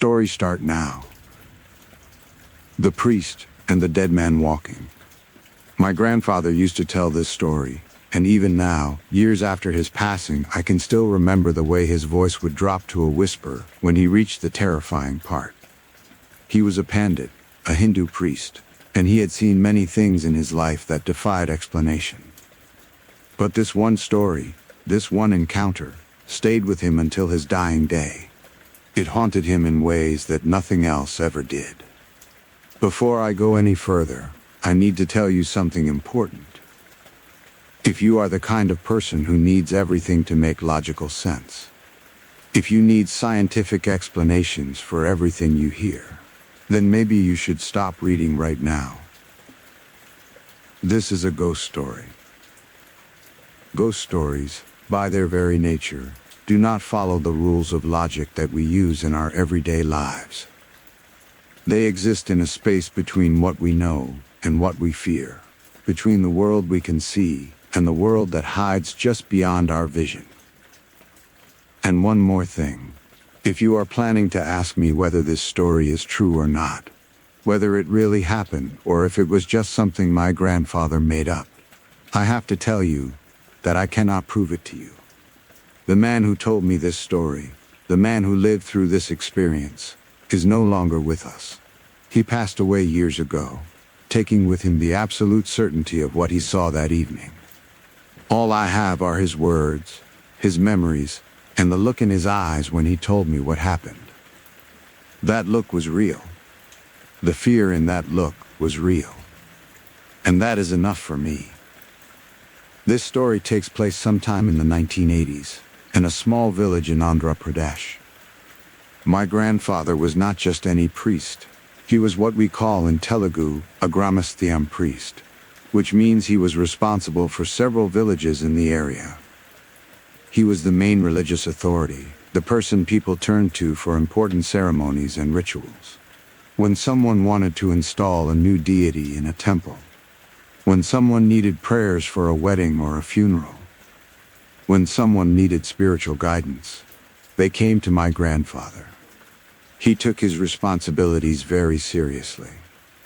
Stories start now. The Priest and the Dead Man Walking. My grandfather used to tell this story, and even now, years after his passing, I can still remember the way his voice would drop to a whisper when he reached the terrifying part. He was a pandit, a Hindu priest, and he had seen many things in his life that defied explanation. But this one story, this one encounter, stayed with him until his dying day. It haunted him in ways that nothing else ever did. Before I go any further, I need to tell you something important. If you are the kind of person who needs everything to make logical sense, if you need scientific explanations for everything you hear, then maybe you should stop reading right now. This is a ghost story. Ghost stories, by their very nature, do not follow the rules of logic that we use in our everyday lives. They exist in a space between what we know and what we fear, between the world we can see and the world that hides just beyond our vision. And one more thing. If you are planning to ask me whether this story is true or not, whether it really happened or if it was just something my grandfather made up, I have to tell you that I cannot prove it to you. The man who told me this story, the man who lived through this experience, is no longer with us. He passed away years ago, taking with him the absolute certainty of what he saw that evening. All I have are his words, his memories, and the look in his eyes when he told me what happened. That look was real. The fear in that look was real. And that is enough for me. This story takes place sometime in the 1980s, in a small village in Andhra Pradesh. My grandfather was not just any priest. He was what we call in Telugu a Gramasthayam priest, which means he was responsible for several villages in the area. He was the main religious authority, the person people turned to for important ceremonies and rituals. When someone wanted to install a new deity in a temple, when someone needed prayers for a wedding or a funeral, when someone needed spiritual guidance, they came to my grandfather. He took his responsibilities very seriously.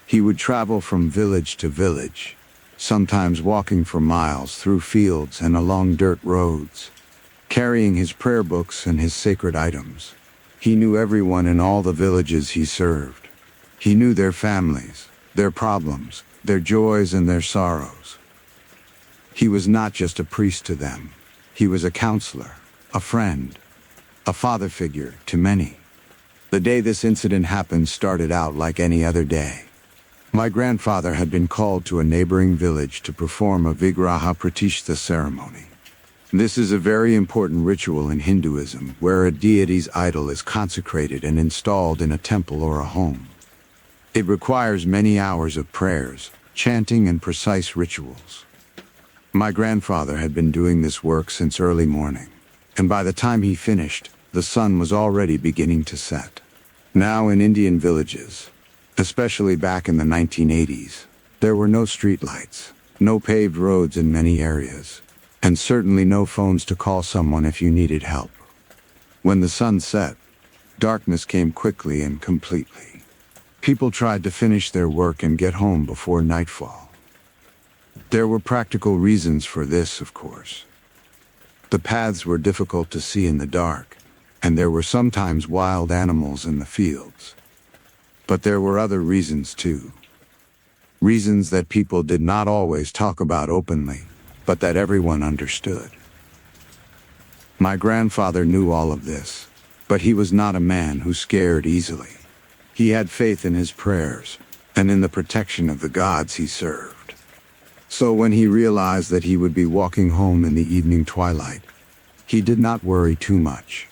He would travel from village to village, sometimes walking for miles through fields and along dirt roads, carrying his prayer books and his sacred items. He knew everyone in all the villages he served. He knew their families, their problems, their joys and their sorrows. He was not just a priest to them. He was a counselor, a friend, a father figure to many. The day this incident happened started out like any other day. My grandfather had been called to a neighboring village to perform a Vigraha Pratishta ceremony. This is a very important ritual in Hinduism where a deity's idol is consecrated and installed in a temple or a home. It requires many hours of prayers, chanting, and precise rituals. My grandfather had been doing this work since early morning, and by the time he finished, the sun was already beginning to set. Now in Indian villages, especially back in the 1980s, there were no streetlights, no paved roads in many areas, and certainly no phones to call someone if you needed help. When the sun set, darkness came quickly and completely. People tried to finish their work and get home before nightfall. There were practical reasons for this, of course. The paths were difficult to see in the dark, and there were sometimes wild animals in the fields. But there were other reasons too. Reasons that people did not always talk about openly, but that everyone understood. My grandfather knew all of this, but he was not a man who scared easily. He had faith in his prayers, and in the protection of the gods he served. So when he realized that he would be walking home in the evening twilight, he did not worry too much.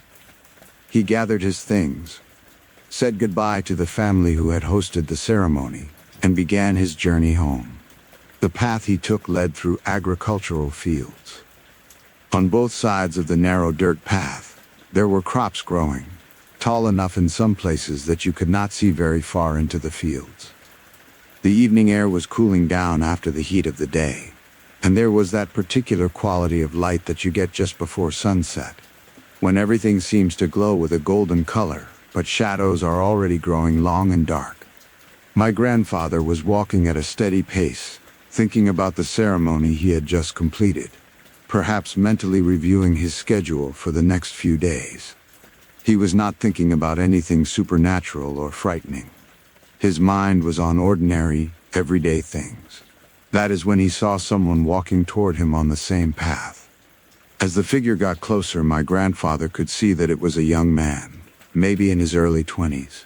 He gathered his things, said goodbye to the family who had hosted the ceremony, and began his journey home. The path he took led through agricultural fields. On both sides of the narrow dirt path, there were crops growing, tall enough in some places that you could not see very far into the fields. The evening air was cooling down after the heat of the day, and there was that particular quality of light that you get just before sunset, when everything seems to glow with a golden color, but shadows are already growing long and dark. My grandfather was walking at a steady pace, thinking about the ceremony he had just completed, perhaps mentally reviewing his schedule for the next few days. He was not thinking about anything supernatural or frightening. His mind was on ordinary, everyday things. That is when he saw someone walking toward him on the same path. As the figure got closer, my grandfather could see that it was a young man, maybe in his early 20s.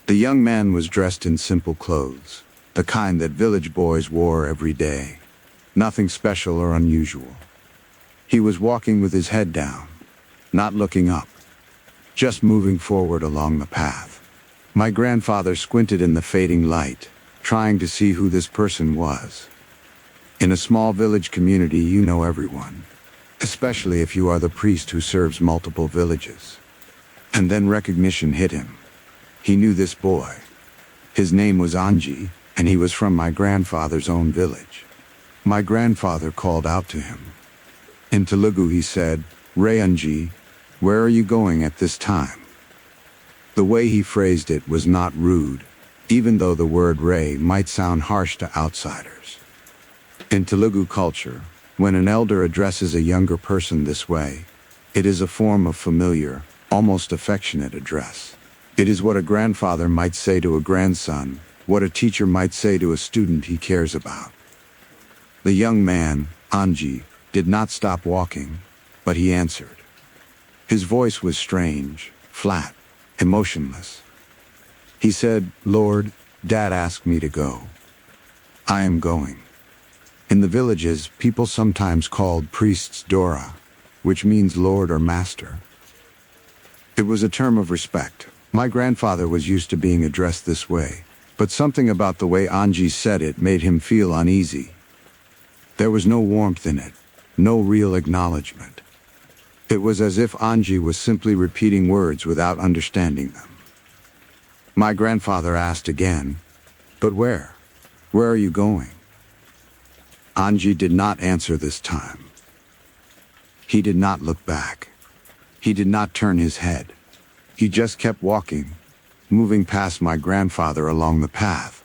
The young man was dressed in simple clothes, the kind that village boys wore every day. Nothing special or unusual. He was walking with his head down, not looking up, just moving forward along the path. My grandfather squinted in the fading light, trying to see who this person was. In a small village community, you know everyone, especially if you are the priest who serves multiple villages. And then recognition hit him. He knew this boy. His name was Anji, and he was from my grandfather's own village. My grandfather called out to him. In Telugu he said, "Ray Anji, where are you going at this time?" The way he phrased it was not rude, even though the word Ray might sound harsh to outsiders. In Telugu culture, when an elder addresses a younger person this way, it is a form of familiar, almost affectionate address. It is what a grandfather might say to a grandson, what a teacher might say to a student he cares about. The young man, Anji, did not stop walking, but he answered. His voice was strange, flat, emotionless. He said, "Lord, Dad asked me to go. I am going." In the villages, people sometimes called priests Dora, which means Lord or Master. It was a term of respect. My grandfather was used to being addressed this way, but something about the way Anji said it made him feel uneasy. There was no warmth in it, no real acknowledgement. It was as if Anji was simply repeating words without understanding them. My grandfather asked again, "But where? Where are you going?" Anji did not answer this time. He did not look back. He did not turn his head. He just kept walking, moving past my grandfather along the path,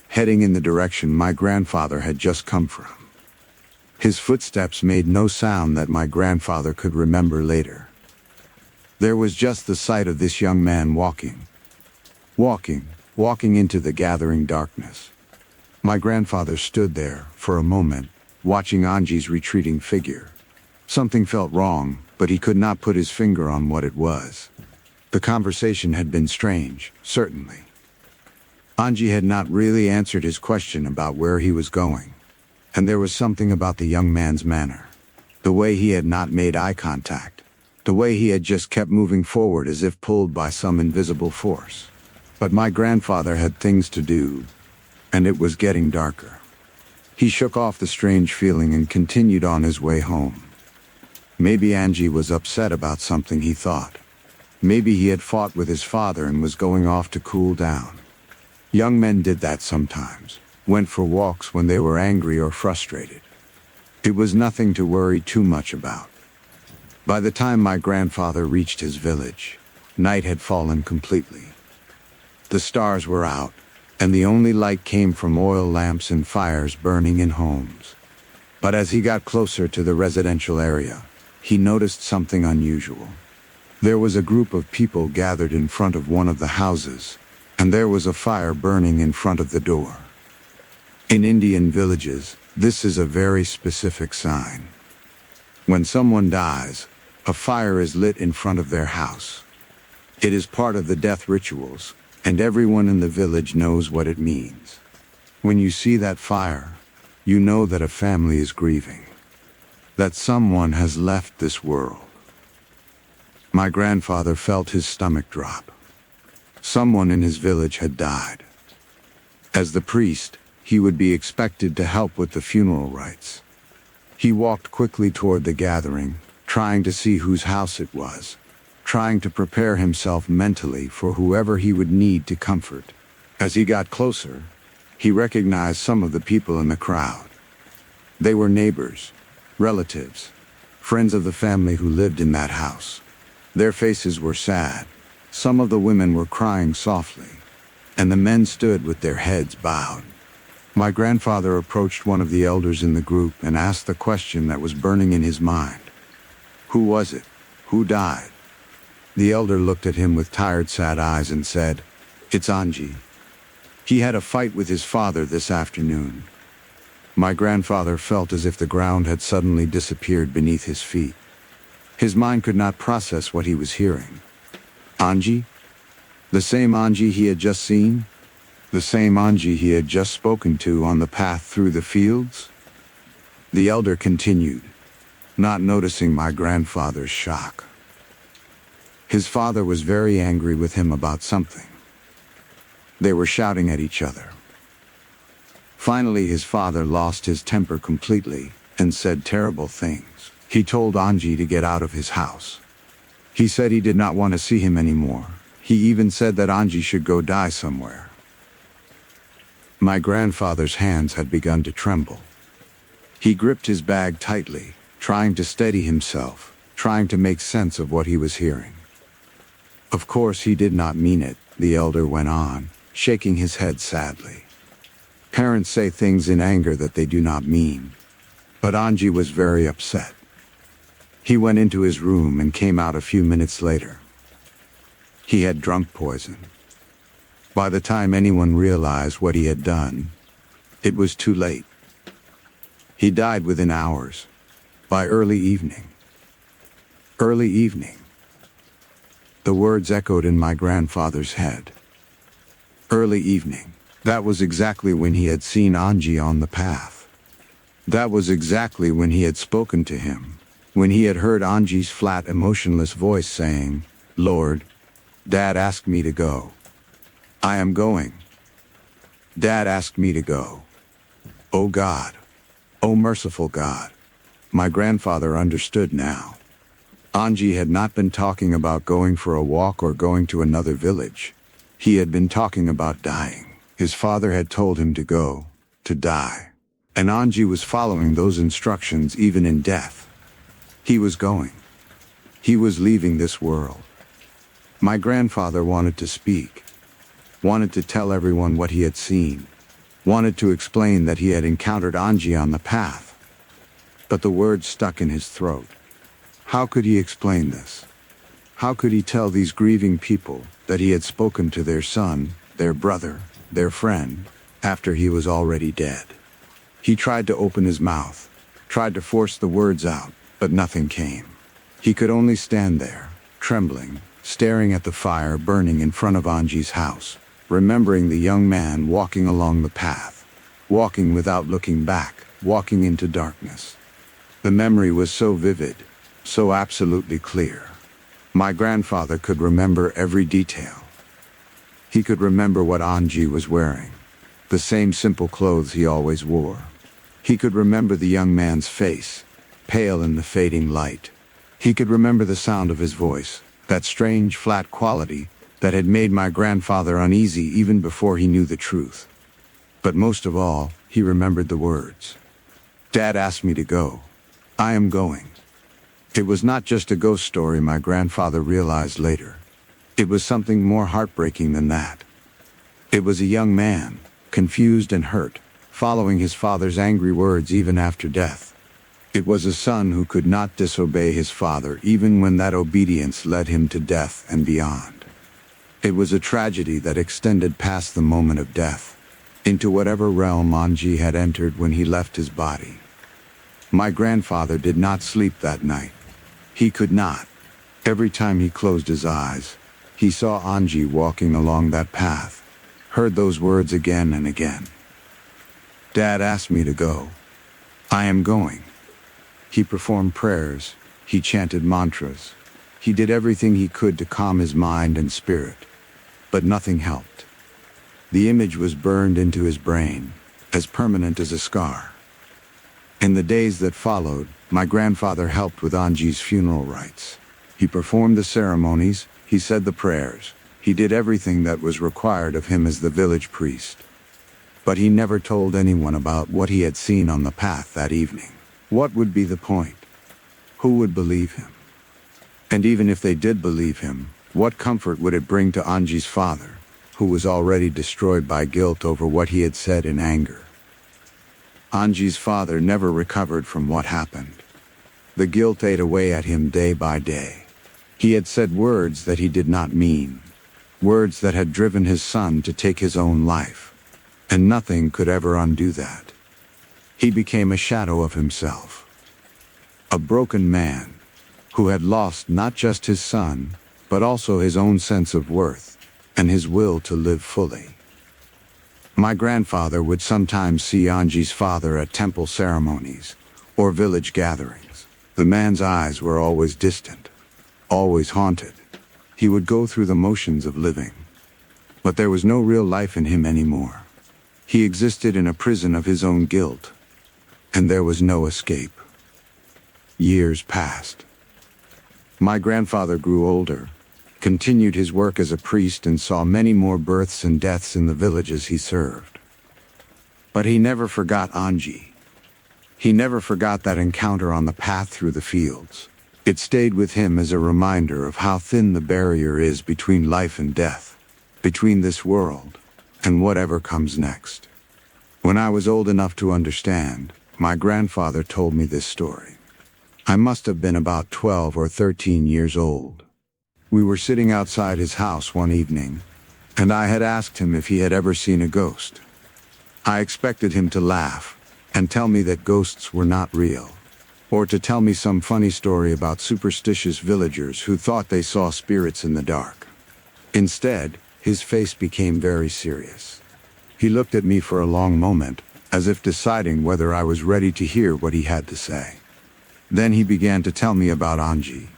heading in the direction my grandfather had just come from. His footsteps made no sound that my grandfather could remember later. There was just the sight of this young man walking into the gathering darkness. My grandfather stood there, for a moment, watching Anji's retreating figure. Something felt wrong, but he could not put his finger on what it was. The conversation had been strange, certainly. Anji had not really answered his question about where he was going. And there was something about the young man's manner. The way he had not made eye contact. The way he had just kept moving forward as if pulled by some invisible force. But my grandfather had things to do, and it was getting darker. He shook off the strange feeling and continued on his way home. Maybe Anji was upset about something, he thought. Maybe he had fought with his father and was going off to cool down. Young men did that sometimes, went for walks when they were angry or frustrated. It was nothing to worry too much about. By the time my grandfather reached his village, night had fallen completely. The stars were out, and the only light came from oil lamps and fires burning in homes. But as he got closer to the residential area, he noticed something unusual. There was a group of people gathered in front of one of the houses, and there was a fire burning in front of the door. In Indian villages, this is a very specific sign. When someone dies, a fire is lit in front of their house. It is part of the death rituals, and everyone in the village knows what it means. When you see that fire, you know that a family is grieving, that someone has left this world. My grandfather felt his stomach drop. Someone in his village had died. As the priest, he would be expected to help with the funeral rites. He walked quickly toward the gathering, trying to see whose house it was, trying to prepare himself mentally for whoever he would need to comfort. As he got closer, he recognized some of the people in the crowd. They were neighbors, relatives, friends of the family who lived in that house. Their faces were sad, Some of the women were crying softly, and the men stood with their heads bowed. My grandfather approached one of the elders in the group and asked the question that was burning in his mind. Who was it? Who died? The elder looked at him with tired, sad eyes and said, "It's Anji. He had a fight with his father this afternoon." My grandfather felt as if the ground had suddenly disappeared beneath his feet. His mind could not process what he was hearing. Anji? The same Anji he had just seen? The same Anji he had just spoken to on the path through the fields? The elder continued, not noticing my grandfather's shock. His father was very angry with him about something. They were shouting at each other. Finally, his father lost his temper completely and said terrible things. He told Anji to get out of his house. He said he did not want to see him anymore. He even said that Anji should go die somewhere. My grandfather's hands had begun to tremble. He gripped his bag tightly, trying to steady himself, trying to make sense of what he was hearing. Of course he did not mean it, the elder went on, shaking his head sadly. Parents say things in anger that they do not mean. But Anji was very upset. He went into his room and came out a few minutes later. He had drunk poison. By the time anyone realized what he had done, it was too late. He died within hours, by early evening. Early evening. The words echoed in my grandfather's head. Early evening. That was exactly when he had seen Anji on the path. That was exactly when he had spoken to him, when he had heard Anji's flat, emotionless voice saying, "Lord, Dad asked me to go. I am going. Dad asked me to go. Oh God. Oh merciful God." My grandfather understood now. Anji had not been talking about going for a walk or going to another village. He had been talking about dying. His father had told him to go, to die. And Anji was following those instructions even in death. He was going. He was leaving this world. My grandfather wanted to speak, wanted to tell everyone what he had seen, wanted to explain that he had encountered Anji on the path. But the words stuck in his throat. How could he explain this? How could he tell these grieving people that he had spoken to their son, their brother, their friend, after he was already dead? He tried to open his mouth, tried to force the words out, but nothing came. He could only stand there, trembling, staring at the fire burning in front of Anji's house, remembering the young man walking along the path, walking without looking back, walking into darkness. The memory was so vivid, so absolutely clear. My grandfather could remember every detail. He could remember what Anji was wearing, the same simple clothes he always wore. He could remember the young man's face, pale in the fading light. He could remember the sound of his voice, that strange flat quality that had made my grandfather uneasy even before he knew the truth. But most of all, he remembered the words. Dad asked me to go. I am going. It was not just a ghost story, my grandfather realized later. It was something more heartbreaking than that. It was a young man, confused and hurt, following his father's angry words even after death. It was a son who could not disobey his father even when that obedience led him to death and beyond. It was a tragedy that extended past the moment of death, into whatever realm Anji had entered when he left his body. My grandfather did not sleep that night. He could not. Every time he closed his eyes, he saw Anji walking along that path, heard those words again and again. Dad asked me to go. I am going. He performed prayers, he chanted mantras, he did everything he could to calm his mind and spirit, but nothing helped. The image was burned into his brain, as permanent as a scar. In the days that followed, my grandfather helped with Anji's funeral rites. He performed the ceremonies, he said the prayers, he did everything that was required of him as the village priest. But he never told anyone about what he had seen on the path that evening. What would be the point? Who would believe him? And even if they did believe him, What comfort would it bring to Anji's father, who was already destroyed by guilt over what he had said in anger? Anji's father never recovered from what happened. The guilt ate away at him day by day. He had said words that he did not mean, words that had driven his son to take his own life, and nothing could ever undo that. He became a shadow of himself, a broken man who had lost not just his son, but also his own sense of worth and his will to live fully. My grandfather would sometimes see Anji's father at temple ceremonies or village gatherings. The man's eyes were always distant, always haunted. He would go through the motions of living, but there was no real life in him anymore. He existed in a prison of his own guilt, and there was no escape. Years passed. My grandfather grew older, continued his work as a priest, and saw many more births and deaths in the villages he served. But he never forgot Anji. He never forgot that encounter on the path through the fields. It stayed with him as a reminder of how thin the barrier is between life and death, between this world and whatever comes next. When I was old enough to understand, my grandfather told me this story. I must have been about 12 or 13 years old. We were sitting outside his house one evening, and I had asked him if he had ever seen a ghost. I expected him to laugh and tell me that ghosts were not real, or to tell me some funny story about superstitious villagers who thought they saw spirits in the dark. Instead, his face became very serious. He looked at me for a long moment, as if deciding whether I was ready to hear what he had to say. Then he began to tell me about Anji.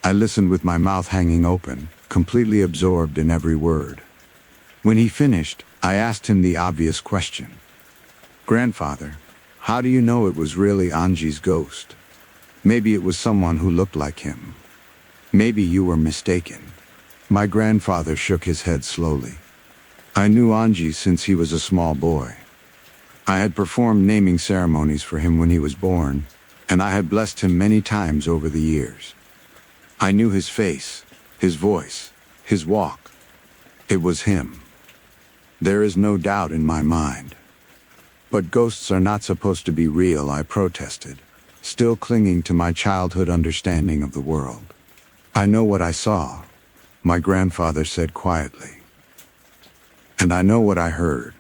I listened with my mouth hanging open, completely absorbed in every word. When he finished, I asked him the obvious question. "Grandfather, how do you know it was really Anji's ghost? Maybe it was someone who looked like him. Maybe you were mistaken." My grandfather shook his head slowly. "I knew Anji since he was a small boy. I had performed naming ceremonies for him when he was born, and I had blessed him many times over the years. I knew his face, his voice, his walk. It was him. There is no doubt in my mind." "But ghosts are not supposed to be real," I protested, still clinging to my childhood understanding of the world. "I know what I saw," my grandfather said quietly. "And I know what I heard.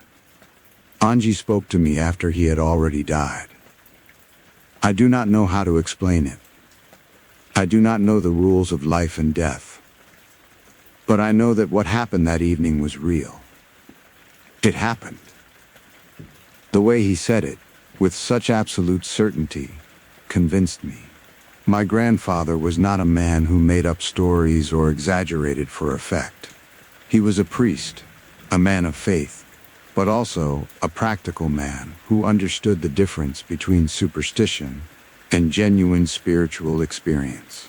Anji spoke to me after he had already died. I do not know how to explain it. I do not know the rules of life and death. But I know that what happened that evening was real. It happened." The way he said it, with such absolute certainty, convinced me. My grandfather was not a man who made up stories or exaggerated for effect. He was a priest, a man of faith, but also a practical man who understood the difference between superstition and genuine spiritual experience.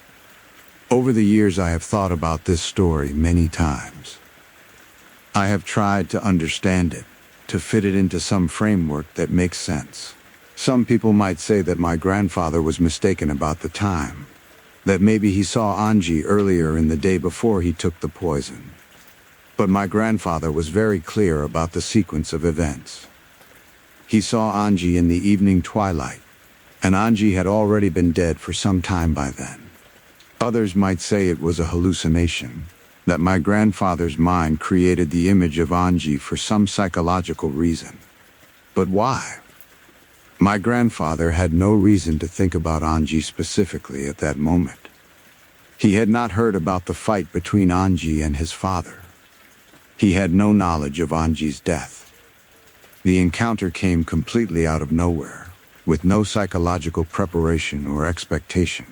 Over the years, I have thought about this story many times. I have tried to understand it, to fit it into some framework that makes sense. Some people might say that my grandfather was mistaken about the time, that maybe he saw Anji earlier in the day before he took the poison. But my grandfather was very clear about the sequence of events. He saw Anji in the evening twilight, and Anji had already been dead for some time by then. Others might say it was a hallucination, that my grandfather's mind created the image of Anji for some psychological reason. But why? My grandfather had no reason to think about Anji specifically at that moment. He had not heard about the fight between Anji and his father. He had no knowledge of Anji's death. The encounter came completely out of nowhere, with no psychological preparation or expectation.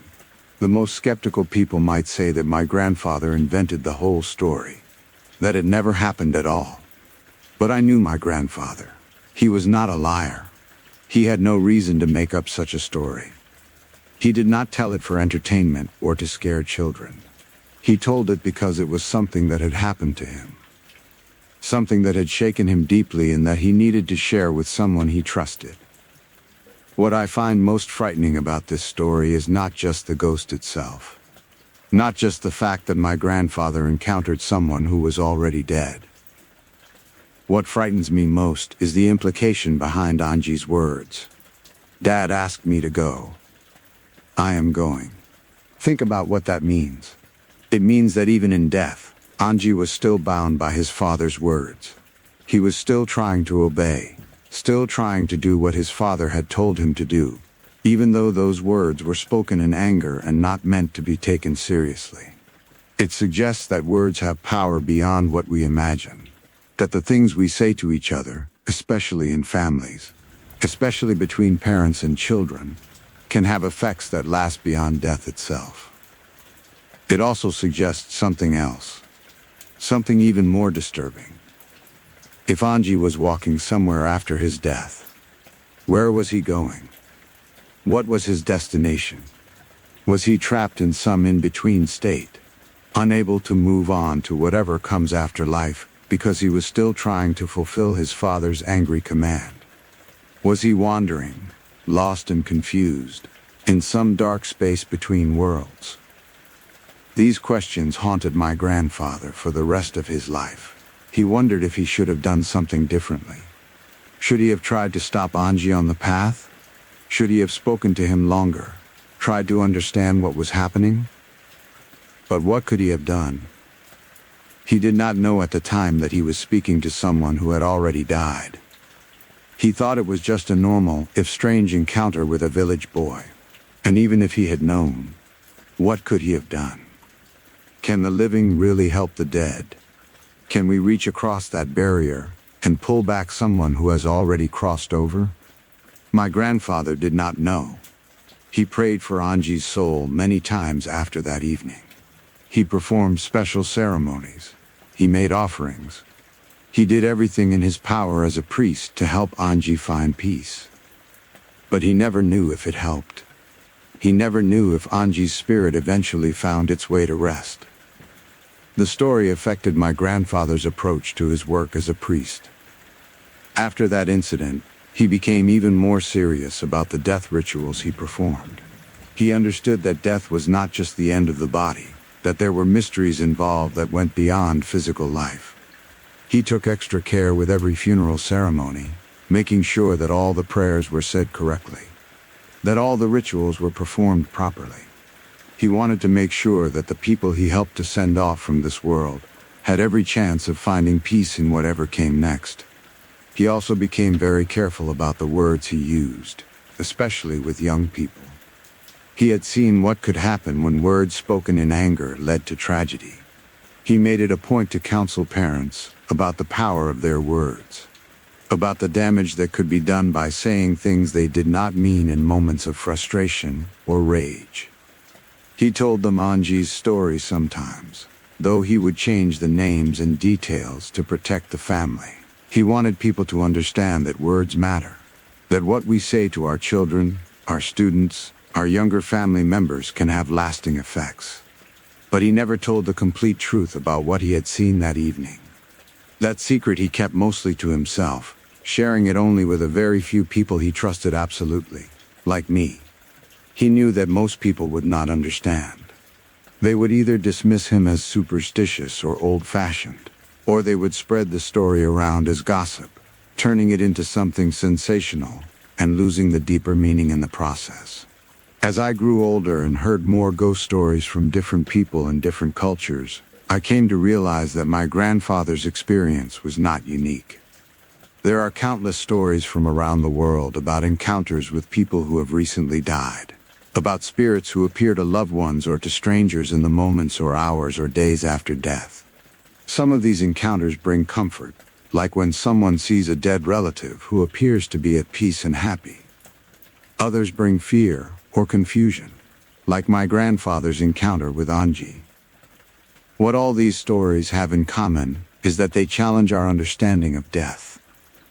The most skeptical people might say that my grandfather invented the whole story, that it never happened at all. But I knew my grandfather. He was not a liar. He had no reason to make up such a story. He did not tell it for entertainment or to scare children. He told it because it was something that had happened to him. Something that had shaken him deeply and that he needed to share with someone he trusted. What I find most frightening about this story is not just the ghost itself. not just the fact that my grandfather encountered someone who was already dead. What frightens me most is the implication behind Anji's words. Dad asked me to go. I am going. Think about what that means. It means that even in death, Anji was still bound by his father's words. He was still trying to obey, still trying to do what his father had told him to do, even though those words were spoken in anger and not meant to be taken seriously. It suggests that words have power beyond what we imagine, that the things we say to each other, especially in families, especially between parents and children, can have effects that last beyond death itself. It also suggests something else, something even more disturbing. If Anji was walking somewhere after his death, where was he going? What was his destination? Was he trapped in some in-between state, unable to move on to whatever comes after life because he was still trying to fulfill his father's angry command? Was he wandering, lost and confused, in some dark space between worlds? These questions haunted my grandfather for the rest of his life. He wondered if he should have done something differently. Should he have tried to stop Anji on the path? Should he have spoken to him longer, tried to understand what was happening? But what could he have done? He did not know at the time that he was speaking to someone who had already died. He thought it was just a normal, if strange, encounter with a village boy. And even if he had known, what could he have done? Can the living really help the dead? Can we reach across that barrier and pull back someone who has already crossed over? My grandfather did not know. He prayed for Anji's soul many times after that evening. He performed special ceremonies. He made offerings. He did everything in his power as a priest to help Anji find peace. But he never knew if it helped. He never knew if Anji's spirit eventually found its way to rest. The story affected my grandfather's approach to his work as a priest. After that incident, he became even more serious about the death rituals he performed. He understood that death was not just the end of the body, that there were mysteries involved that went beyond physical life. He took extra care with every funeral ceremony, making sure that all the prayers were said correctly, that all the rituals were performed properly. He wanted to make sure that the people he helped to send off from this world had every chance of finding peace in whatever came next. He also became very careful about the words he used, especially with young people. He had seen what could happen when words spoken in anger led to tragedy. He made it a point to counsel parents about the power of their words, about the damage that could be done by saying things they did not mean in moments of frustration or rage. He told them Anji's story sometimes, though he would change the names and details to protect the family. He wanted people to understand that words matter, that what we say to our children, our students, our younger family members can have lasting effects. But he never told the complete truth about what he had seen that evening. That secret he kept mostly to himself, sharing it only with a very few people he trusted absolutely, like me. He knew that most people would not understand. They would either dismiss him as superstitious or old-fashioned, or they would spread the story around as gossip, turning it into something sensational and losing the deeper meaning in the process. As I grew older and heard more ghost stories from different people and different cultures, I came to realize that my grandfather's experience was not unique. There are countless stories from around the world about encounters with people who have recently died, about spirits who appear to loved ones or to strangers in the moments or hours or days after death. Some of these encounters bring comfort, like when someone sees a dead relative who appears to be at peace and happy. Others bring fear or confusion, like my grandfather's encounter with Anji. What all these stories have in common is that they challenge our understanding of death.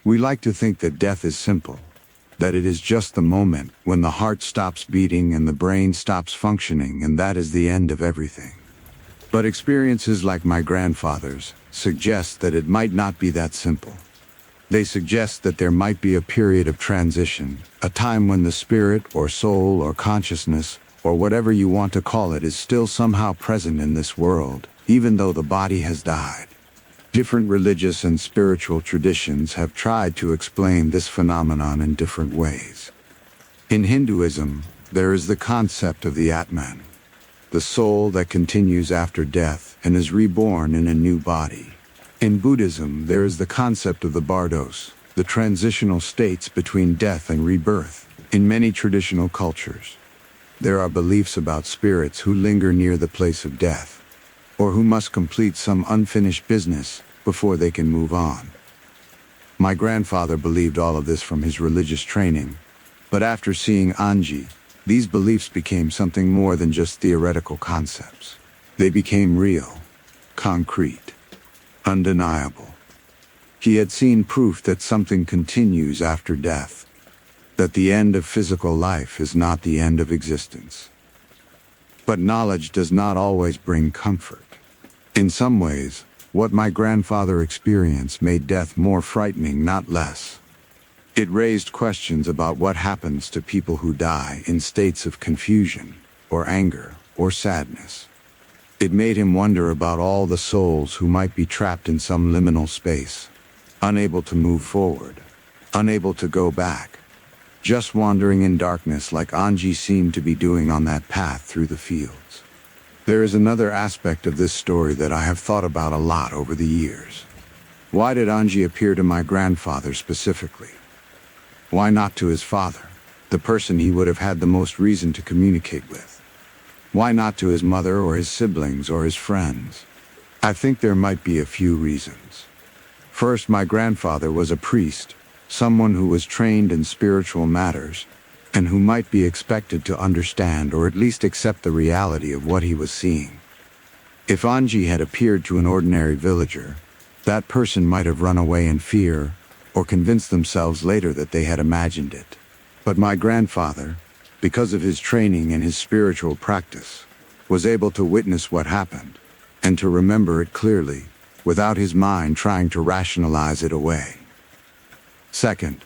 We like to think that death is simple, that it is just the moment when the heart stops beating and the brain stops functioning, and that is the end of everything. But experiences like my grandfather's suggest that it might not be that simple. They suggest that there might be a period of transition, a time when the spirit or soul or consciousness or whatever you want to call it, is still somehow present in this world, even though the body has died. Different religious and spiritual traditions have tried to explain this phenomenon in different ways. In Hinduism, there is the concept of the Atman, the soul that continues after death and is reborn in a new body. In Buddhism, there is the concept of the bardos, the transitional states between death and rebirth. In many traditional cultures, there are beliefs about spirits who linger near the place of death, or who must complete some unfinished business before they can move on. My grandfather believed all of this from his religious training, but after seeing Anji, these beliefs became something more than just theoretical concepts. They became real, concrete, undeniable. He had seen proof that something continues after death, that the end of physical life is not the end of existence. But knowledge does not always bring comfort. In some ways, what my grandfather experienced made death more frightening, not less. It raised questions about what happens to people who die in states of confusion, or anger, or sadness. It made him wonder about all the souls who might be trapped in some liminal space, unable to move forward, unable to go back, just wandering in darkness like Anji seemed to be doing on that path through the fields. There is another aspect of this story that I have thought about a lot over the years. Why did Anji appear to my grandfather specifically? Why not to his father, the person he would have had the most reason to communicate with? Why not to his mother or his siblings or his friends? I think there might be a few reasons. First, my grandfather was a priest, someone who was trained in spiritual matters, and who might be expected to understand or at least accept the reality of what he was seeing. If Anji had appeared to an ordinary villager, that person might have run away in fear, or convinced themselves later that they had imagined it. But my grandfather, because of his training and his spiritual practice, was able to witness what happened, and to remember it clearly, without his mind trying to rationalize it away. Second,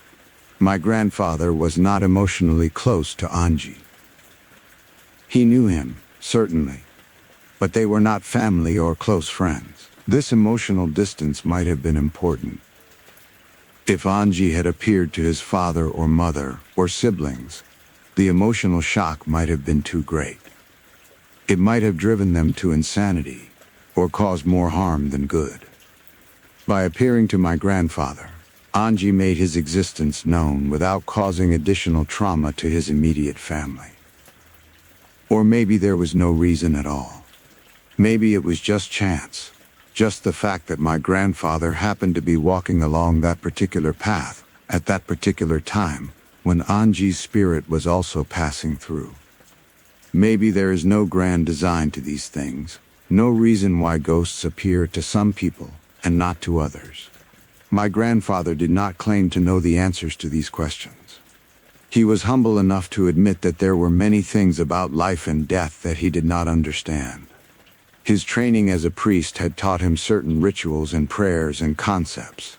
my grandfather was not emotionally close to Anji. He knew him, certainly, but they were not family or close friends. This emotional distance might have been important. If Anji had appeared to his father or mother or siblings, the emotional shock might have been too great. It might have driven them to insanity, or caused more harm than good. By appearing to my grandfather, Anji made his existence known without causing additional trauma to his immediate family. Or maybe there was no reason at all. Maybe it was just chance, just the fact that my grandfather happened to be walking along that particular path at that particular time when Anji's spirit was also passing through. Maybe there is no grand design to these things, no reason why ghosts appear to some people and not to others. My grandfather did not claim to know the answers to these questions. He was humble enough to admit that there were many things about life and death that he did not understand. His training as a priest had taught him certain rituals and prayers and concepts,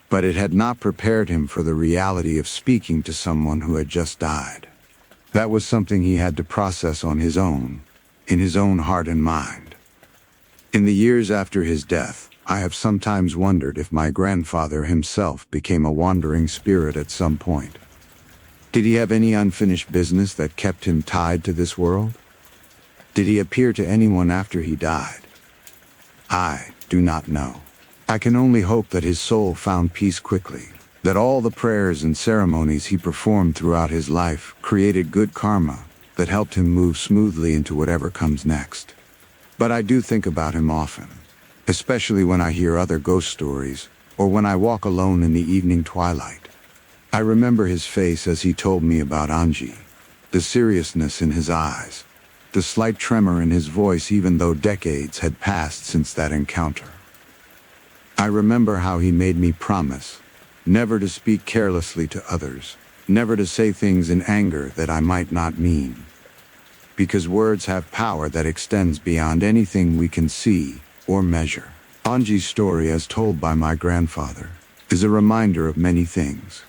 but it had not prepared him for the reality of speaking to someone who had just died. That was something he had to process on his own, in his own heart and mind. In the years after his death, I have sometimes wondered if my grandfather himself became a wandering spirit at some point. Did he have any unfinished business that kept him tied to this world? Did he appear to anyone after he died? I do not know. I can only hope that his soul found peace quickly, that all the prayers and ceremonies he performed throughout his life created good karma that helped him move smoothly into whatever comes next. But I do think about him often, especially when I hear other ghost stories, or when I walk alone in the evening twilight. I remember his face as he told me about Anji, the seriousness in his eyes, the slight tremor in his voice even though decades had passed since that encounter. I remember how he made me promise never to speak carelessly to others, never to say things in anger that I might not mean. Because words have power that extends beyond anything we can see or measure. Anji's story, as told by my grandfather, is a reminder of many things.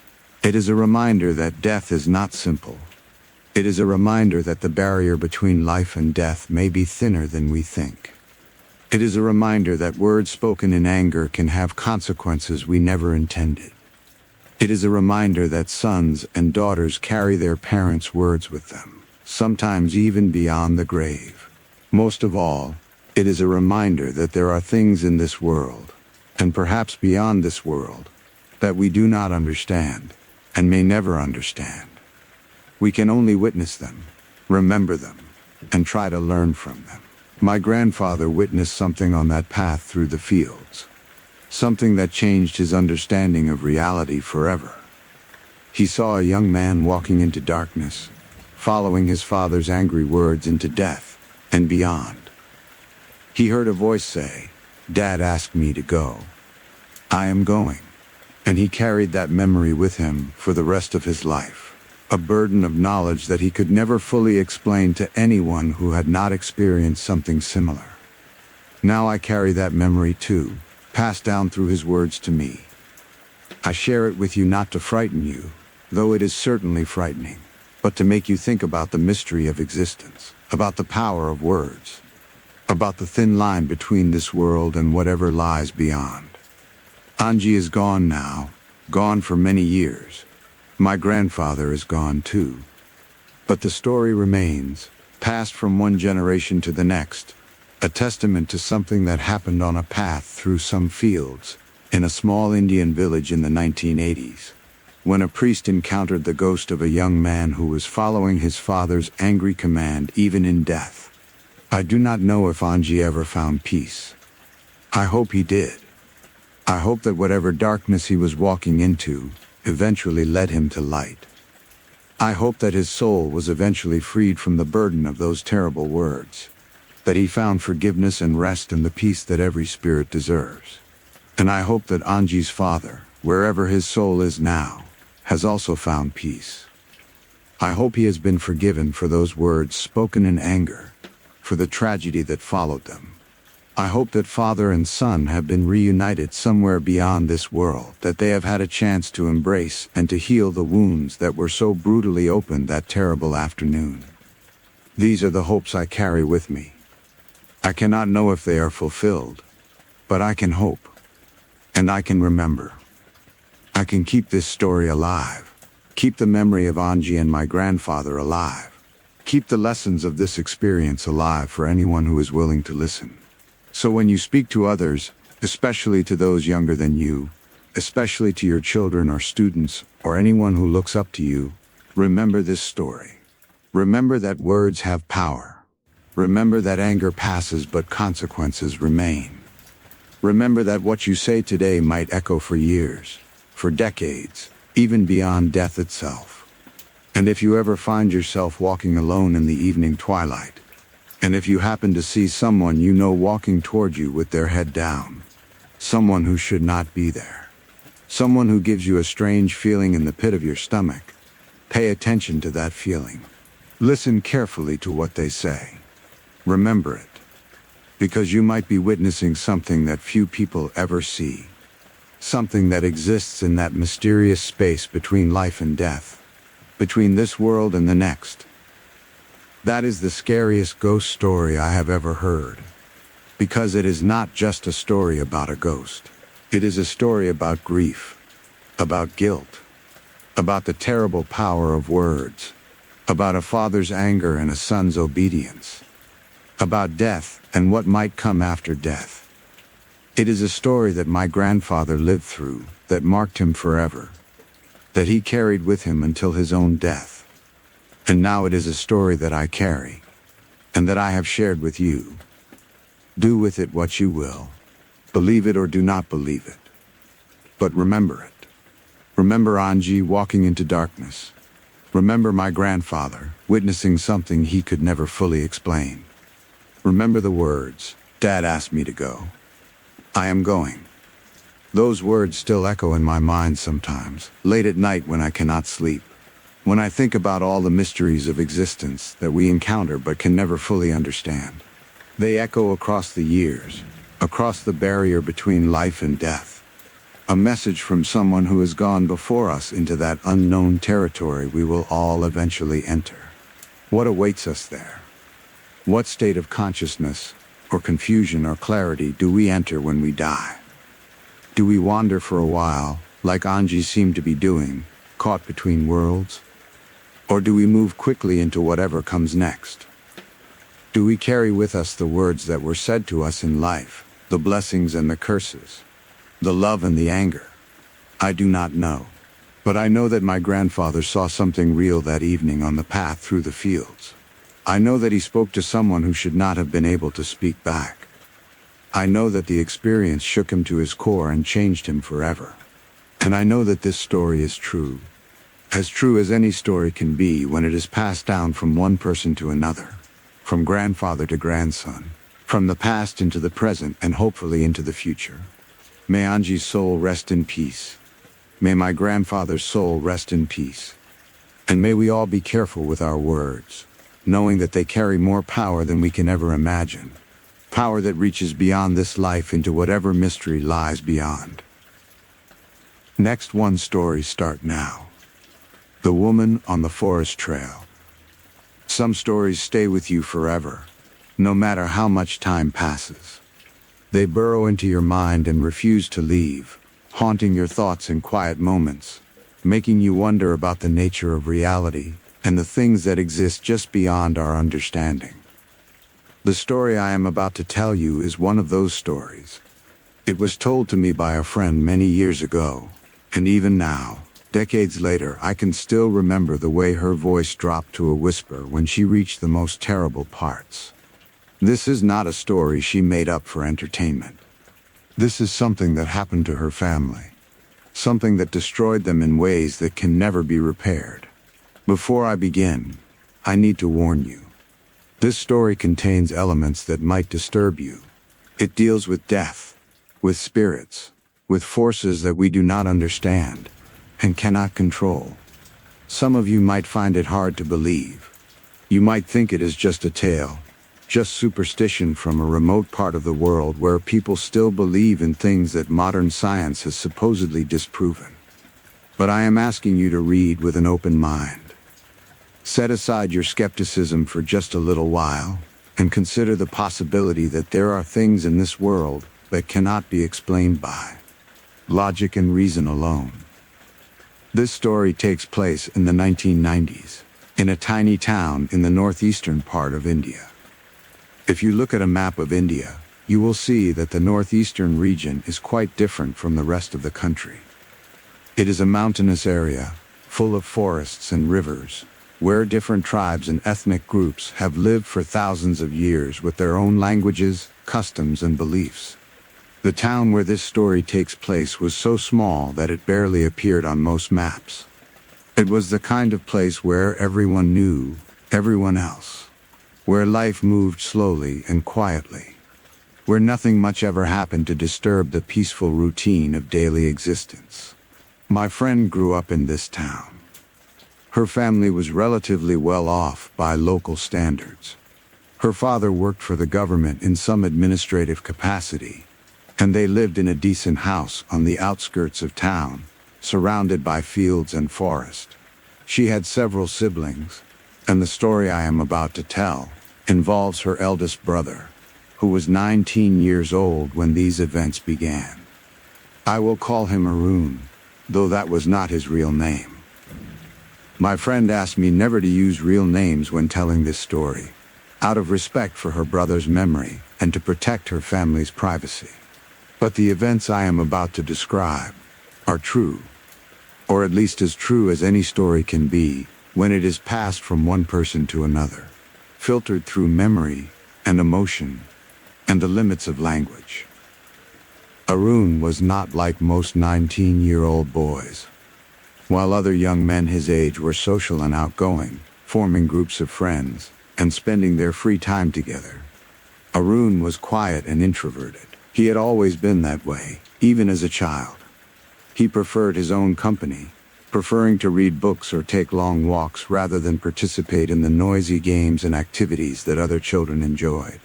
It is a reminder that death is not simple. It is a reminder that the barrier between life and death may be thinner than we think. It is a reminder that words spoken in anger can have consequences we never intended. It is a reminder that sons and daughters carry their parents' words with them, sometimes even beyond the grave. Most of all, it is a reminder that there are things in this world, and perhaps beyond this world, that we do not understand, and may never understand. We can only witness them, remember them, and try to learn from them. My grandfather witnessed something on that path through the fields, something that changed his understanding of reality forever. He saw a young man walking into darkness, following his father's angry words into death and beyond. He heard a voice say, "Dad asked me to go. I am going." And he carried that memory with him for the rest of his life. A burden of knowledge that he could never fully explain to anyone who had not experienced something similar. Now I carry that memory too, passed down through his words to me. I share it with you not to frighten you, though it is certainly frightening, but to make you think about the mystery of existence, about the power of words, about the thin line between this world and whatever lies beyond. Anji is gone now, gone for many years. My grandfather is gone too. But the story remains, passed from one generation to the next, a testament to something that happened on a path through some fields, in a small Indian village in the 1980s, when a priest encountered the ghost of a young man who was following his father's angry command even in death. I do not know if Anji ever found peace. I hope he did. I hope that whatever darkness he was walking into eventually led him to light. I hope that his soul was eventually freed from the burden of those terrible words, that he found forgiveness and rest in the peace that every spirit deserves. And I hope that Anji's father, wherever his soul is now, has also found peace. I hope he has been forgiven for those words spoken in anger, for the tragedy that followed them. I hope that father and son have been reunited somewhere beyond this world, that they have had a chance to embrace and to heal the wounds that were so brutally opened that terrible afternoon. These are the hopes I carry with me. I cannot know if they are fulfilled, but I can hope, and I can remember. I can keep this story alive, keep the memory of Anji and my grandfather alive, keep the lessons of this experience alive for anyone who is willing to listen. So when you speak to others, especially to those younger than you, especially to your children or students or anyone who looks up to you, remember this story. Remember that words have power. Remember that anger passes but consequences remain. Remember that what you say today might echo for years, for decades, even beyond death itself. And if you ever find yourself walking alone in the evening twilight, and if you happen to see someone you know walking toward you with their head down, someone who should not be there, someone who gives you a strange feeling in the pit of your stomach, pay attention to that feeling. Listen carefully to what they say. Remember it, because you might be witnessing something that few people ever see, something that exists in that mysterious space between life and death, between this world and the next. That is the scariest ghost story I have ever heard, because it is not just a story about a ghost. It is a story about grief, about guilt, about the terrible power of words, about a father's anger and a son's obedience, about death and what might come after death. It is a story that my grandfather lived through, that marked him forever, that he carried with him until his own death. And now it is a story that I carry, and that I have shared with you. Do with it what you will. Believe it or do not believe it. But remember it. Remember Anji walking into darkness. Remember my grandfather witnessing something he could never fully explain. Remember the words, "Dad asked me to go. I am going." Those words still echo in my mind sometimes, late at night when I cannot sleep. When I think about all the mysteries of existence that we encounter but can never fully understand. They echo across the years, across the barrier between life and death. A message from someone who has gone before us into that unknown territory we will all eventually enter. What awaits us there? What state of consciousness, or confusion or clarity do we enter when we die? Do we wander for a while, like Anji seemed to be doing, caught between worlds? Or do we move quickly into whatever comes next? Do we carry with us the words that were said to us in life, the blessings and the curses, the love and the anger? I do not know. But I know that my grandfather saw something real that evening on the path through the fields. I know that he spoke to someone who should not have been able to speak back. I know that the experience shook him to his core and changed him forever. And I know that this story is true as any story can be when it is passed down from one person to another, from grandfather to grandson, from the past into the present and hopefully into the future. May Anji's soul rest in peace. May my grandfather's soul rest in peace. And may we all be careful with our words, knowing that they carry more power than we can ever imagine, power that reaches beyond this life into whatever mystery lies beyond. Next one story start now. The Woman on the Forest Trail. Some stories stay with you forever, no matter how much time passes. They burrow into your mind and refuse to leave, haunting your thoughts in quiet moments, making you wonder about the nature of reality and the things that exist just beyond our understanding. The story I am about to tell you is one of those stories. It was told to me by a friend many years ago, and even now, decades later, I can still remember the way her voice dropped to a whisper when she reached the most terrible parts. This is not a story she made up for entertainment. This is something that happened to her family, something that destroyed them in ways that can never be repaired. Before I begin, I need to warn you. This story contains elements that might disturb you. It deals with death, with spirits, with forces that we do not understand and cannot control. Some of you might find it hard to believe. You might think it is just a tale, just superstition from a remote part of the world where people still believe in things that modern science has supposedly disproven. But I am asking you to read with an open mind. Set aside your skepticism for just a little while, and consider the possibility that there are things in this world that cannot be explained by logic and reason alone. This story takes place in the 1990s, in a tiny town in the northeastern part of India. If you look at a map of India, you will see that the northeastern region is quite different from the rest of the country. It is a mountainous area, full of forests and rivers, where different tribes and ethnic groups have lived for thousands of years with their own languages, customs, and beliefs. The town where this story takes place was so small that it barely appeared on most maps. It was the kind of place where everyone knew everyone else, where life moved slowly and quietly, where nothing much ever happened to disturb the peaceful routine of daily existence. My friend grew up in this town. Her family was relatively well off by local standards. Her father worked for the government in some administrative capacity, and they lived in a decent house on the outskirts of town, surrounded by fields and forest. She had several siblings, and the story I am about to tell involves her eldest brother, who was 19 years old when these events began. I will call him Arun, though that was not his real name. My friend asked me never to use real names when telling this story, out of respect for her brother's memory and to protect her family's privacy. But the events I am about to describe are true, or at least as true as any story can be when it is passed from one person to another, filtered through memory and emotion and the limits of language. Arun was not like most 19-year-old boys. While other young men his age were social and outgoing, forming groups of friends and spending their free time together, Arun was quiet and introverted. He had always been that way, even as a child. He preferred his own company, preferring to read books or take long walks rather than participate in the noisy games and activities that other children enjoyed.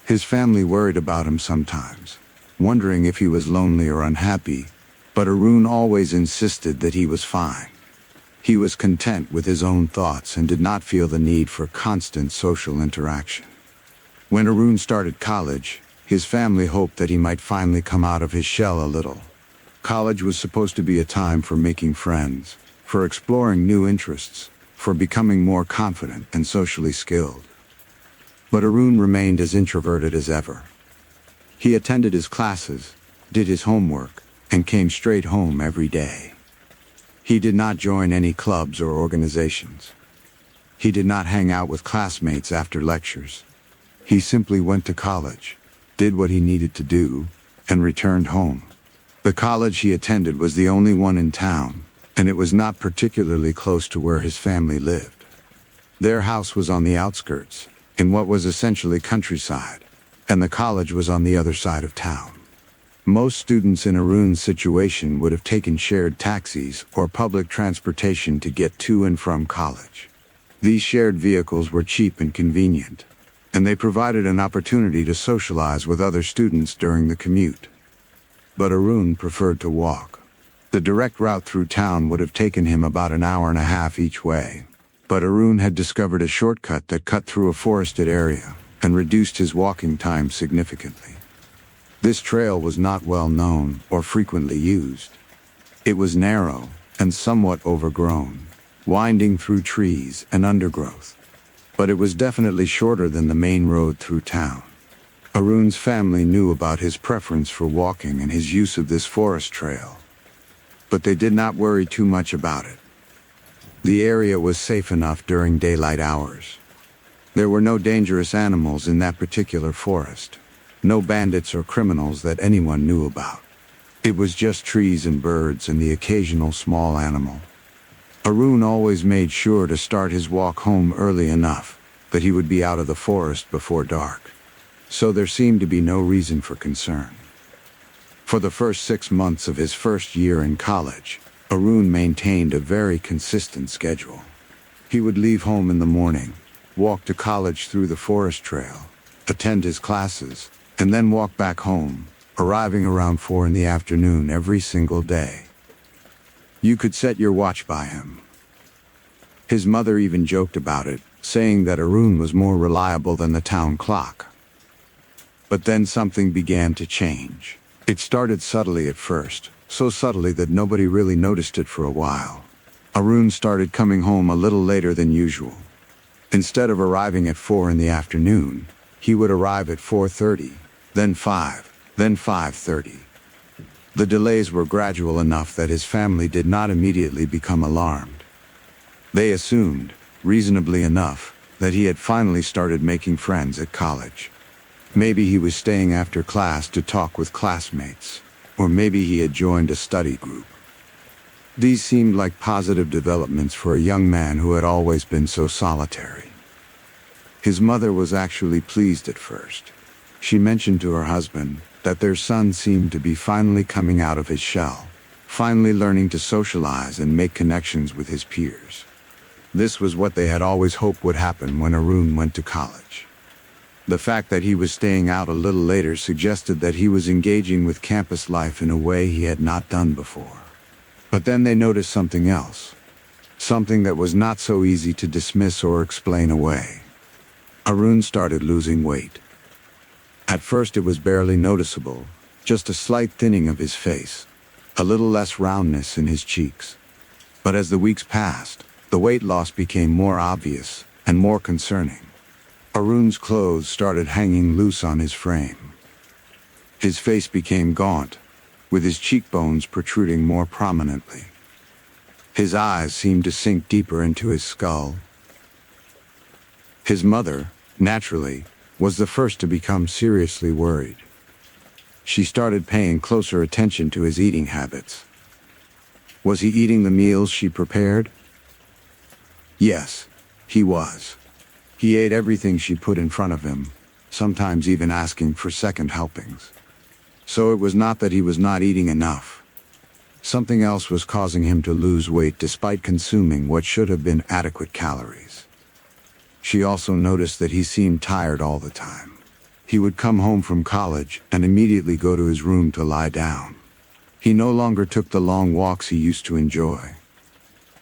His family worried about him sometimes, wondering if he was lonely or unhappy, but Arun always insisted that he was fine. He was content with his own thoughts and did not feel the need for constant social interaction. When Arun started college, his family hoped that he might finally come out of his shell a little. College was supposed to be a time for making friends, for exploring new interests, for becoming more confident and socially skilled. But Arun remained as introverted as ever. He attended his classes, did his homework, and came straight home every day. He did not join any clubs or organizations. He did not hang out with classmates after lectures. He simply went to college, did what he needed to do, and returned home. The college he attended was the only one in town, and it was not particularly close to where his family lived. Their house was on the outskirts, in what was essentially countryside, and the college was on the other side of town. Most students in Arun's situation would have taken shared taxis or public transportation to get to and from college. These shared vehicles were cheap and convenient, and they provided an opportunity to socialize with other students during the commute. But Arun preferred to walk. The direct route through town would have taken him about an hour and a half each way, but Arun had discovered a shortcut that cut through a forested area and reduced his walking time significantly. This trail was not well known or frequently used. It was narrow and somewhat overgrown, winding through trees and undergrowth. But it was definitely shorter than the main road through town. Arun's family knew about his preference for walking and his use of this forest trail, but they did not worry too much about it. The area was safe enough during daylight hours. There were no dangerous animals in that particular forest. No bandits or criminals that anyone knew about. It was just trees and birds and the occasional small animal. Arun always made sure to start his walk home early enough that he would be out of the forest before dark. So there seemed to be no reason for concern. For the first 6 months of his first year in college, Arun maintained a very consistent schedule. He would leave home in the morning, walk to college through the forest trail, attend his classes, and then walk back home, arriving around 4 in the afternoon every single day. You could set your watch by him. His mother even joked about it, saying that Arun was more reliable than the town clock. But then something began to change. It started subtly at first, so subtly that nobody really noticed it for a while. Arun started coming home a little later than usual. Instead of arriving at 4 in the afternoon, he would arrive at 4:30. Then 5, then 5:30. The delays were gradual enough that his family did not immediately become alarmed. They assumed, reasonably enough, that he had finally started making friends at college. Maybe he was staying after class to talk with classmates, or maybe he had joined a study group. These seemed like positive developments for a young man who had always been so solitary. His mother was actually pleased at first. She mentioned to her husband that their son seemed to be finally coming out of his shell, finally learning to socialize and make connections with his peers. This was what they had always hoped would happen when Arun went to college. The fact that he was staying out a little later suggested that he was engaging with campus life in a way he had not done before. But then they noticed something else, something that was not so easy to dismiss or explain away. Arun started losing weight. At first it was barely noticeable, just a slight thinning of his face, a little less roundness in his cheeks. But as the weeks passed, the weight loss became more obvious and more concerning. Arun's clothes started hanging loose on his frame. His face became gaunt, with his cheekbones protruding more prominently. His eyes seemed to sink deeper into his skull. His mother, naturally, was the first to become seriously worried. She started paying closer attention to his eating habits. Was he eating the meals she prepared? Yes, he was. He ate everything she put in front of him, sometimes even asking for second helpings. So it was not that he was not eating enough. Something else was causing him to lose weight despite consuming what should have been adequate calories. She also noticed that he seemed tired all the time. He would come home from college and immediately go to his room to lie down. He no longer took the long walks he used to enjoy.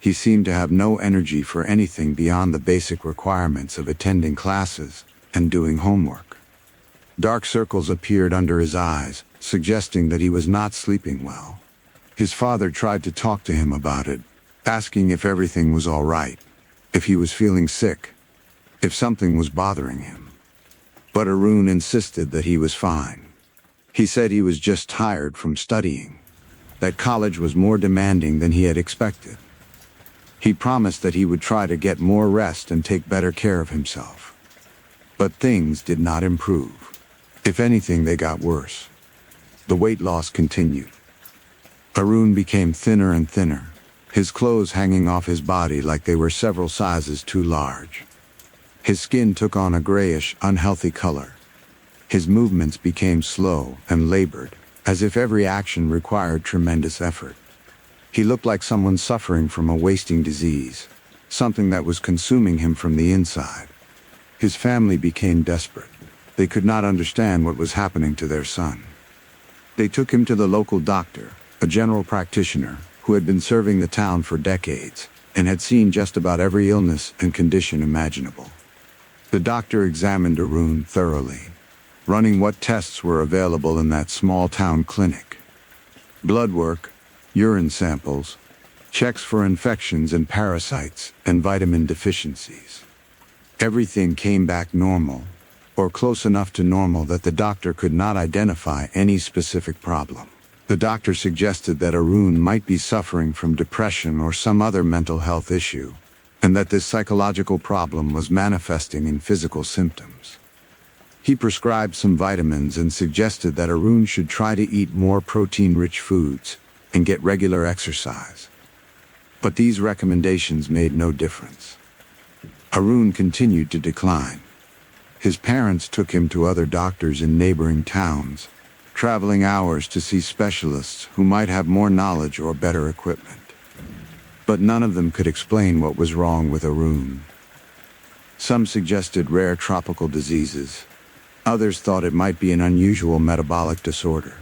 He seemed to have no energy for anything beyond the basic requirements of attending classes and doing homework. Dark circles appeared under his eyes, suggesting that he was not sleeping well. His father tried to talk to him about it, asking if everything was all right, if he was feeling sick, if something was bothering him. But Arun insisted that he was fine. He said he was just tired from studying, that college was more demanding than he had expected. He promised that he would try to get more rest and take better care of himself. But things did not improve. If anything, they got worse. The weight loss continued. Arun became thinner and thinner, his clothes hanging off his body like they were several sizes too large. His skin took on a grayish, unhealthy color. His movements became slow and labored, as if every action required tremendous effort. He looked like someone suffering from a wasting disease, something that was consuming him from the inside. His family became desperate. They could not understand what was happening to their son. They took him to the local doctor, a general practitioner who had been serving the town for decades and had seen just about every illness and condition imaginable. The doctor examined Arun thoroughly, running what tests were available in that small town clinic. Blood work, urine samples, checks for infections and parasites, and vitamin deficiencies. Everything came back normal, or close enough to normal that the doctor could not identify any specific problem. The doctor suggested that Arun might be suffering from depression or some other mental health issue, and that this psychological problem was manifesting in physical symptoms. He prescribed some vitamins and suggested that Arun should try to eat more protein-rich foods and get regular exercise. But these recommendations made no difference. Arun continued to decline. His parents took him to other doctors in neighboring towns, traveling hours to see specialists who might have more knowledge or better equipment. But none of them could explain what was wrong with Arun. Some suggested rare tropical diseases. Others thought it might be an unusual metabolic disorder.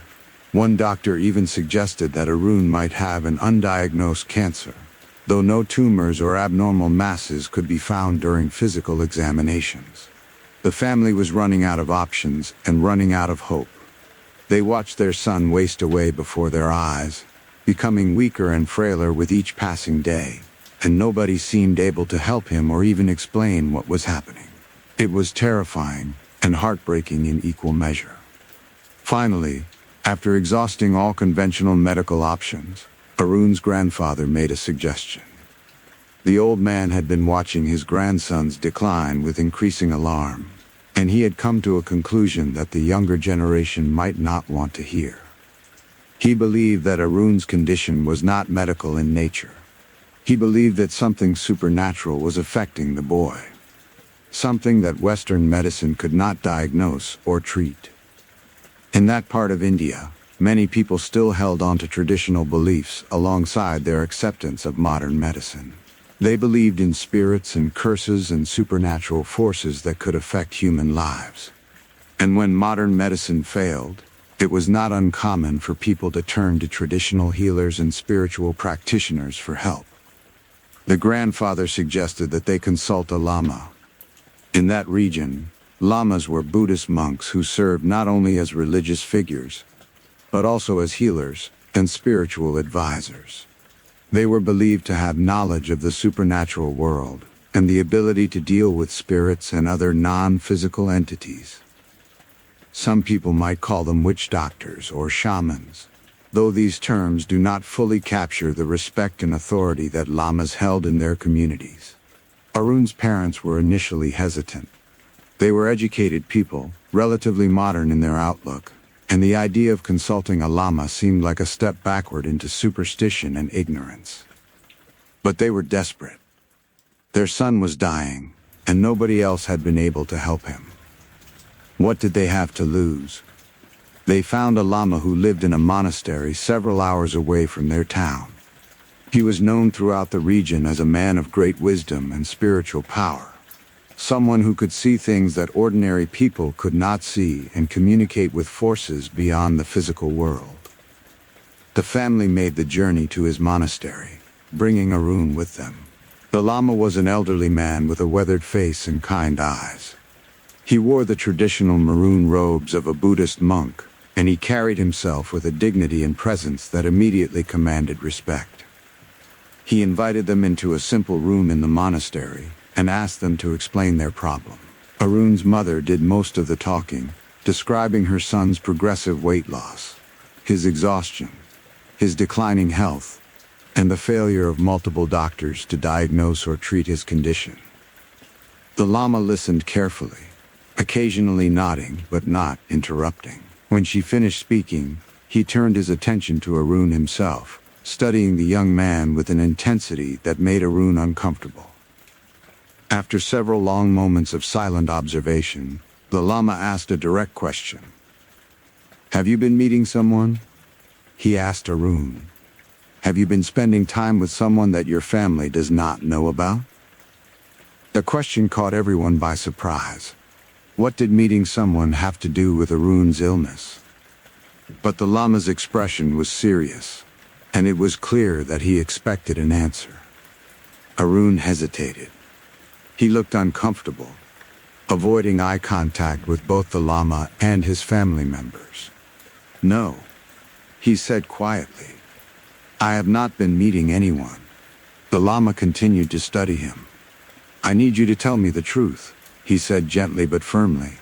One doctor even suggested that Arun might have an undiagnosed cancer, though no tumors or abnormal masses could be found during physical examinations. The family was running out of options and running out of hope. They watched their son waste away before their eyes, becoming weaker and frailer with each passing day, and nobody seemed able to help him or even explain what was happening. It was terrifying and heartbreaking in equal measure. Finally, after exhausting all conventional medical options, Arun's grandfather made a suggestion. The old man had been watching his grandson's decline with increasing alarm, and he had come to a conclusion that the younger generation might not want to hear. He believed that Arun's condition was not medical in nature. He believed that something supernatural was affecting the boy, something that Western medicine could not diagnose or treat. In that part of India, many people still held on to traditional beliefs alongside their acceptance of modern medicine. They believed in spirits and curses and supernatural forces that could affect human lives. And when modern medicine failed, it was not uncommon for people to turn to traditional healers and spiritual practitioners for help. The grandfather suggested that they consult a lama. In that region, lamas were Buddhist monks who served not only as religious figures, but also as healers and spiritual advisors. They were believed to have knowledge of the supernatural world and the ability to deal with spirits and other non-physical entities. Some people might call them witch doctors or shamans, though these terms do not fully capture the respect and authority that lamas held in their communities. Arun's parents were initially hesitant. They were educated people, relatively modern in their outlook, and the idea of consulting a lama seemed like a step backward into superstition and ignorance. But they were desperate. Their son was dying, and nobody else had been able to help him. What did they have to lose? They found a lama who lived in a monastery several hours away from their town. He was known throughout the region as a man of great wisdom and spiritual power. Someone who could see things that ordinary people could not see and communicate with forces beyond the physical world. The family made the journey to his monastery. bringing Arun with them. The Lama was an elderly man with a weathered face and kind eyes. He wore the traditional maroon robes of a Buddhist monk, and he carried himself with a dignity and presence that immediately commanded respect. He invited them into a simple room in the monastery and asked them to explain their problem. Arun's mother did most of the talking, describing her son's progressive weight loss, his exhaustion, his declining health, and the failure of multiple doctors to diagnose or treat his condition. The Lama listened carefully, occasionally nodding but not interrupting. When she finished speaking, he turned his attention to Arun himself, studying the young man with an intensity that made Arun uncomfortable. After several long moments of silent observation, the Lama asked a direct question. "Have you been meeting someone?" He asked Arun. "Have you been spending time with someone that your family does not know about?" The question caught everyone by surprise. What did meeting someone have to do with Arun's illness? But the Lama's expression was serious, and it was clear that he expected an answer. Arun hesitated. He looked uncomfortable, avoiding eye contact with both the Lama and his family members. "No," he said quietly. "I have not been meeting anyone." The Lama continued to study him. "I need you to tell me the truth," he said gently but firmly.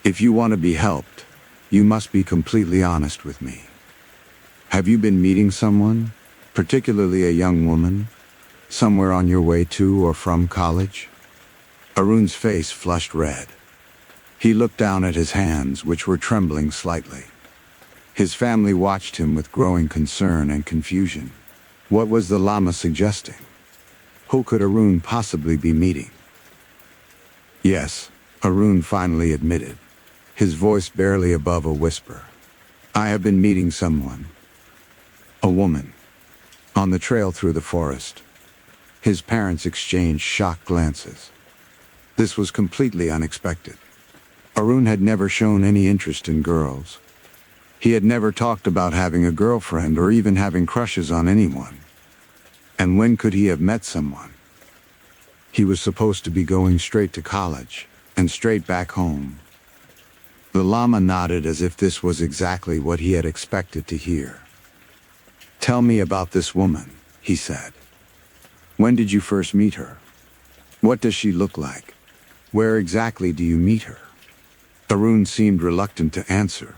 "If you want to be helped, you must be completely honest with me. Have you been meeting someone, particularly a young woman, somewhere on your way to or from college?" Arun's face flushed red. He looked down at his hands, which were trembling slightly. His family watched him with growing concern and confusion. What was the Lama suggesting? Who could Arun possibly be meeting? "Yes," Arun finally admitted, his voice barely above a whisper. "I have been meeting someone. A woman. On the trail through the forest." His parents exchanged shocked glances. This was completely unexpected. Arun had never shown any interest in girls. He had never talked about having a girlfriend or even having crushes on anyone. And when could he have met someone? He was supposed to be going straight to college, and straight back home. The Lama nodded as if this was exactly what he had expected to hear. "Tell me about this woman," he said. "When did you first meet her? What does she look like? Where exactly do you meet her?" Arun seemed reluctant to answer,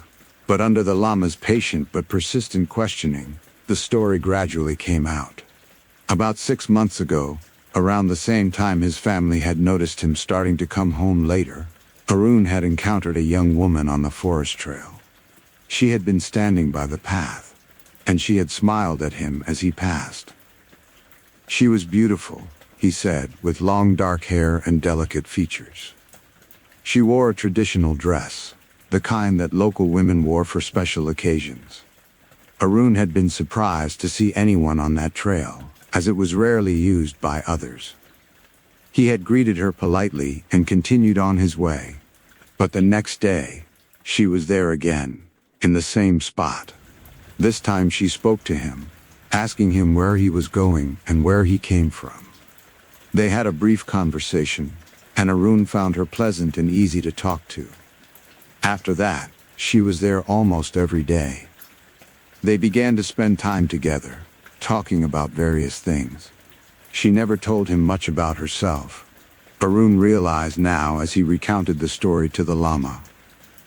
but under the Lama's patient but persistent questioning, the story gradually came out. About 6 months ago, around the same time his family had noticed him starting to come home later, Arun had encountered a young woman on the forest trail. She had been standing by the path, and she had smiled at him as he passed. She was beautiful, he said, with long dark hair and delicate features. She wore a traditional dress, the kind that local women wore for special occasions. Arun had been surprised to see anyone on that trail, as it was rarely used by others. He had greeted her politely and continued on his way. But the next day, she was there again, in the same spot. This time she spoke to him, asking him where he was going and where he came from. They had a brief conversation, and Arun found her pleasant and easy to talk to. After that, she was there almost every day. They began to spend time together, talking about various things. She never told him much about herself. Arun realized now as he recounted the story to the Lama.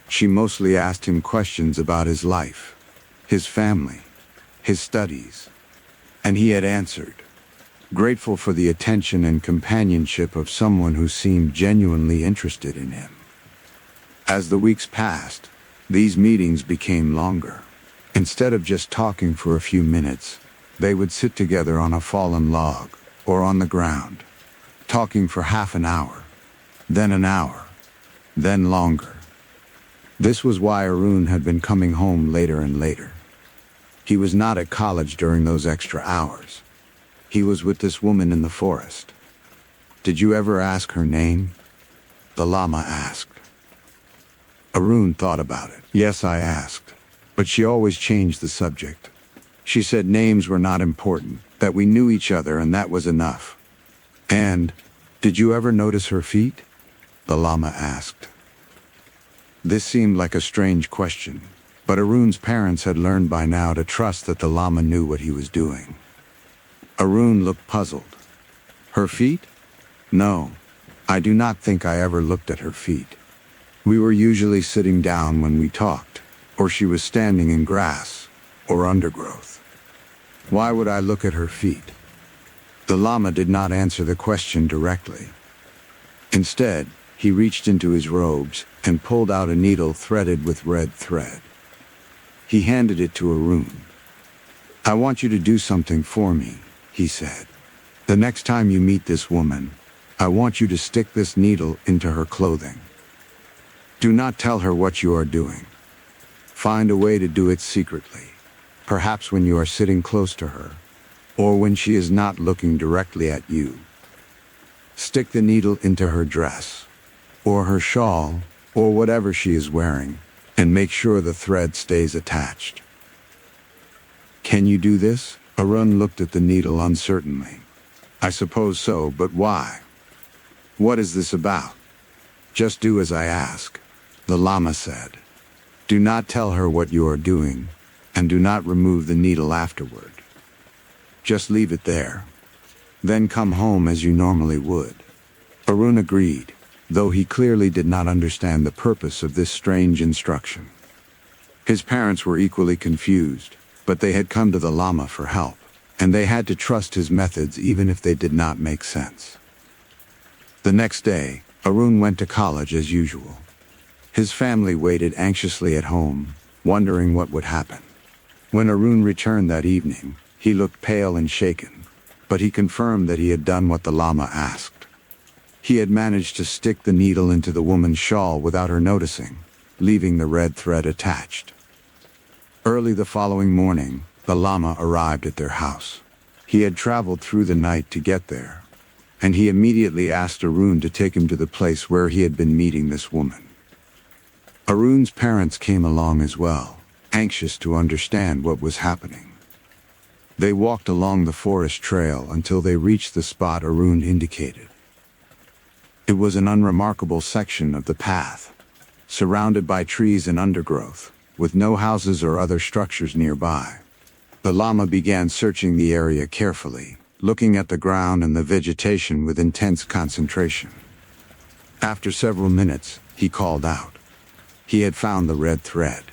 She mostly asked him questions about his life, his family, his studies, and he had answered, grateful for the attention and companionship of someone who seemed genuinely interested in him. As the weeks passed, these meetings became longer. Instead of just talking for a few minutes, they would sit together on a fallen log or on the ground, talking for half an hour, then an hour, then longer. This was why Arun had been coming home later and later. He was not at college during those extra hours. He was with this woman in the forest. "Did you ever ask her name?" the Lama asked. Arun thought about it. "Yes, I asked, but she always changed the subject. She said names were not important, that we knew each other and that was enough. And, did you ever notice her feet? The llama asked. This seemed like a strange question, but Arun's parents had learned by now to trust that the llama knew what he was doing. Arun looked puzzled. Her feet? No, I do not think I ever looked at her feet. We were usually sitting down when we talked, or she was standing in grass or undergrowth. Why would I look at her feet? The llama did not answer the question directly. Instead, he reached into his robes and pulled out a needle threaded with red thread. He handed it to Arun. I want you to do something for me, he said. The next time you meet this woman, I want you to stick this needle into her clothing. Do not tell her what you are doing. Find a way to do it secretly, perhaps when you are sitting close to her, or when she is not looking directly at you. Stick the needle into her dress, or her shawl, or whatever she is wearing, and make sure the thread stays attached. Can you do this? Arun looked at the needle uncertainly. I suppose so, but why? What is this about? Just do as I ask, the llama said. Do not tell her what you are doing, and do not remove the needle afterward. Just leave it there. Then come home as you normally would. Arun agreed, though he clearly did not understand the purpose of this strange instruction. His parents were equally confused, but they had come to the llama for help, and they had to trust his methods even if they did not make sense. The next day, Arun went to college as usual. His family waited anxiously at home, wondering what would happen. When Arun returned that evening, he looked pale and shaken, but he confirmed that he had done what the llama asked. He had managed to stick the needle into the woman's shawl without her noticing, leaving the red thread attached. Early the following morning, the llama arrived at their house. He had traveled through the night to get there, and he immediately asked Arun to take him to the place where he had been meeting this woman. Arun's parents came along as well, anxious to understand what was happening. They walked along the forest trail until they reached the spot Arun indicated. It was an unremarkable section of the path, surrounded by trees and undergrowth, with no houses or other structures nearby. The llama began searching the area carefully, looking at the ground and the vegetation with intense concentration. After several minutes, he called out. He had found the red thread.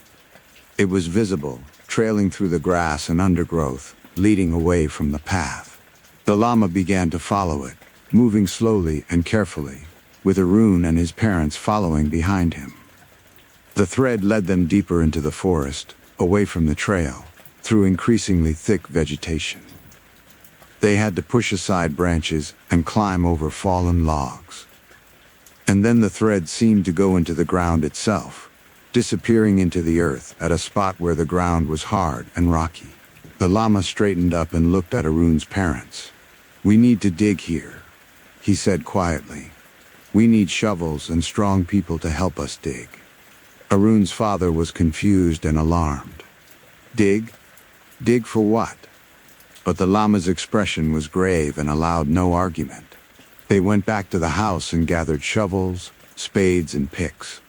It was visible, trailing through the grass and undergrowth, leading away from the path. The llama began to follow it, moving slowly and carefully, with Arun and his parents following behind him. The thread led them deeper into the forest, away from the trail, through increasingly thick vegetation. They had to push aside branches and climb over fallen logs. And then the thread seemed to go into the ground itself, disappearing into the earth at a spot where the ground was hard and rocky. The llama straightened up and looked at Arun's parents. We need to dig here, he said quietly. We need shovels and strong people to help us dig. Arun's father was confused and alarmed. Dig? Dig for what? But the llama's expression was grave and allowed no argument. They went back to the house and gathered shovels, spades, and picks.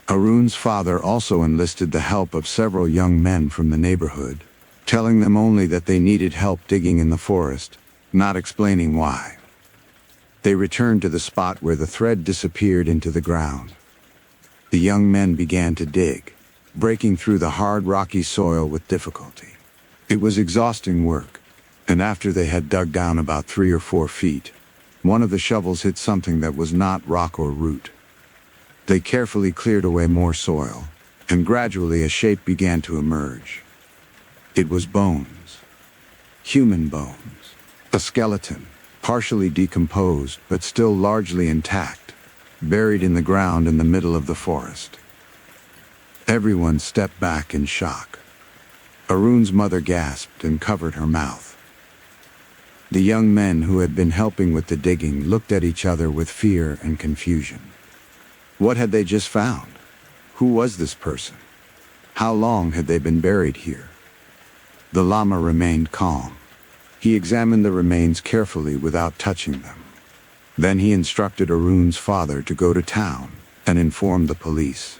Arun's father also enlisted the help of several young men from the neighborhood, telling them only that they needed help digging in the forest, not explaining why. They returned to the spot where the thread disappeared into the ground. The young men began to dig, breaking through the hard rocky soil with difficulty. It was exhausting work, and after they had dug down about 3 or 4 feet, one of the shovels hit something that was not rock or root. They carefully cleared away more soil, and gradually a shape began to emerge. It was bones. Human bones. A skeleton, partially decomposed but still largely intact, buried in the ground in the middle of the forest. Everyone stepped back in shock. Arun's mother gasped and covered her mouth. The young men who had been helping with the digging looked at each other with fear and confusion. What had they just found? Who was this person? How long had they been buried here? The Lama remained calm. He examined the remains carefully without touching them. Then he instructed Arun's father to go to town and inform the police.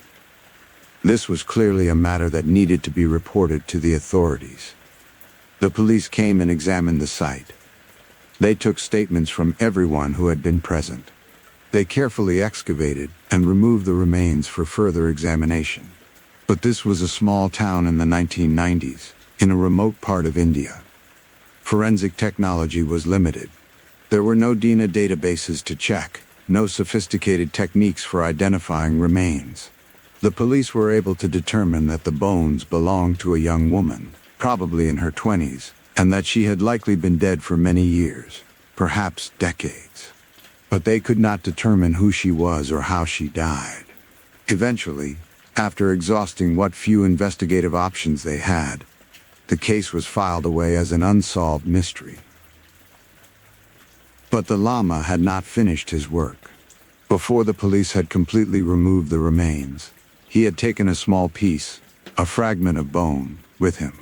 This was clearly a matter that needed to be reported to the authorities. The police came and examined the site. They took statements from everyone who had been present. They carefully excavated and removed the remains for further examination. But this was a small town in the 1990s, in a remote part of India. Forensic technology was limited. There were no DNA databases to check, no sophisticated techniques for identifying remains. The police were able to determine that the bones belonged to a young woman, probably in her 20s, and that she had likely been dead for many years, perhaps decades. But they could not determine who she was or how she died. Eventually, after exhausting what few investigative options they had, the case was filed away as an unsolved mystery. But the Lama had not finished his work. Before the police had completely removed the remains, he had taken a small piece, a fragment of bone, with him.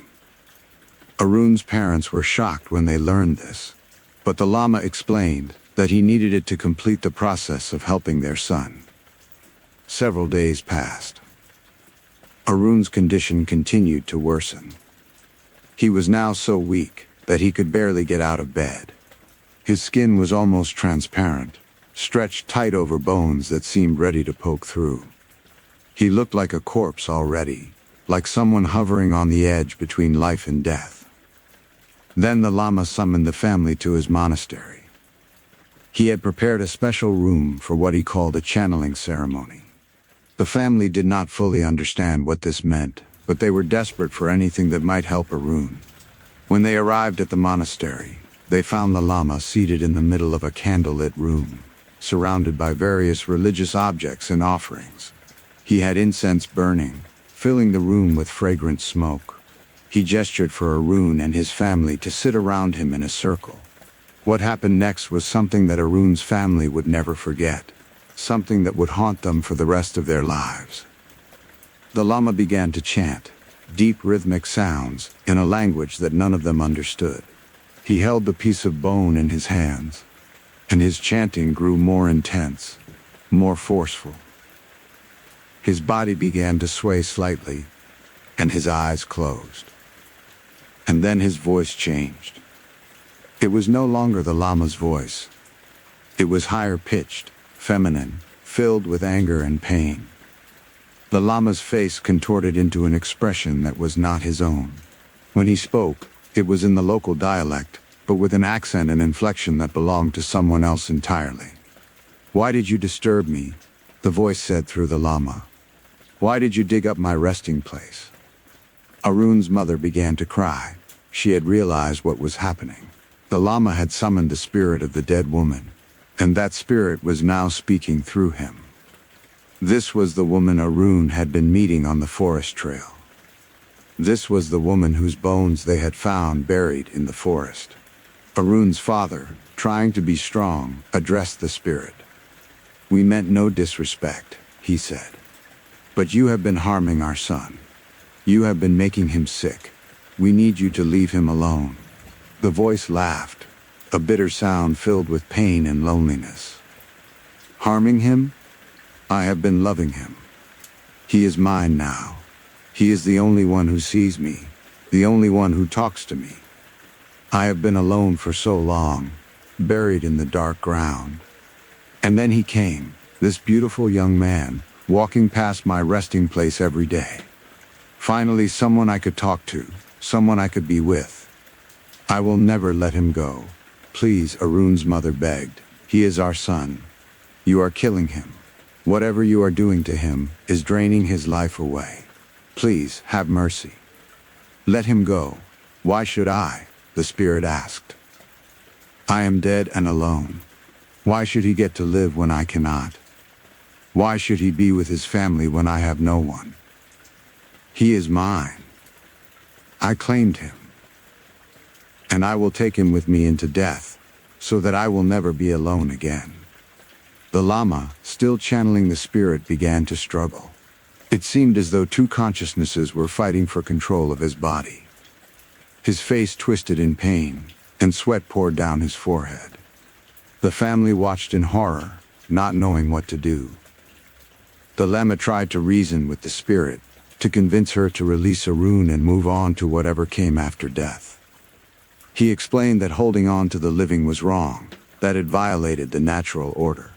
Arun's parents were shocked when they learned this, but the Lama explained that he needed it to complete the process of helping their son. Several days passed. Arun's condition continued to worsen. He was now so weak that he could barely get out of bed. His skin was almost transparent, stretched tight over bones that seemed ready to poke through. He looked like a corpse already, like someone hovering on the edge between life and death. Then the Lama summoned the family to his monastery. He had prepared a special room for what he called a channeling ceremony. The family did not fully understand what this meant, but they were desperate for anything that might help Arun. When they arrived at the monastery, they found the Lama seated in the middle of a candlelit room, surrounded by various religious objects and offerings. He had incense burning, filling the room with fragrant smoke. He gestured for Arun and his family to sit around him in a circle. What happened next was something that Arun's family would never forget, something that would haunt them for the rest of their lives. The Lama began to chant, deep rhythmic sounds, in a language that none of them understood. He held the piece of bone in his hands, and his chanting grew more intense, more forceful. His body began to sway slightly, and his eyes closed. And then his voice changed. It was no longer the Lama's voice. It was higher-pitched, feminine, filled with anger and pain. The Lama's face contorted into an expression that was not his own. When he spoke, it was in the local dialect, but with an accent and inflection that belonged to someone else entirely. "Why did you disturb me?" the voice said through the Lama. "Why did you dig up my resting place?" Arun's mother began to cry. She had realized what was happening. The Lama had summoned the spirit of the dead woman, and that spirit was now speaking through him. This was the woman Arun had been meeting on the forest trail. This was the woman whose bones they had found buried in the forest. Arun's father, trying to be strong, addressed the spirit. "We meant no disrespect," he said. "But you have been harming our son. You have been making him sick. We need you to leave him alone." The voice laughed, a bitter sound filled with pain and loneliness. "Harming him? I have been loving him. He is mine now. He is the only one who sees me, the only one who talks to me. I have been alone for so long, buried in the dark ground. And then he came, this beautiful young man, walking past my resting place every day. Finally, someone I could talk to, someone I could be with. I will never let him go. Please," Arun's mother begged. "He is our son. You are killing him. Whatever you are doing to him is draining his life away. Please, have mercy. Let him go." "Why should I?" the spirit asked. "I am dead and alone. Why should he get to live when I cannot? Why should he be with his family when I have no one? He is mine. I claimed him. And I will take him with me into death, so that I will never be alone again." The Lama, still channeling the spirit, began to struggle. It seemed as though two consciousnesses were fighting for control of his body. His face twisted in pain, and sweat poured down his forehead. The family watched in horror, not knowing what to do. The Lama tried to reason with the spirit, to convince her to release Arun and move on to whatever came after death. He explained that holding on to the living was wrong, that it violated the natural order.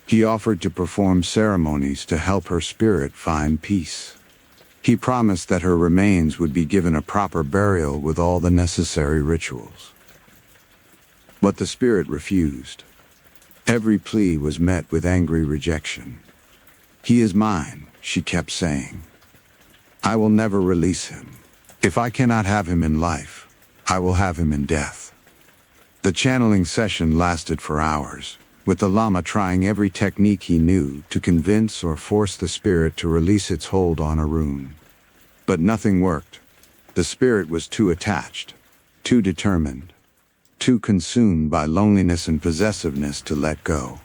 He offered to perform ceremonies to help her spirit find peace. He promised that her remains would be given a proper burial with all the necessary rituals. But the spirit refused. Every plea was met with angry rejection. "He is mine," she kept saying. "I will never release him. If I cannot have him in life, I will have him in death." The channeling session lasted for hours, with the Lama trying every technique he knew to convince or force the spirit to release its hold on Arun. But nothing worked. The spirit was too attached, too determined, too consumed by loneliness and possessiveness to let go.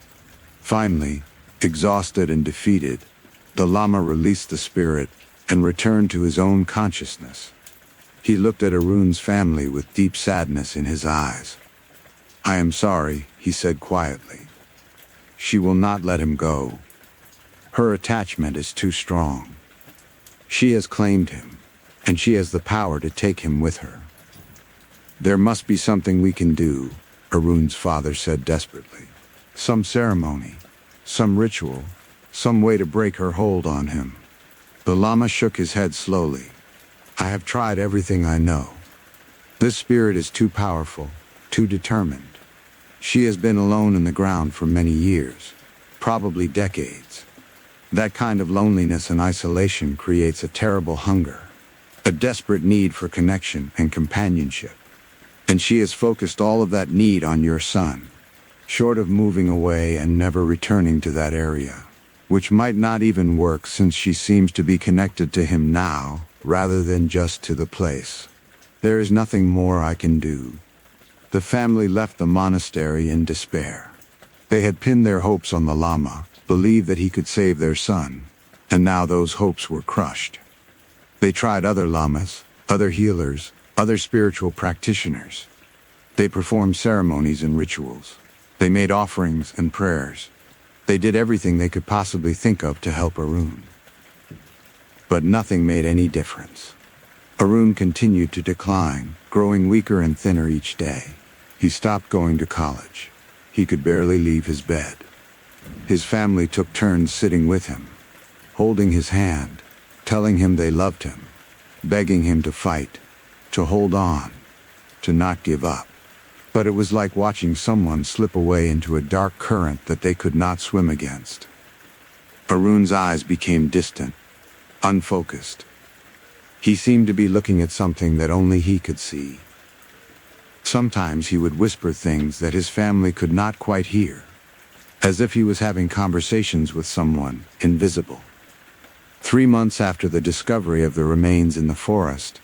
Finally, exhausted and defeated, the Lama released the spirit and returned to his own consciousness. He looked at Arun's family with deep sadness in his eyes. "I am sorry," he said quietly. "She will not let him go. Her attachment is too strong. She has claimed him, and she has the power to take him with her." "There must be something we can do," Arun's father said desperately. "Some ceremony, some ritual, some way to break her hold on him." The Lama shook his head slowly. "I have tried everything I know. This spirit is too powerful, too determined. She has been alone in the ground for many years, probably decades. That kind of loneliness and isolation creates a terrible hunger, a desperate need for connection and companionship. And she has focused all of that need on your son, short of moving away and never returning to that area, which might not even work since she seems to be connected to him now, rather than just to the place. There is nothing more I can do." The family left the monastery in despair. They had pinned their hopes on the Lama, believed that he could save their son, and now those hopes were crushed. They tried other lamas, other healers, other spiritual practitioners. They performed ceremonies and rituals. They made offerings and prayers. They did everything they could possibly think of to help Arun. But nothing made any difference. Arun continued to decline, growing weaker and thinner each day. He stopped going to college. He could barely leave his bed. His family took turns sitting with him, holding his hand, telling him they loved him, begging him to fight, to hold on, to not give up. But it was like watching someone slip away into a dark current that they could not swim against. Arun's eyes became distant, unfocused. He seemed to be looking at something that only he could see. Sometimes he would whisper things that his family could not quite hear, as if he was having conversations with someone invisible. 3 months after the discovery of the remains in the forest,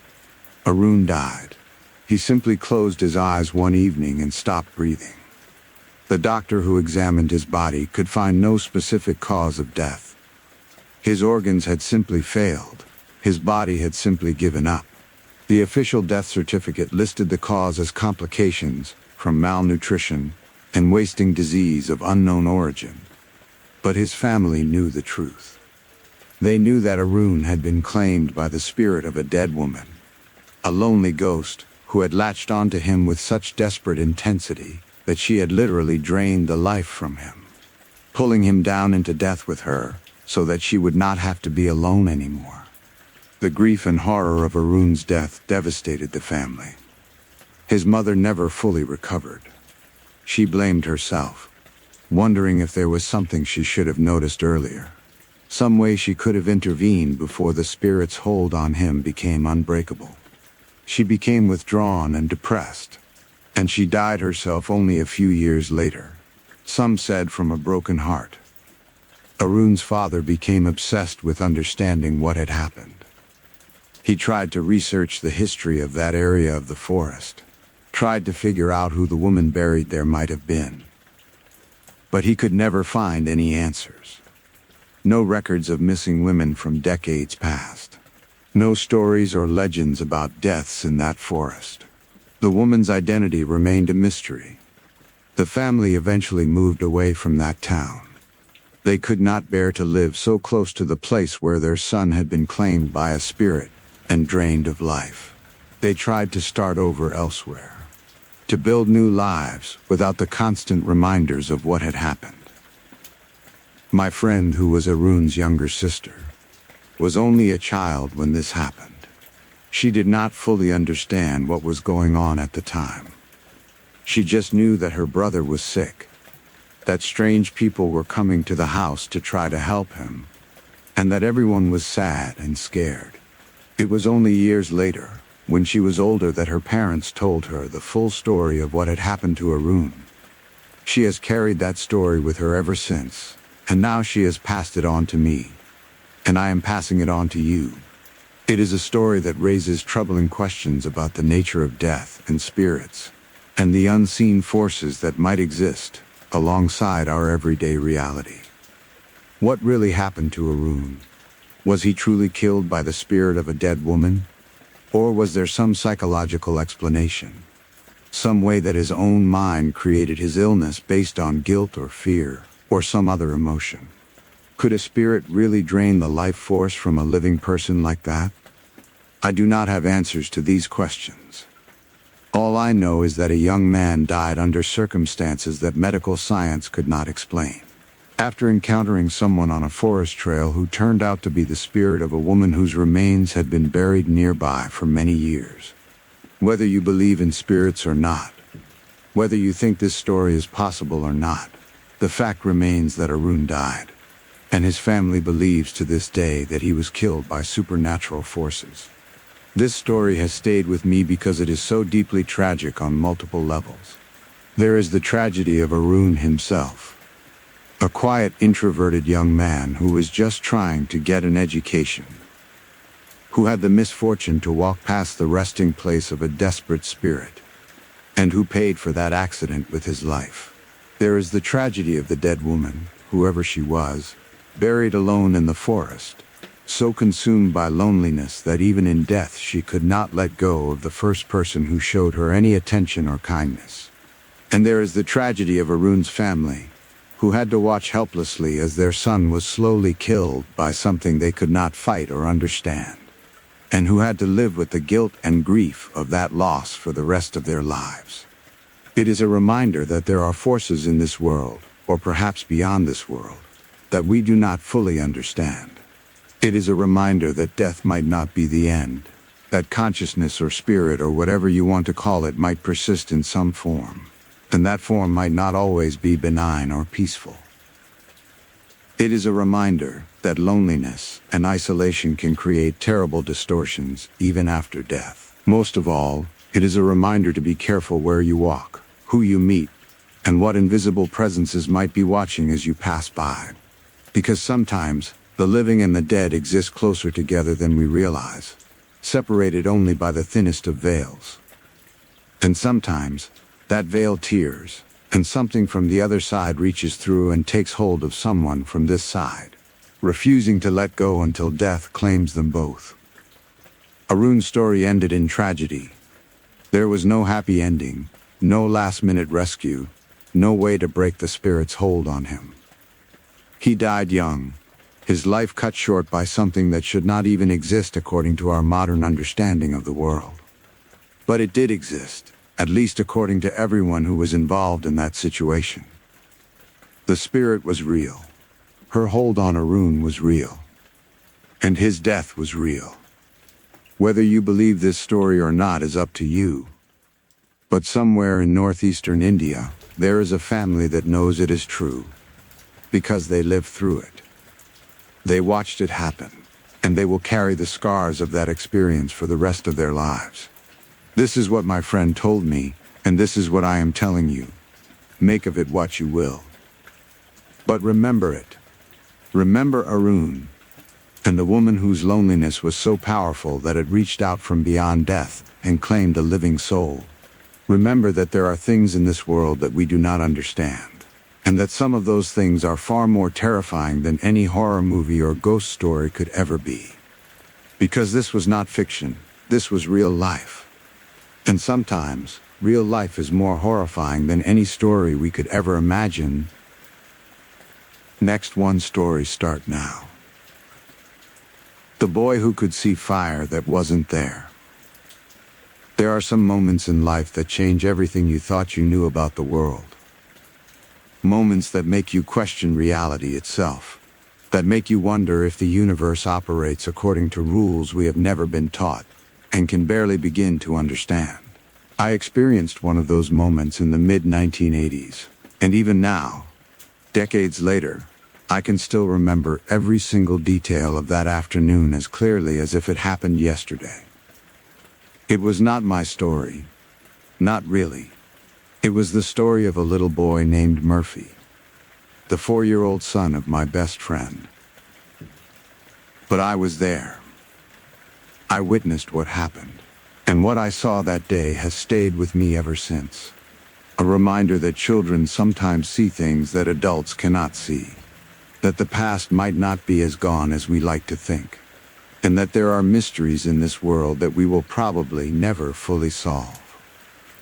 Arun died. He simply closed his eyes one evening and stopped breathing. The doctor who examined his body could find no specific cause of death. His organs had simply failed. His body had simply given up. The official death certificate listed the cause as complications from malnutrition and wasting disease of unknown origin. But his family knew the truth. They knew that Arun had been claimed by the spirit of a dead woman, a lonely ghost who had latched onto him with such desperate intensity that she had literally drained the life from him, pulling him down into death with her so that she would not have to be alone anymore. The grief and horror of Arun's death devastated the family. His mother never fully recovered. She blamed herself, wondering if there was something she should have noticed earlier, some way she could have intervened before the spirit's hold on him became unbreakable. She became withdrawn and depressed, and she died herself only a few years later, some said from a broken heart. Arun's father became obsessed with understanding what had happened. He tried to research the history of that area of the forest, tried to figure out who the woman buried there might have been. But he could never find any answers. No records of missing women from decades past. No stories or legends about deaths in that forest. The woman's identity remained a mystery. The family eventually moved away from that town. They could not bear to live so close to the place where their son had been claimed by a spirit and drained of life. They tried to start over elsewhere, to build new lives without the constant reminders of what had happened. My friend, who was Arun's younger sister, was only a child when this happened. She did not fully understand what was going on at the time. She just knew that her brother was sick, that strange people were coming to the house to try to help him, and that everyone was sad and scared. It was only years later, when she was older, that her parents told her the full story of what had happened to Arun. She has carried that story with her ever since, and now she has passed it on to me, and I am passing it on to you. It is a story that raises troubling questions about the nature of death and spirits, and the unseen forces that might exist alongside our everyday reality. What really happened to Arun? Was he truly killed by the spirit of a dead woman? Or was there some psychological explanation? Some way that his own mind created his illness based on guilt or fear, or some other emotion? Could a spirit really drain the life force from a living person like that? I do not have answers to these questions. All I know is that a young man died under circumstances that medical science could not explain, after encountering someone on a forest trail who turned out to be the spirit of a woman whose remains had been buried nearby for many years. Whether you believe in spirits or not, whether you think this story is possible or not, the fact remains that Arun died, and his family believes to this day that he was killed by supernatural forces. This story has stayed with me because it is so deeply tragic on multiple levels. There is the tragedy of Arun himself, a quiet, introverted young man who was just trying to get an education, who had the misfortune to walk past the resting place of a desperate spirit, and who paid for that accident with his life. There is the tragedy of the dead woman, whoever she was, buried alone in the forest, so consumed by loneliness that even in death she could not let go of the first person who showed her any attention or kindness. And there is the tragedy of Arun's family, who had to watch helplessly as their son was slowly killed by something they could not fight or understand, and who had to live with the guilt and grief of that loss for the rest of their lives. It is a reminder that there are forces in this world, or perhaps beyond this world, that we do not fully understand. It is a reminder that death might not be the end, that consciousness or spirit or whatever you want to call it might persist in some form, and that form might not always be benign or peaceful. It is a reminder that loneliness and isolation can create terrible distortions even after death. Most of all, it is a reminder to be careful where you walk, who you meet, and what invisible presences might be watching as you pass by. Because sometimes, the living and the dead exist closer together than we realize, separated only by the thinnest of veils. And sometimes, that veil tears, and something from the other side reaches through and takes hold of someone from this side, refusing to let go until death claims them both. Arun's story ended in tragedy. There was no happy ending, no last-minute rescue, no way to break the spirit's hold on him. He died young, his life cut short by something that should not even exist according to our modern understanding of the world. But it did exist, at least according to everyone who was involved in that situation. The spirit was real. Her hold on Arun was real. And his death was real. Whether you believe this story or not is up to you. But somewhere in northeastern India, there is a family that knows it is true, because they lived through it. They watched it happen, and they will carry the scars of that experience for the rest of their lives. This is what my friend told me, and this is what I am telling you. Make of it what you will. But remember it. Remember Arun, and the woman whose loneliness was so powerful that it reached out from beyond death and claimed a living soul. Remember that there are things in this world that we do not understand, and that some of those things are far more terrifying than any horror movie or ghost story could ever be. Because this was not fiction, this was real life. And sometimes, real life is more horrifying than any story we could ever imagine. Next one story start now. The boy who could see fire that wasn't there. There are some moments in life that change everything you thought you knew about the world. Moments that make you question reality itself. That make you wonder if the universe operates according to rules we have never been taught and can barely begin to understand. I experienced one of those moments in the mid-1980s, and even now, decades later, I can still remember every single detail of that afternoon as clearly as if it happened yesterday. It was not my story. Not really. It was the story of a little boy named Murphy, the 4-year-old son of my best friend. But I was there. I witnessed what happened, and what I saw that day has stayed with me ever since. A reminder that children sometimes see things that adults cannot see, that the past might not be as gone as we like to think, and that there are mysteries in this world that we will probably never fully solve.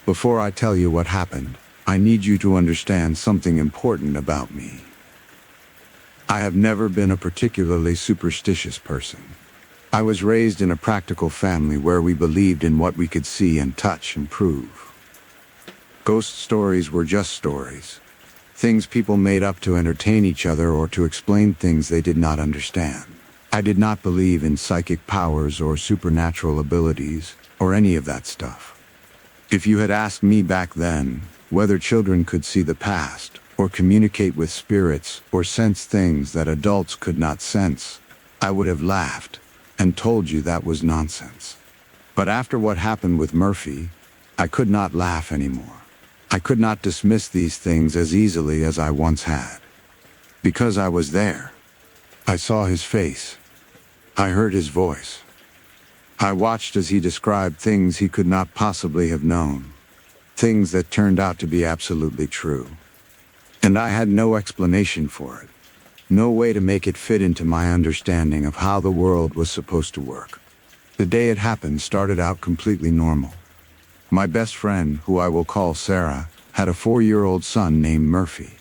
Before I tell you what happened, I need you to understand something important about me. I have never been a particularly superstitious person. I was raised in a practical family where we believed in what we could see and touch and prove. Ghost stories were just stories. Things people made up to entertain each other or to explain things they did not understand. I did not believe in psychic powers or supernatural abilities or any of that stuff. If you had asked me back then whether children could see the past or communicate with spirits or sense things that adults could not sense, I would have laughed and told you that was nonsense. But after what happened with Murphy, I could not laugh anymore. I could not dismiss these things as easily as I once had. Because I was there. I saw his face. I heard his voice. I watched as he described things he could not possibly have known. Things that turned out to be absolutely true. And I had no explanation for it. No way to make it fit into my understanding of how the world was supposed to work. The day it happened started out completely normal. My best friend, who I will call Sarah, had a 4-year-old son named Murphy.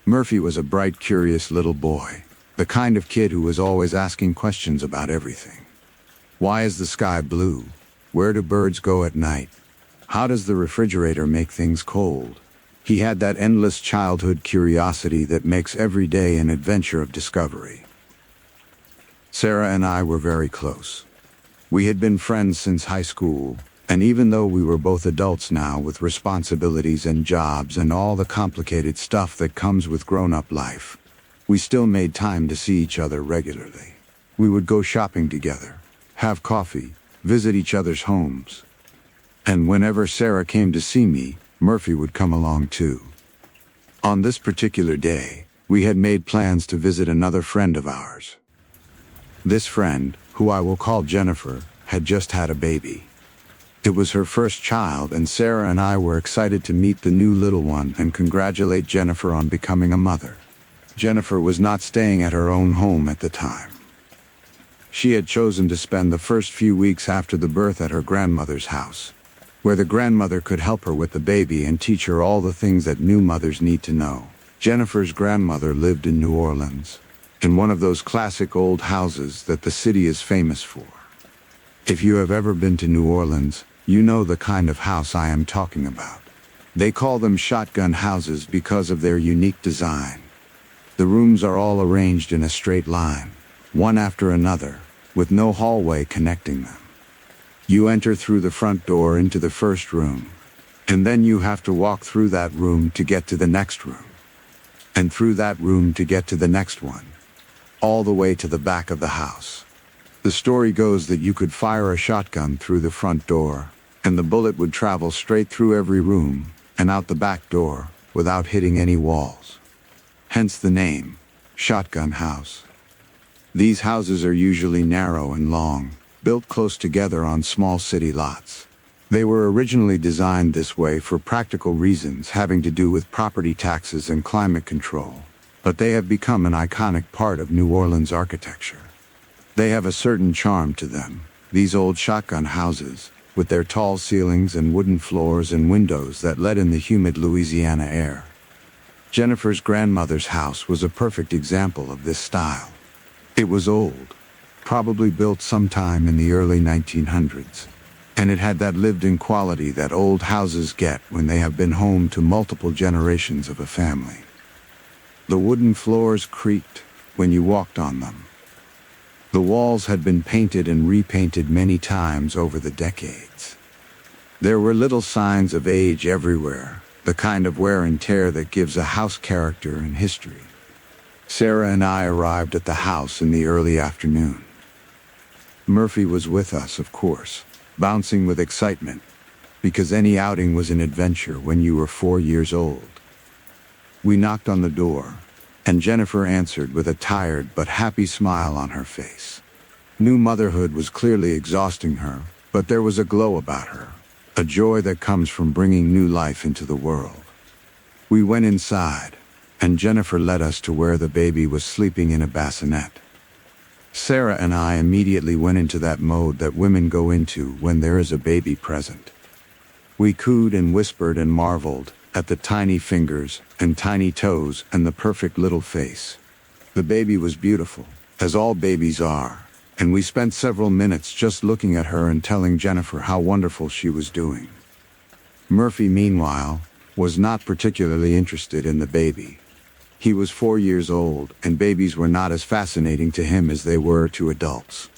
Murphy was a bright, curious little boy, the kind of kid who was always asking questions about everything. Why is the sky blue? Where do birds go at night? How does the refrigerator make things cold? He had that endless childhood curiosity that makes every day an adventure of discovery. Sarah and I were very close. We had been friends since high school, and even though we were both adults now with responsibilities and jobs and all the complicated stuff that comes with grown-up life, we still made time to see each other regularly. We would go shopping together, have coffee, visit each other's homes. And whenever Sarah came to see me, Murphy would come along too. On this particular day, we had made plans to visit another friend of ours. This friend, who I will call Jennifer, had just had a baby. It was her first child, and Sarah and I were excited to meet the new little one and congratulate Jennifer on becoming a mother. Jennifer was not staying at her own home at the time. She had chosen to spend the first few weeks after the birth at her grandmother's house, where the grandmother could help her with the baby and teach her all the things that new mothers need to know. Jennifer's grandmother lived in New Orleans, in one of those classic old houses that the city is famous for. If you have ever been to New Orleans, you know the kind of house I am talking about. They call them shotgun houses because of their unique design. The rooms are all arranged in a straight line, one after another, with no hallway connecting them. You enter through the front door into the first room, and then you have to walk through that room to get to the next room, and through that room to get to the next one, all the way to the back of the house. The story goes that you could fire a shotgun through the front door, and the bullet would travel straight through every room and out the back door without hitting any walls. Hence the name, Shotgun House. These houses are usually narrow and long, built close together on small city lots. They were originally designed this way for practical reasons having to do with property taxes and climate control, but they have become an iconic part of New Orleans architecture. They have a certain charm to them, these old shotgun houses, with their tall ceilings and wooden floors and windows that let in the humid Louisiana air. Jennifer's grandmother's house was a perfect example of this style. It was old, probably built sometime in the early 1900s, and it had that lived-in quality that old houses get when they have been home to multiple generations of a family. The wooden floors creaked when you walked on them. The walls had been painted and repainted many times over the decades. There were little signs of age everywhere, the kind of wear and tear that gives a house character and history. Sarah and I arrived at the house in the early afternoon. Murphy was with us, of course, bouncing with excitement, because any outing was an adventure when you were 4 years old. We knocked on the door, and Jennifer answered with a tired but happy smile on her face. New motherhood was clearly exhausting her, but there was a glow about her, a joy that comes from bringing new life into the world. We went inside, and Jennifer led us to where the baby was sleeping in a bassinet. Sarah and I immediately went into that mode that women go into when there is a baby present. We cooed and whispered and marveled at the tiny fingers and tiny toes and the perfect little face. The baby was beautiful, as all babies are, and we spent several minutes just looking at her and telling Jennifer how wonderful she was doing. Murphy, meanwhile, was not particularly interested in the baby. He was 4 years old, and babies were not as fascinating to him as they were to adults.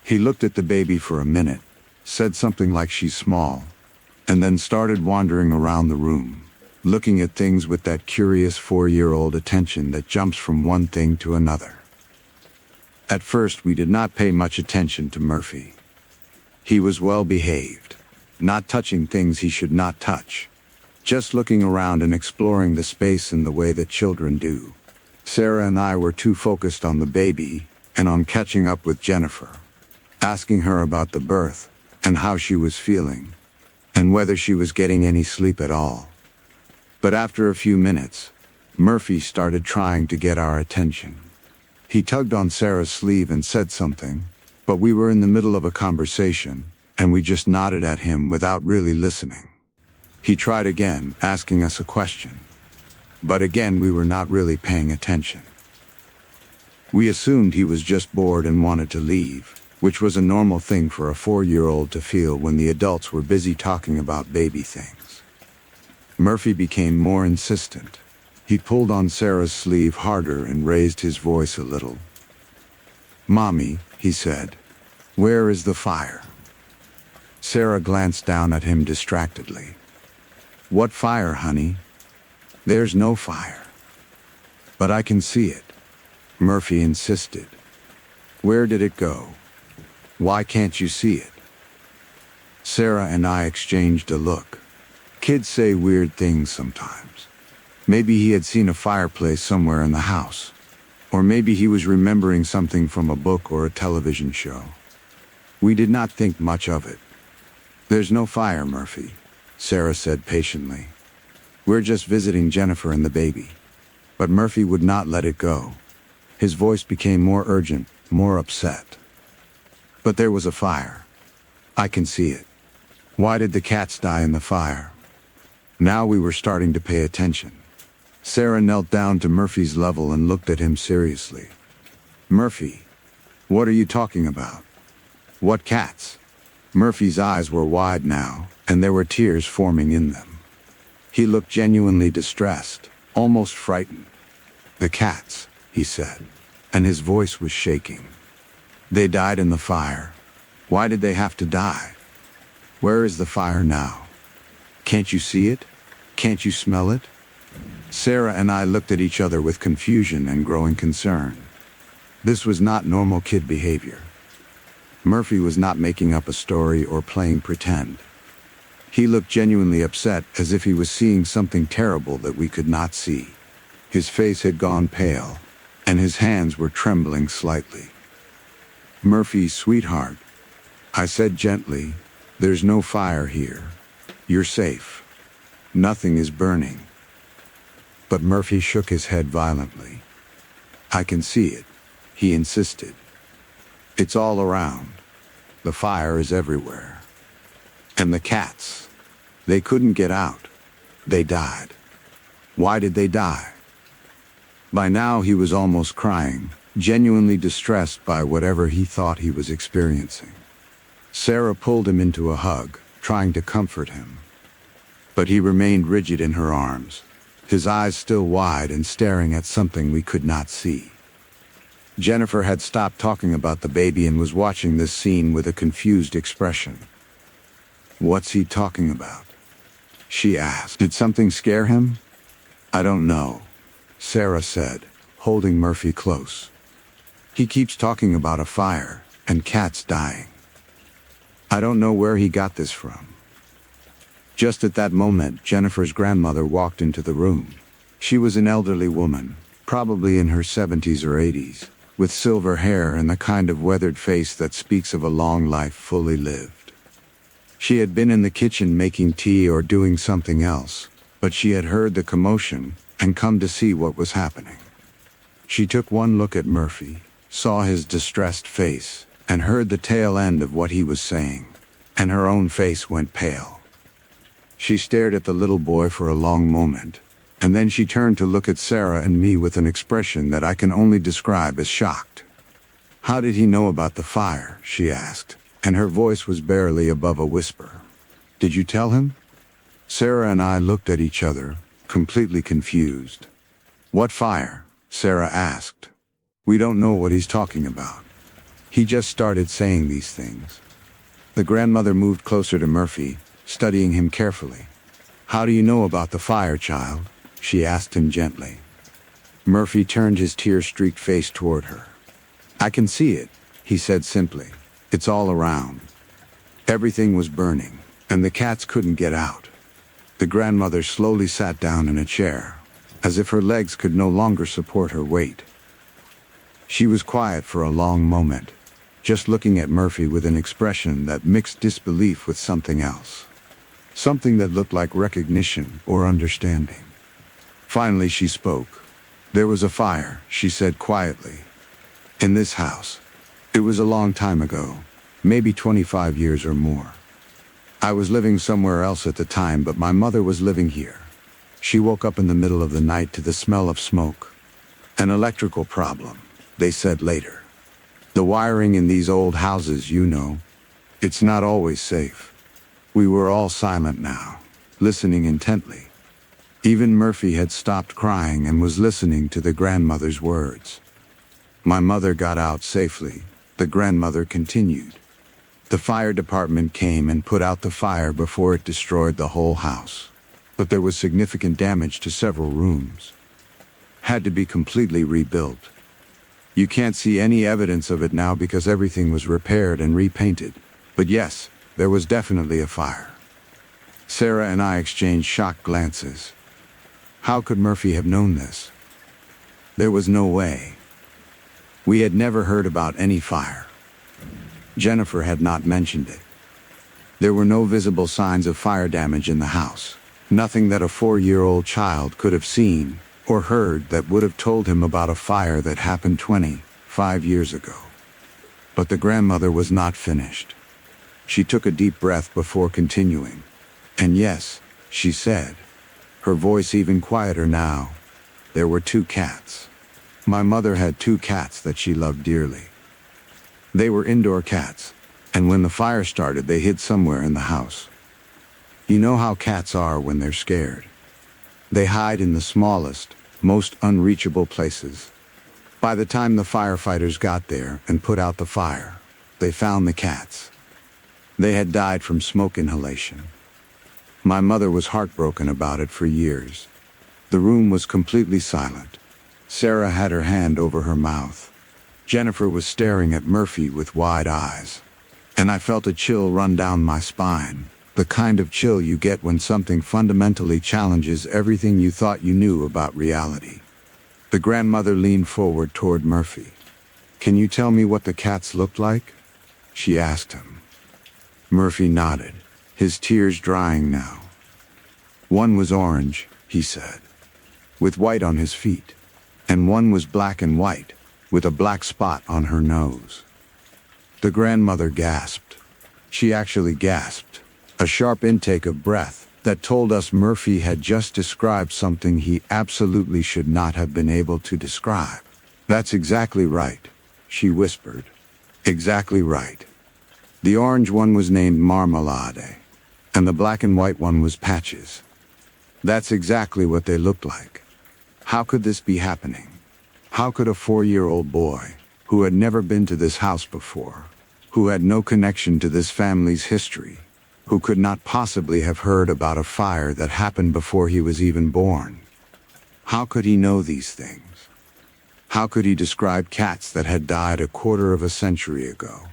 He looked at the baby for a minute, said something like "she's small," and then started wandering around the room, looking at things with that curious 4-year-old attention that jumps from one thing to another. At first, we did not pay much attention to Murphy. He was well behaved, not touching things he should not touch, just looking around and exploring the space in the way that children do. Sarah and I were too focused on the baby and on catching up with Jennifer, asking her about the birth and how she was feeling, and whether she was getting any sleep at all. But after a few minutes, Murphy started trying to get our attention. He tugged on Sarah's sleeve and said something, but we were in the middle of a conversation, and we just nodded at him without really listening. He tried again, asking us a question, but again we were not really paying attention. We assumed he was just bored and wanted to leave, which was a normal thing for a 4-year-old to feel when the adults were busy talking about baby things. Murphy became more insistent. He pulled on Sarah's sleeve harder and raised his voice a little. "Mommy," he said, "where is the fire?" Sarah glanced down at him distractedly. "What fire, honey? There's no fire." "But I can see it," Murphy insisted. "Where did it go? Why can't you see it?" Sarah and I exchanged a look. Kids say weird things sometimes. Maybe he had seen a fireplace somewhere in the house. Or maybe he was remembering something from a book or a television show. We did not think much of it. "There's no fire, Murphy," Sarah said patiently. "We're just visiting Jennifer and the baby." But Murphy would not let it go. His voice became more urgent, more upset. "But there was a fire. I can see it. Why did the cats die in the fire?" Now we were starting to pay attention. Sarah knelt down to Murphy's level and looked at him seriously. "Murphy, what are you talking about? What cats?" Murphy's eyes were wide now, and there were tears forming in them. He looked genuinely distressed, almost frightened. "The cats," he said, and his voice was shaking. "They died in the fire. Why did they have to die? Where is the fire now? Can't you see it? Can't you smell it?" Sarah and I looked at each other with confusion and growing concern. This was not normal kid behavior. Murphy was not making up a story or playing pretend. He looked genuinely upset, as if he was seeing something terrible that we could not see. His face had gone pale, and his hands were trembling slightly. "Murphy, sweetheart," I said gently, "there's no fire here. You're safe. Nothing is burning." But Murphy shook his head violently. "I can see it," he insisted. It's all around. The fire is everywhere. And the cats, they couldn't get out. They died. Why did they die? By now he was almost crying, genuinely distressed by whatever he thought he was experiencing. Sarah pulled him into a hug, trying to comfort him. But he remained rigid in her arms, his eyes still wide and staring at something we could not see. Jennifer had stopped talking about the baby and was watching this scene with a confused expression. "What's he talking about?" she asked. "Did something scare him?" "I don't know," Sarah said, holding Murphy close. "He keeps talking about a fire and cats dying. I don't know where he got this from." Just at that moment, Jennifer's grandmother walked into the room. She was an elderly woman, probably in her 70s or 80s, with silver hair and the kind of weathered face that speaks of a long life fully lived. She had been in the kitchen making tea or doing something else, but she had heard the commotion and come to see what was happening. She took one look at Murphy, saw his distressed face, and heard the tail end of what he was saying, and her own face went pale. She stared at the little boy for a long moment, and then she turned to look at Sarah and me with an expression that I can only describe as shocked. "How did he know about the fire?" she asked, and her voice was barely above a whisper. "Did you tell him?" Sarah and I looked at each other, completely confused. "What fire?" Sarah asked. "We don't know what he's talking about. He just started saying these things." The grandmother moved closer to Murphy, studying him carefully. "How do you know about the fire, child?" she asked him gently. Murphy turned his tear-streaked face toward her. "I can see it," he said simply. "It's all around." Everything was burning, and the cats couldn't get out. The grandmother slowly sat down in a chair, as if her legs could no longer support her weight. She was quiet for a long moment, just looking at Murphy with an expression that mixed disbelief with something else. Something that looked like recognition or understanding. Finally she spoke. "There was a fire," she said quietly. "In this house. It was a long time ago, maybe 25 years or more. I was living somewhere else at the time, but my mother was living here. She woke up in the middle of the night to the smell of smoke. An electrical problem, they said later. The wiring in these old houses, you know, it's not always safe." We were all silent now, listening intently. Even Murphy had stopped crying and was listening to the grandmother's words. "My mother got out safely," the grandmother continued. "The fire department came and put out the fire before it destroyed the whole house. But there was significant damage to several rooms. Had to be completely rebuilt. You can't see any evidence of it now because everything was repaired and repainted. But yes, there was definitely a fire." Sarah and I exchanged shocked glances. How could Murphy have known this? There was no way. We had never heard about any fire. Jennifer had not mentioned it. There were no visible signs of fire damage in the house. Nothing that a 4-year-old child could have seen or heard that would have told him about a fire that happened 25 years ago. But the grandmother was not finished. She took a deep breath before continuing. "And yes," she said, her voice even quieter now, "there were 2 cats. My mother had 2 cats that she loved dearly. They were indoor cats, and when the fire started they hid somewhere in the house. You know how cats are when they're scared. They hide in the smallest, most unreachable places. By the time the firefighters got there and put out the fire, they found the cats. They had died from smoke inhalation. My mother was heartbroken about it for years." The room was completely silent. Sarah had her hand over her mouth. Jennifer was staring at Murphy with wide eyes. And I felt a chill run down my spine, the kind of chill you get when something fundamentally challenges everything you thought you knew about reality. The grandmother leaned forward toward Murphy. "Can you tell me what the cats looked like?" she asked him. Murphy nodded, his tears drying now. "One was orange," he said, "with white on his feet, and one was black and white, with a black spot on her nose." The grandmother gasped. She actually gasped. A sharp intake of breath that told us Murphy had just described something he absolutely should not have been able to describe. "That's exactly right," she whispered. "Exactly right. The orange one was named Marmalade, and the black and white one was Patches. That's exactly what they looked like. How could this be happening? How could a 4-year-old boy, who had never been to this house before, who had no connection to this family's history, who could not possibly have heard about a fire that happened before he was even born, how could he know these things? How could he describe cats that had died a quarter of a century ago?"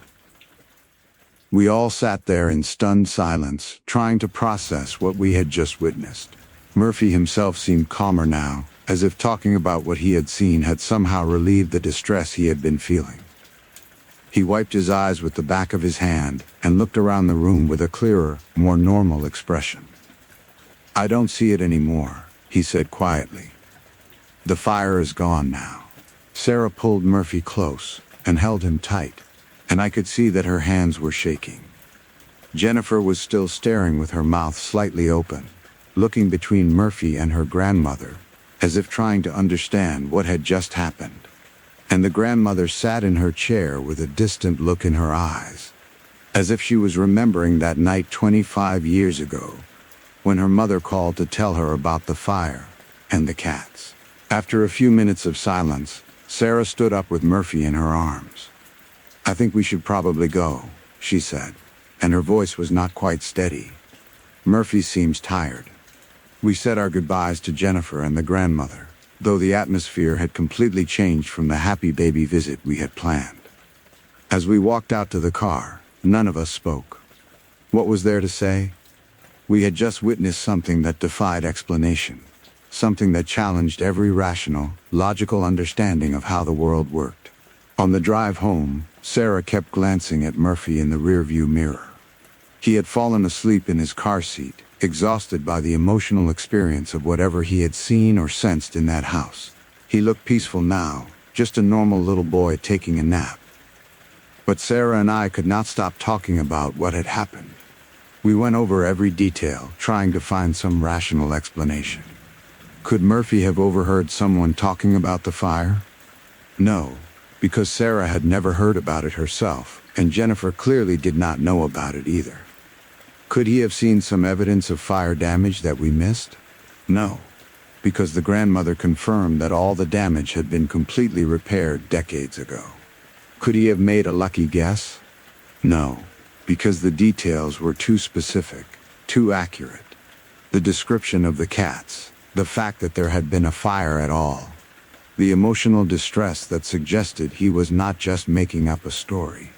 We all sat there in stunned silence, trying to process what we had just witnessed. Murphy himself seemed calmer now, as if talking about what he had seen had somehow relieved the distress he had been feeling. He wiped his eyes with the back of his hand and looked around the room with a clearer, more normal expression. "I don't see it anymore," he said quietly. "The fire is gone now." Sarah pulled Murphy close and held him tight, and I could see that her hands were shaking. Jennifer was still staring with her mouth slightly open, looking between Murphy and her grandmother, as if trying to understand what had just happened. And the grandmother sat in her chair with a distant look in her eyes, as if she was remembering that night 25 years ago, when her mother called to tell her about the fire and the cats. After a few minutes of silence, Sarah stood up with Murphy in her arms. "I think we should probably go," she said, and her voice was not quite steady. "Murphy seems tired." We said our goodbyes to Jennifer and the grandmother, though the atmosphere had completely changed from the happy baby visit we had planned. As we walked out to the car, none of us spoke. What was there to say? We had just witnessed something that defied explanation, something that challenged every rational, logical understanding of how the world worked. On the drive home, Sarah kept glancing at Murphy in the rearview mirror. He had fallen asleep in his car seat, exhausted by the emotional experience of whatever he had seen or sensed in that house. He looked peaceful now, just a normal little boy taking a nap. But Sarah and I could not stop talking about what had happened. We went over every detail, trying to find some rational explanation. Could Murphy have overheard someone talking about the fire? No, because Sarah had never heard about it herself, and Jennifer clearly did not know about it either. Could he have seen some evidence of fire damage that we missed? No, because the grandmother confirmed that all the damage had been completely repaired decades ago. Could he have made a lucky guess? No, because the details were too specific, too accurate. The description of the cats, the fact that there had been a fire at all, the emotional distress that suggested he was not just making up a story.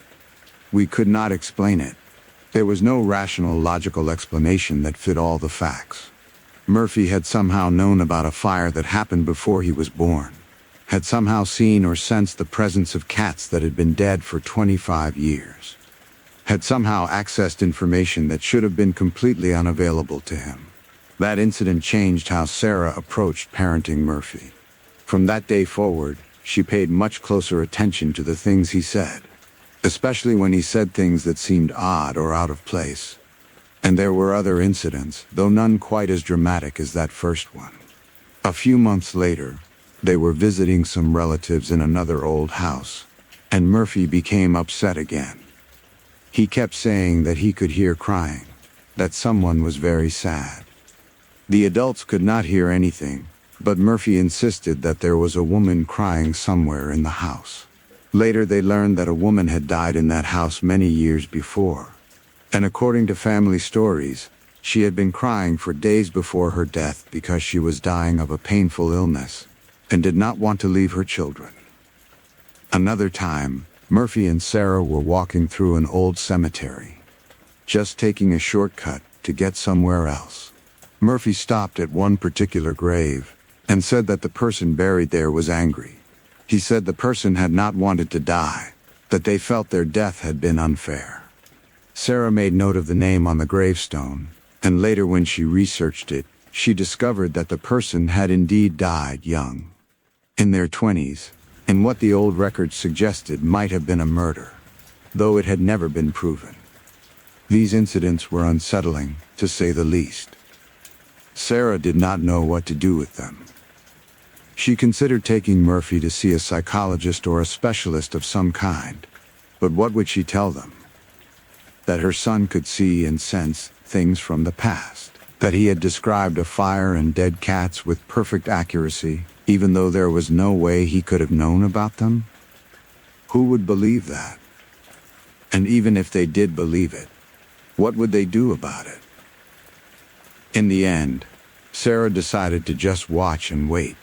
We could not explain it. There was no rational, logical explanation that fit all the facts. Murphy had somehow known about a fire that happened before he was born, had somehow seen or sensed the presence of cats that had been dead for 25 years, had somehow accessed information that should have been completely unavailable to him. That incident changed how Sarah approached parenting Murphy. From that day forward, she paid much closer attention to the things he said, especially when he said things that seemed odd or out of place. And there were other incidents, though none quite as dramatic as that first one. A few months later, they were visiting some relatives in another old house, and Murphy became upset again. He kept saying that he could hear crying, that someone was very sad. The adults could not hear anything, but Murphy insisted that there was a woman crying somewhere in the house. Later they learned that a woman had died in that house many years before, and according to family stories, she had been crying for days before her death because she was dying of a painful illness and did not want to leave her children. Another time, Murphy and Sarah were walking through an old cemetery, just taking a shortcut to get somewhere else. Murphy stopped at one particular grave and said that the person buried there was angry. He said the person had not wanted to die, that they felt their death had been unfair. Sarah made note of the name on the gravestone, and later when she researched it, she discovered that the person had indeed died young, in their 20s, in what the old records suggested might have been a murder. though it had never been proven. These incidents were unsettling, to say the least. Sarah did not know what to do with them. She considered taking Murphy to see a psychologist or a specialist of some kind, but what would she tell them? That her son could see and sense things from the past, that he had described a fire and dead cats with perfect accuracy, even though there was no way he could have known about them? Who would believe that? And even if they did believe it, what would they do about it? In the end, Sarah decided to just watch and wait.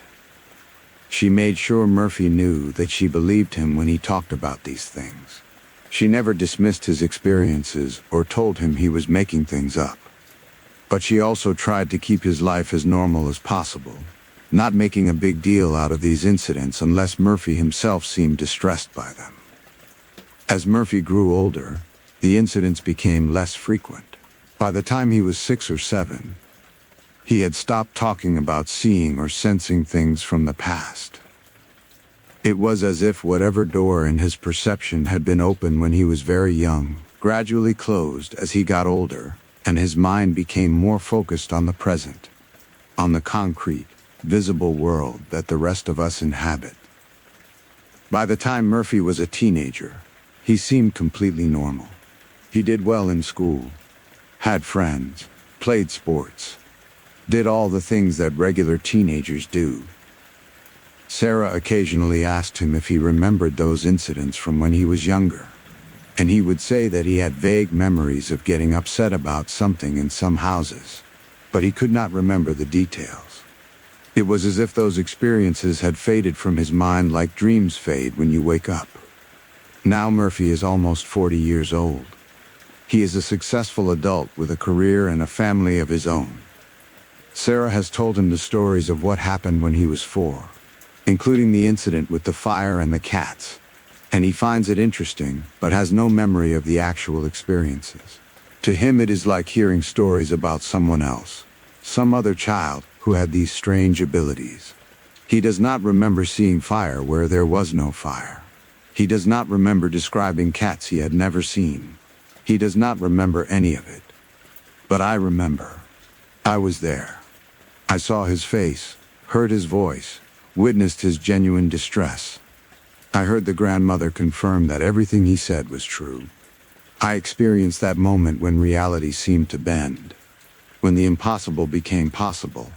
She made sure Murphy knew that she believed him when he talked about these things. She never dismissed his experiences or told him he was making things up. But she also tried to keep his life as normal as possible, not making a big deal out of these incidents unless Murphy himself seemed distressed by them. As Murphy grew older, the incidents became less frequent. By the time he was 6 or 7, he had stopped talking about seeing or sensing things from the past. It was as if whatever door in his perception had been open when he was very young, gradually closed as he got older, and his mind became more focused on the present, on the concrete, visible world that the rest of us inhabit. By the time Murphy was a teenager, he seemed completely normal. He did well in school, had friends, played sports, did all the things that regular teenagers do. Sarah occasionally asked him if he remembered those incidents from when he was younger, and he would say that he had vague memories of getting upset about something in some houses, but he could not remember the details. It was as if those experiences had faded from his mind like dreams fade when you wake up. Now Murphy is almost 40 years old. He is a successful adult with a career and a family of his own. Sarah has told him the stories of what happened when he was 4, including the incident with the fire and the cats, and he finds it interesting but has no memory of the actual experiences. To him it is like hearing stories about someone else, some other child who had these strange abilities. He does not remember seeing fire where there was no fire. He does not remember describing cats he had never seen. He does not remember any of it. But I remember. I was there. I saw his face, heard his voice, witnessed his genuine distress. I heard the grandmother confirm that everything he said was true. I experienced that moment when reality seemed to bend, when the impossible became possible,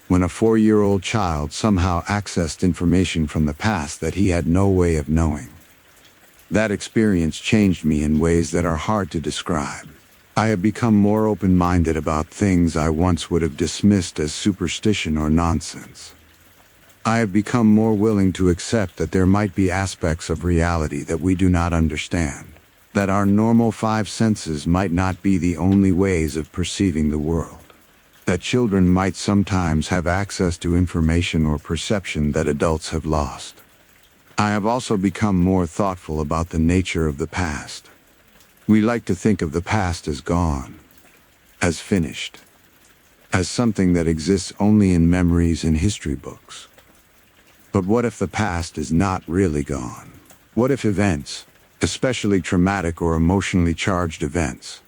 when a 4-year-old child somehow accessed information from the past that he had no way of knowing. That experience changed me in ways that are hard to describe. I have become more open-minded about things I once would have dismissed as superstition or nonsense. I have become more willing to accept that there might be aspects of reality that we do not understand, that our normal 5 senses might not be the only ways of perceiving the world, that children might sometimes have access to information or perception that adults have lost. I have also become more thoughtful about the nature of the past. We like to think of the past as gone, as finished, as something that exists only in memories and history books. But what if the past is not really gone? What if events, especially traumatic or emotionally charged events,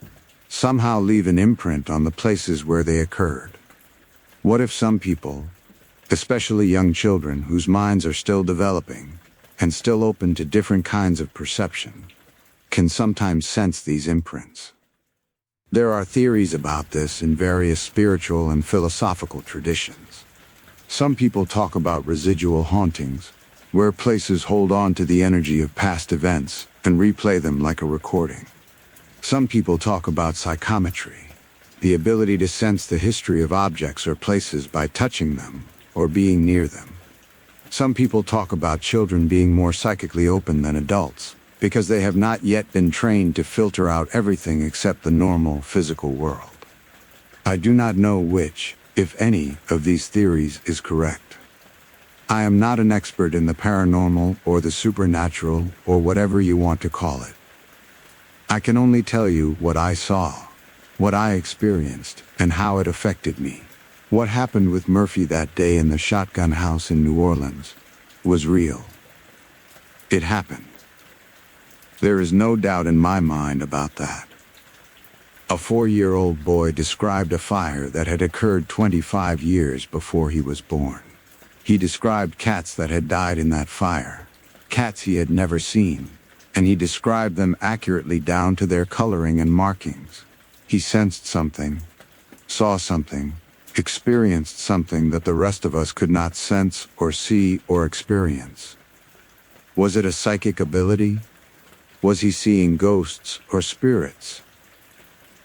somehow leave an imprint on the places where they occurred? What if some people, especially young children whose minds are still developing and still open to different kinds of perception, can sometimes sense these imprints? There are theories about this in various spiritual and philosophical traditions. Some people talk about residual hauntings, where places hold on to the energy of past events and replay them like a recording. Some people talk about psychometry, the ability to sense the history of objects or places by touching them or being near them. Some people talk about children being more psychically open than adults, because they have not yet been trained to filter out everything except the normal physical world. I do not know which, if any, of these theories is correct. I am not an expert in the paranormal or the supernatural or whatever you want to call it. I can only tell you what I saw, what I experienced, and how it affected me. What happened with Murphy that day in the shotgun house in New Orleans was real. It happened. There is no doubt in my mind about that. A 4-year-old boy described a fire that had occurred 25 years before he was born. He described cats that had died in that fire, cats he had never seen, and he described them accurately down to their coloring and markings. He sensed something, saw something, experienced something that the rest of us could not sense or see or experience. Was it a psychic ability? Was he seeing ghosts or spirits?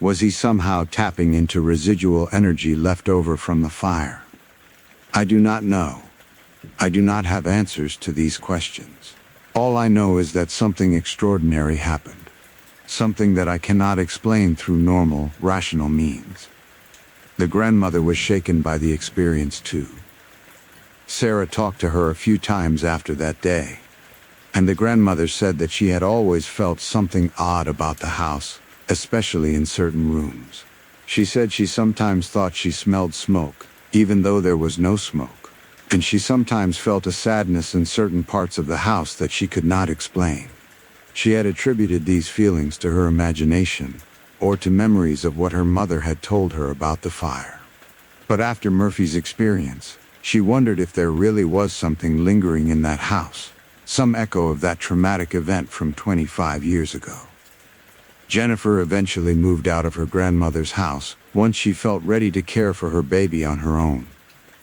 Was he somehow tapping into residual energy left over from the fire? I do not know. I do not have answers to these questions. All I know is that something extraordinary happened. Something that I cannot explain through normal, rational means. The grandmother was shaken by the experience too. Sarah talked to her a few times after that day, and the grandmother said that she had always felt something odd about the house, especially in certain rooms. She said she sometimes thought she smelled smoke, even though there was no smoke. And she sometimes felt a sadness in certain parts of the house that she could not explain. She had attributed these feelings to her imagination, or to memories of what her mother had told her about the fire. But after Murphy's experience, she wondered if there really was something lingering in that house, some echo of that traumatic event from 25 years ago. Jennifer eventually moved out of her grandmother's house once she felt ready to care for her baby on her own.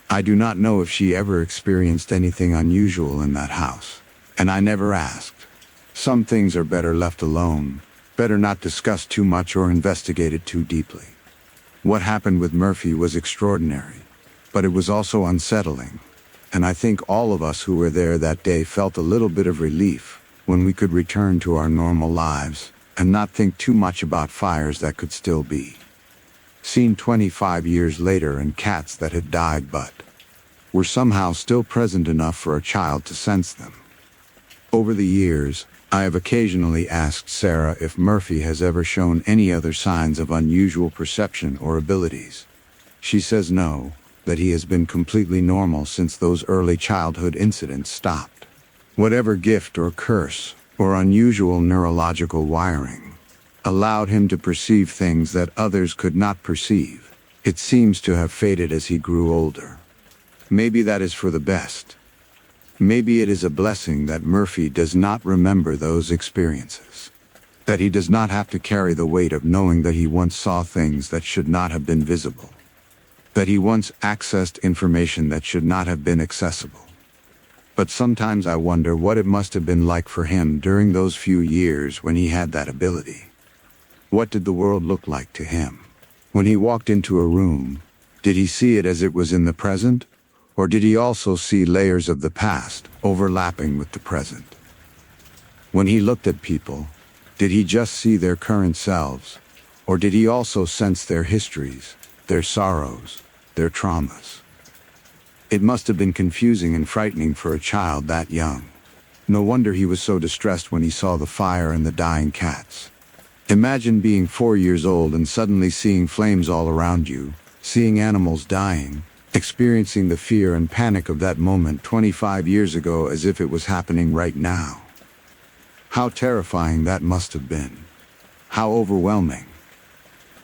I do not know if she ever experienced anything unusual in that house, and I never asked. Some things are better left alone, better not discussed too much or investigated too deeply. What happened with Murphy was extraordinary, but it was also unsettling, and I think all of us who were there that day felt a little bit of relief when we could return to our normal lives and not think too much about fires that could still be seen 25 years later, and cats that had died but were somehow still present enough for a child to sense them. Over the years, I have occasionally asked Sarah if Murphy has ever shown any other signs of unusual perception or abilities. She says no, that he has been completely normal since those early childhood incidents stopped. Whatever gift or curse or unusual neurological wiring allowed him to perceive things that others could not perceive, it seems to have faded as he grew older. Maybe that is for the best. Maybe it is a blessing that Murphy does not remember those experiences. That he does not have to carry the weight of knowing that he once saw things that should not have been visible. That he once accessed information that should not have been accessible. But sometimes I wonder what it must have been like for him during those few years when he had that ability. What did the world look like to him? When he walked into a room, did he see it as it was in the present? Or did he also see layers of the past overlapping with the present? When he looked at people, did he just see their current selves? Or did he also sense their histories, their sorrows, their traumas? It must have been confusing and frightening for a child that young. No wonder he was so distressed when he saw the fire and the dying cats. Imagine being 4 years old and suddenly seeing flames all around you, seeing animals dying, experiencing the fear and panic of that moment 25 years ago as if it was happening right now. How terrifying that must have been. How overwhelming.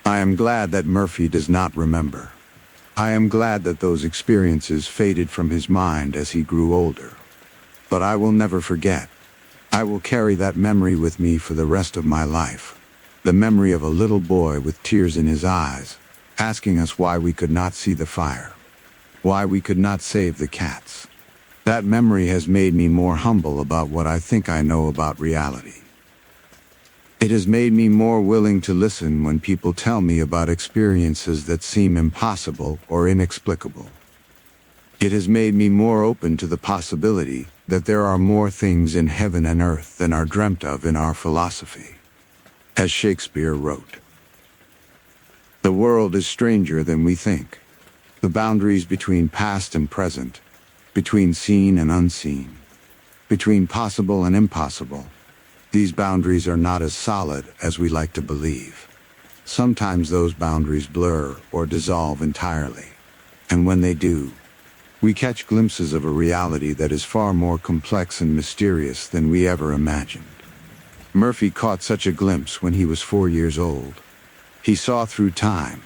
I am glad that Murphy does not remember. I am glad that those experiences faded from his mind as he grew older. But I will never forget. I will carry that memory with me for the rest of my life. The memory of a little boy with tears in his eyes, asking us why we could not see the fire. Why we could not save the cats. That memory has made me more humble about what I think I know about reality. It has made me more willing to listen when people tell me about experiences that seem impossible or inexplicable. It has made me more open to the possibility that there are more things in heaven and earth than are dreamt of in our philosophy. As Shakespeare wrote, "The world is stranger than we think. The boundaries between past and present, between seen and unseen, between possible and impossible, these boundaries are not as solid as we like to believe. Sometimes those boundaries blur or dissolve entirely, and when they do, we catch glimpses of a reality that is far more complex and mysterious than we ever imagined. Murphy caught such a glimpse when he was 4 years old. He saw through time,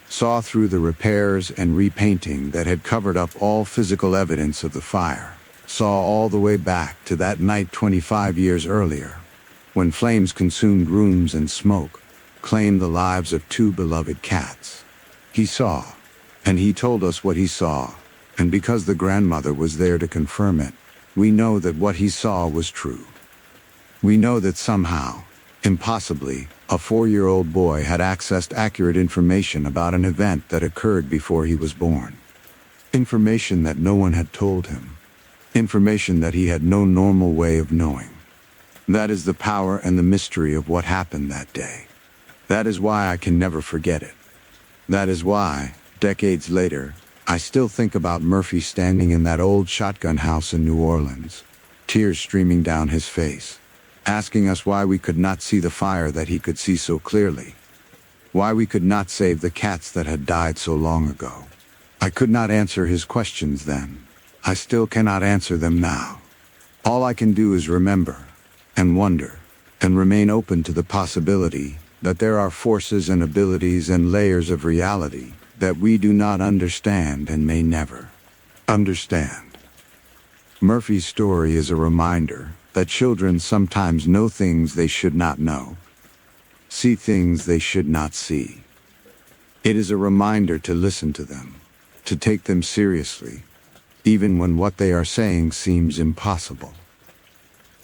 saw through the repairs and repainting that had covered up all physical evidence of the fire, saw all the way back to that night 25 years earlier, when flames consumed rooms and smoke claimed the lives of 2 beloved cats. He saw, and he told us what he saw, and because the grandmother was there to confirm it, we know that what he saw was true. We know that somehow, impossibly, a 4-year-old boy had accessed accurate information about an event that occurred before he was born. Information that no one had told him. Information that he had no normal way of knowing. That is the power and the mystery of what happened that day. That is why I can never forget it. That is why, decades later, I still think about Murphy standing in that old shotgun house in New Orleans, tears streaming down his face, asking us why we could not see the fire that he could see so clearly, why we could not save the cats that had died so long ago. I could not answer his questions then. I still cannot answer them now. All I can do is remember, and wonder, and remain open to the possibility that there are forces and abilities and layers of reality that we do not understand and may never understand. Murphy's story is a reminder that children sometimes know things they should not know, see things they should not see. It is a reminder to listen to them, to take them seriously, even when what they are saying seems impossible.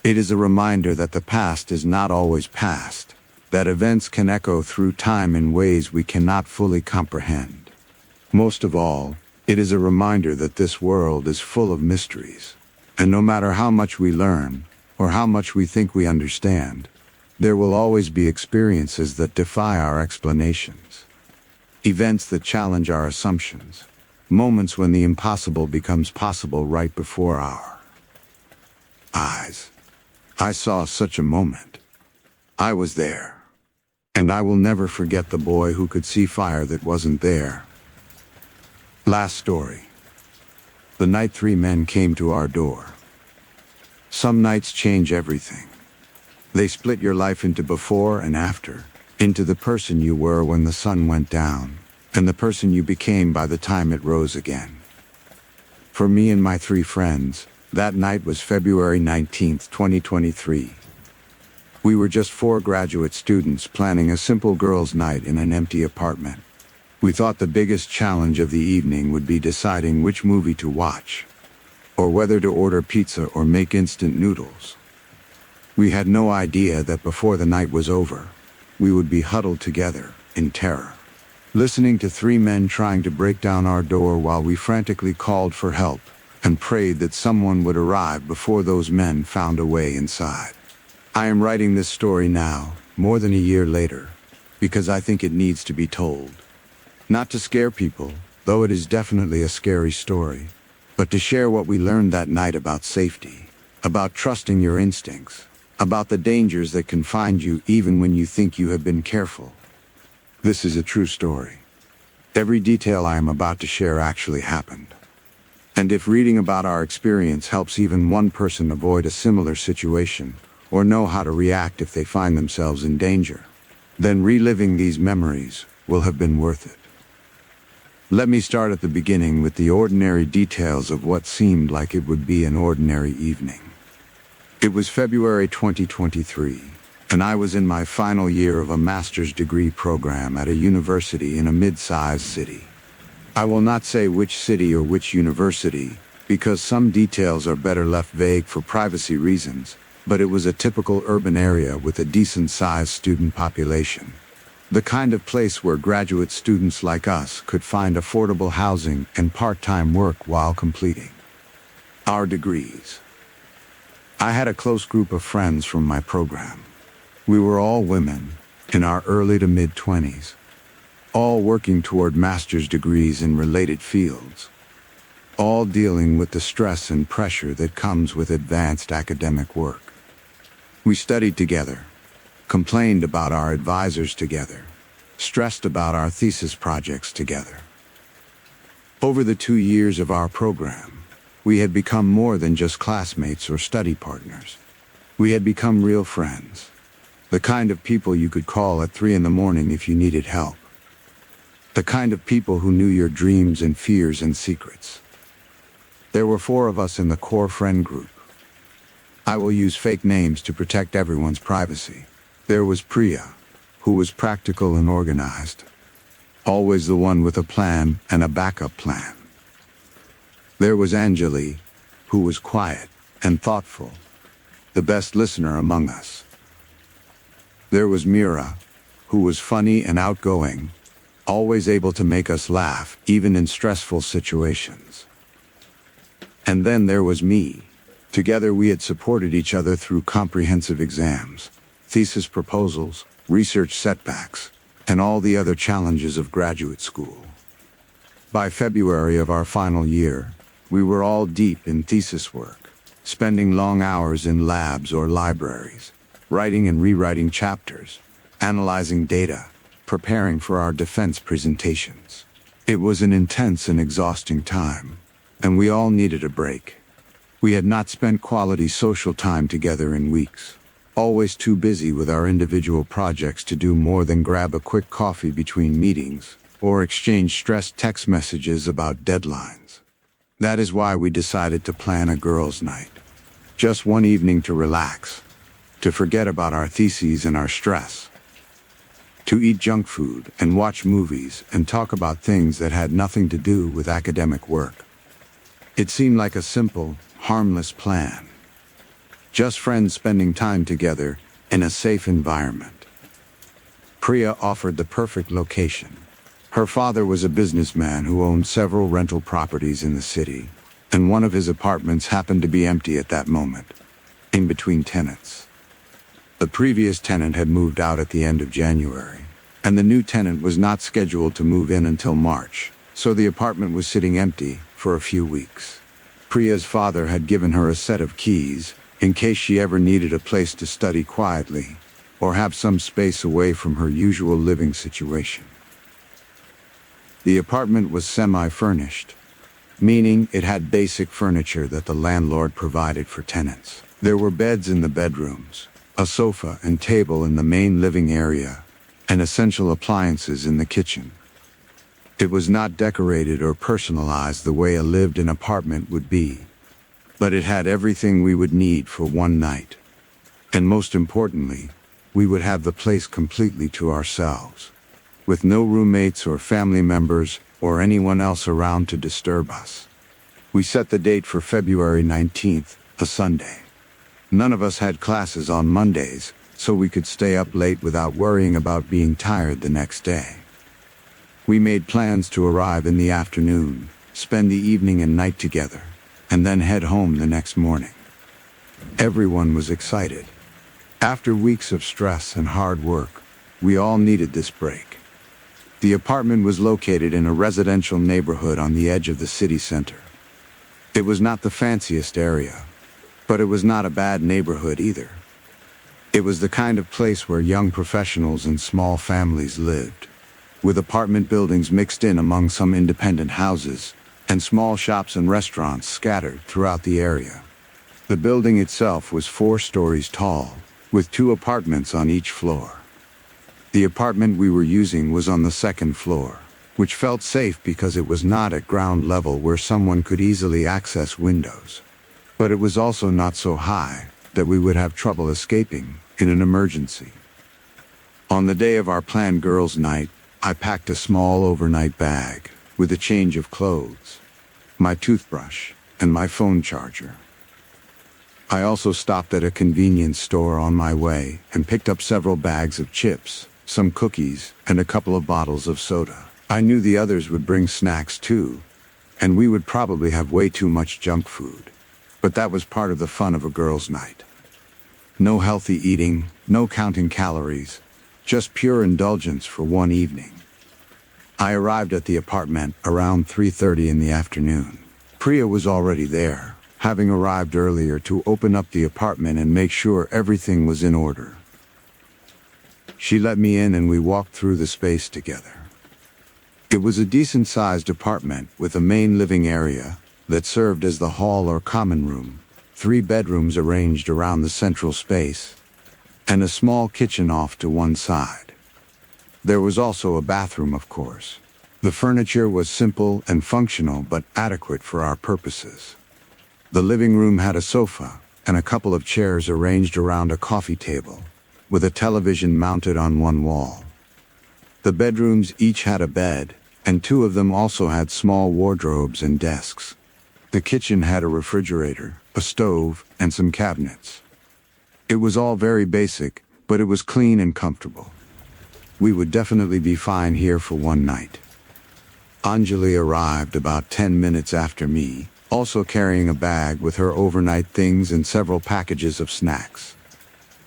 It is a reminder that the past is not always past, that events can echo through time in ways we cannot fully comprehend. Most of all, it is a reminder that this world is full of mysteries, and no matter how much we learn, or how much we think we understand, there will always be experiences that defy our explanations. Events that challenge our assumptions. Moments when the impossible becomes possible right before our eyes. I saw such a moment. I was there. And I will never forget the boy who could see fire that wasn't there. Last story. The night 3 men came to our door. Some nights change everything. They split your life into before and after, into the person you were when the sun went down, and the person you became by the time it rose again. For me and my 3 friends, that night was February 19th, 2023. We were just 4 graduate students planning a simple girls' night in an empty apartment. We thought the biggest challenge of the evening would be deciding which movie to watch, or whether to order pizza or make instant noodles. We had no idea that before the night was over, we would be huddled together in terror, listening to 3 men trying to break down our door while we frantically called for help and prayed that someone would arrive before those men found a way inside. I am writing this story now, more than a year later, because I think it needs to be told. Not to scare people, though it is definitely a scary story, but to share what we learned that night about safety, about trusting your instincts, about the dangers that can find you even when you think you have been careful. This is a true story. Every detail I am about to share actually happened. And if reading about our experience helps even one person avoid a similar situation, or know how to react if they find themselves in danger, then reliving these memories will have been worth it. Let me start at the beginning with the ordinary details of what seemed like it would be an ordinary evening. It was February 2023, and I was in my final year of a master's degree program at a university in a mid-sized city. I will not say which city or which university, because some details are better left vague for privacy reasons, but it was a typical urban area with a decent-sized student population. The kind of place where graduate students like us could find affordable housing and part-time work while completing our degrees. I had a close group of friends from my program. We were all women, in our early to mid-20s, all working toward master's degrees in related fields, all dealing with the stress and pressure that comes with advanced academic work. We studied together, complained about our advisors together, stressed about our thesis projects together. Over the 2 years of our program, we had become more than just classmates or study partners. We had become real friends, The kind of people you could call at 3 in the morning if you needed help. The kind of people who knew your dreams and fears and secrets. There were 4 of us in the core friend group. I will use fake names to protect everyone's privacy. There was Priya, who was practical and organized. Always the one with a plan and a backup plan. There was Anjali, who was quiet and thoughtful, the best listener among us. There was Mira, who was funny and outgoing, always able to make us laugh, even in stressful situations. And then there was me. Together we had supported each other through comprehensive exams, thesis proposals, research setbacks, and all the other challenges of graduate school. By February of our final year, we were all deep in thesis work, spending long hours in labs or libraries, writing and rewriting chapters, analyzing data, preparing for our defense presentations. It was an intense and exhausting time, and we all needed a break. We had not spent quality social time together in weeks, always too busy with our individual projects to do more than grab a quick coffee between meetings or exchange stressed text messages about deadlines. That is why we decided to plan a girls' night. Just one evening to relax, to forget about our theses and our stress, to eat junk food and watch movies and talk about things that had nothing to do with academic work. It seemed like a simple, harmless plan. Just friends spending time together in a safe environment. Priya offered the perfect location. Her father was a businessman who owned several rental properties in the city, and one of his apartments happened to be empty at that moment, in between tenants. The previous tenant had moved out at the end of January, and the new tenant was not scheduled to move in until March, so the apartment was sitting empty for a few weeks. Priya's father had given her a set of keys in case she ever needed a place to study quietly or have some space away from her usual living situation. The apartment was semi-furnished, meaning it had basic furniture that the landlord provided for tenants. There were beds in the bedrooms, a sofa and table in the main living area, and essential appliances in the kitchen. It was not decorated or personalized the way a lived-in apartment would be, but it had everything we would need for one night. And most importantly, we would have the place completely to ourselves, with no roommates or family members or anyone else around to disturb us. We set the date for February 19th, a Sunday. None of us had classes on Mondays, so we could stay up late without worrying about being tired the next day. We made plans to arrive in the afternoon, spend the evening and night together, and then head home the next morning. Everyone was excited. After weeks of stress and hard work, we all needed this break. The apartment was located in a residential neighborhood on the edge of the city center. It was not the fanciest area, but it was not a bad neighborhood either. It was the kind of place where young professionals and small families lived, with apartment buildings mixed in among some independent houses, and small shops and restaurants scattered throughout the area. The building itself was 4 stories tall, with 2 apartments on each floor. The apartment we were using was on the 2nd floor, which felt safe because it was not at ground level where someone could easily access windows. But it was also not so high that we would have trouble escaping in an emergency. On the day of our planned girls' night, I packed a small overnight bag with a change of clothes, my toothbrush, and my phone charger. I also stopped at a convenience store on my way and picked up several bags of chips, some cookies, and a couple of bottles of soda. I knew the others would bring snacks too, and we would probably have way too much junk food. But that was part of the fun of a girls' night. No healthy eating, no counting calories, just pure indulgence for one evening. I arrived at the apartment around 3:30 in the afternoon. Priya was already there, having arrived earlier to open up the apartment and make sure everything was in order. She let me in and we walked through the space together. It was a decent-sized apartment with a main living area that served as the hall or common room, 3 bedrooms arranged around the central space, and a small kitchen off to one side. There was also a bathroom, of course. The furniture was simple and functional but adequate for our purposes. The living room had a sofa and a couple of chairs arranged around a coffee table, with a television mounted on one wall. The bedrooms each had a bed, and two of them also had small wardrobes and desks. The kitchen had a refrigerator, a stove, and some cabinets. It was all very basic, but it was clean and comfortable. We would definitely be fine here for one night. Anjali arrived about 10 minutes after me, also carrying a bag with her overnight things and several packages of snacks.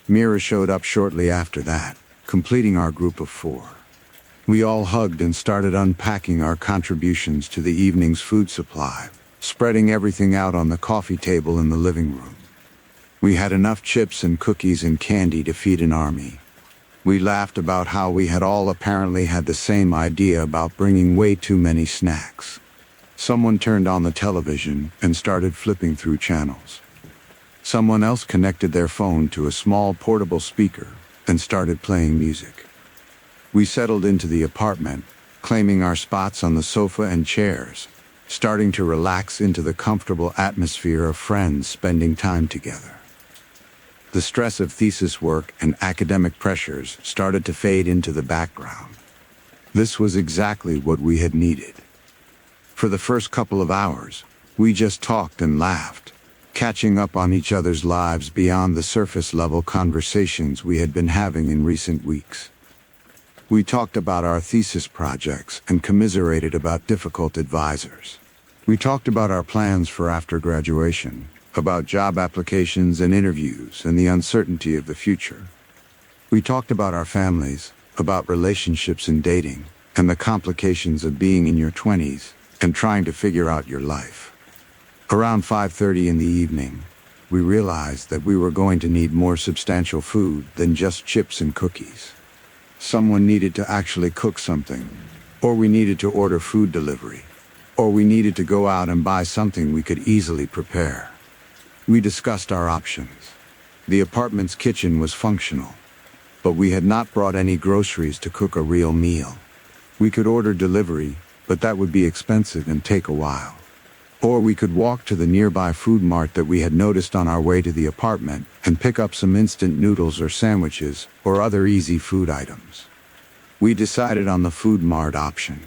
Mira showed up shortly after that, completing our group of 4. We all hugged and started unpacking our contributions to the evening's food supply, spreading everything out on the coffee table in the living room. We had enough chips and cookies and candy to feed an army. We laughed about how we had all apparently had the same idea about bringing way too many snacks. Someone turned on the television and started flipping through channels. Someone else connected their phone to a small portable speaker and started playing music. We settled into the apartment, claiming our spots on the sofa and chairs, starting to relax into the comfortable atmosphere of friends spending time together. The stress of thesis work and academic pressures started to fade into the background. This was exactly what we had needed. For the first couple of hours, we just talked and laughed, catching up on each other's lives beyond the surface-level conversations we had been having in recent weeks. We talked about our thesis projects and commiserated about difficult advisors. We talked about our plans for after graduation, about job applications and interviews and the uncertainty of the future. We talked about our families, about relationships and dating, and the complications of being in your 20s and trying to figure out your life. Around 5:30 in the evening, we realized that we were going to need more substantial food than just chips and cookies. Someone needed to actually cook something, or we needed to order food delivery, or we needed to go out and buy something we could easily prepare. We discussed our options. The apartment's kitchen was functional, but we had not brought any groceries to cook a real meal. We could order delivery, but that would be expensive and take a while. Or we could walk to the nearby food mart that we had noticed on our way to the apartment and pick up some instant noodles or sandwiches or other easy food items. We decided on the food mart option.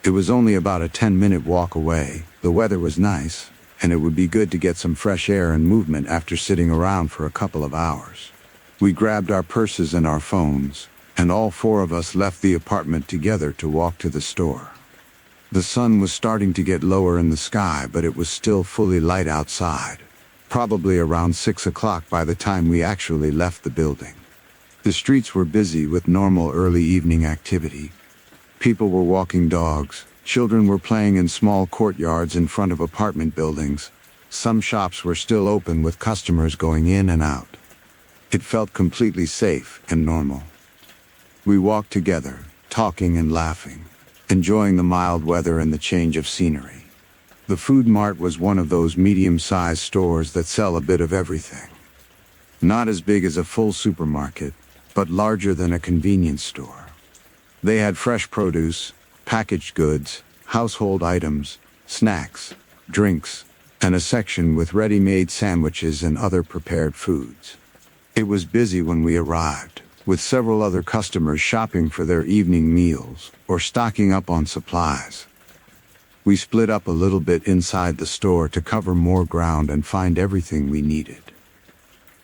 It was only about a 10-minute walk away, the weather was nice, and it would be good to get some fresh air and movement after sitting around for a couple of hours. We grabbed our purses and our phones, and all 4 of us left the apartment together to walk to the store. The sun was starting to get lower in the sky, but it was still fully light outside, probably around 6 o'clock by the time we actually left the building. The streets were busy with normal early evening activity. People were walking dogs, children were playing in small courtyards in front of apartment buildings. Some shops were still open with customers going in and out. It felt completely safe and normal. We walked together, talking and laughing, enjoying the mild weather and the change of scenery. The food mart was one of those medium-sized stores that sell a bit of everything. Not as big as a full supermarket, but larger than a convenience store. They had fresh produce, packaged goods, household items, snacks, drinks, and a section with ready-made sandwiches and other prepared foods. It was busy when we arrived, with several other customers shopping for their evening meals or stocking up on supplies. We split up a little bit inside the store to cover more ground and find everything we needed.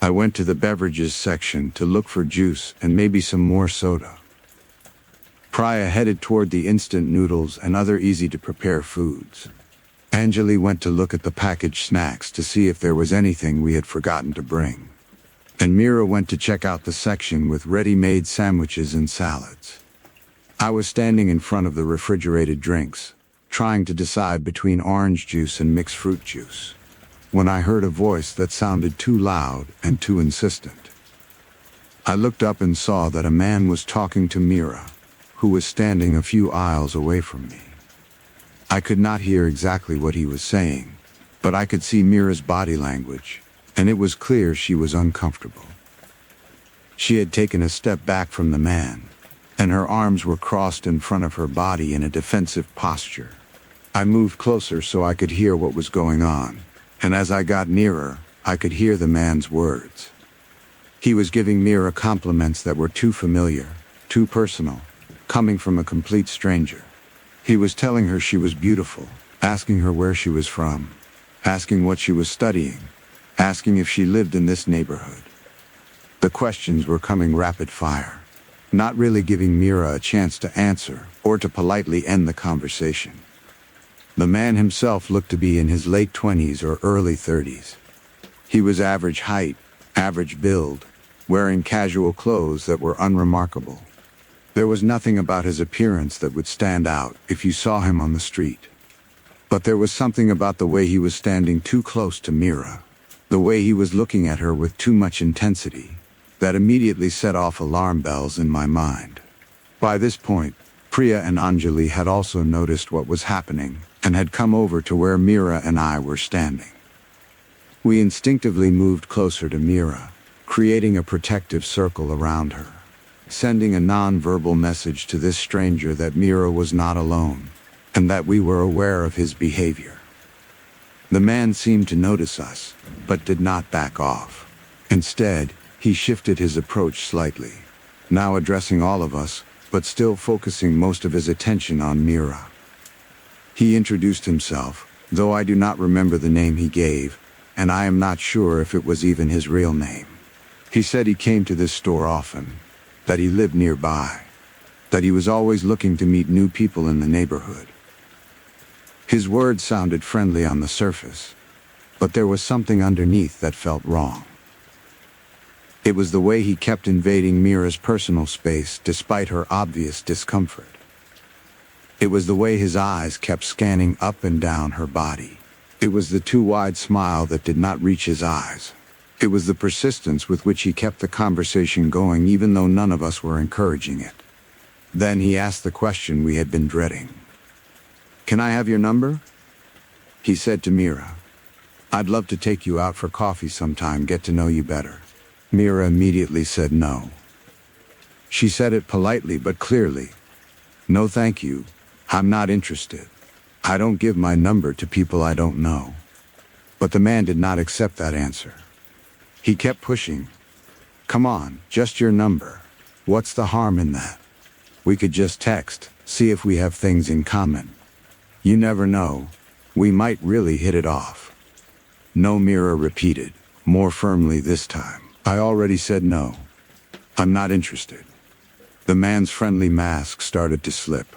I went to the beverages section to look for juice and maybe some more soda. Priya headed toward the instant noodles and other easy-to-prepare foods. Anjali went to look at the packaged snacks to see if there was anything we had forgotten to bring. And Mira went to check out the section with ready-made sandwiches and salads. I was standing in front of the refrigerated drinks, trying to decide between orange juice and mixed fruit juice, when I heard a voice that sounded too loud and too insistent. I looked up and saw that a man was talking to Mira, who was standing a few aisles away from me. I could not hear exactly what he was saying, but I could see Mira's body language, and it was clear she was uncomfortable. She had taken a step back from the man, and her arms were crossed in front of her body in a defensive posture. I moved closer so I could hear what was going on, and as I got nearer, I could hear the man's words. He was giving Mira compliments that were too familiar, too personal, coming from a complete stranger. He was telling her she was beautiful, asking her where she was from, asking what she was studying, asking if she lived in this neighborhood. The questions were coming rapid fire, not really giving Mira a chance to answer or to politely end the conversation. The man himself looked to be in his late 20s or early 30s. He was average height, average build, wearing casual clothes that were unremarkable. There was nothing about his appearance that would stand out if you saw him on the street. But there was something about the way he was standing too close to Mira, the way he was looking at her with too much intensity, that immediately set off alarm bells in my mind. By this point, Priya and Anjali had also noticed what was happening and had come over to where Mira and I were standing. We instinctively moved closer to Mira, creating a protective circle around her, sending a non-verbal message to this stranger that Mira was not alone, and that we were aware of his behavior. The man seemed to notice us, but did not back off. Instead, he shifted his approach slightly, now addressing all of us, but still focusing most of his attention on Mira. He introduced himself, though I do not remember the name he gave, and I am not sure if it was even his real name. He said he came to this store often, that he lived nearby, that he was always looking to meet new people in the neighborhood. His words sounded friendly on the surface, but there was something underneath that felt wrong. It was the way he kept invading Mira's personal space despite her obvious discomfort. It was the way his eyes kept scanning up and down her body. It was the too wide smile that did not reach his eyes. It was the persistence with which he kept the conversation going even though none of us were encouraging it. Then he asked the question we had been dreading. "Can I have your number?" He said to Mira. "I'd love to take you out for coffee sometime, get to know you better." Mira immediately said no. She said it politely but clearly. "No thank you, I'm not interested. I don't give my number to people I don't know." But the man did not accept that answer. He kept pushing. "Come on, just your number. What's the harm in that? We could just text, see if we have things in common. You never know, we might really hit it off." "No," Mira repeated, more firmly this time. "I already said no. I'm not interested." The man's friendly mask started to slip.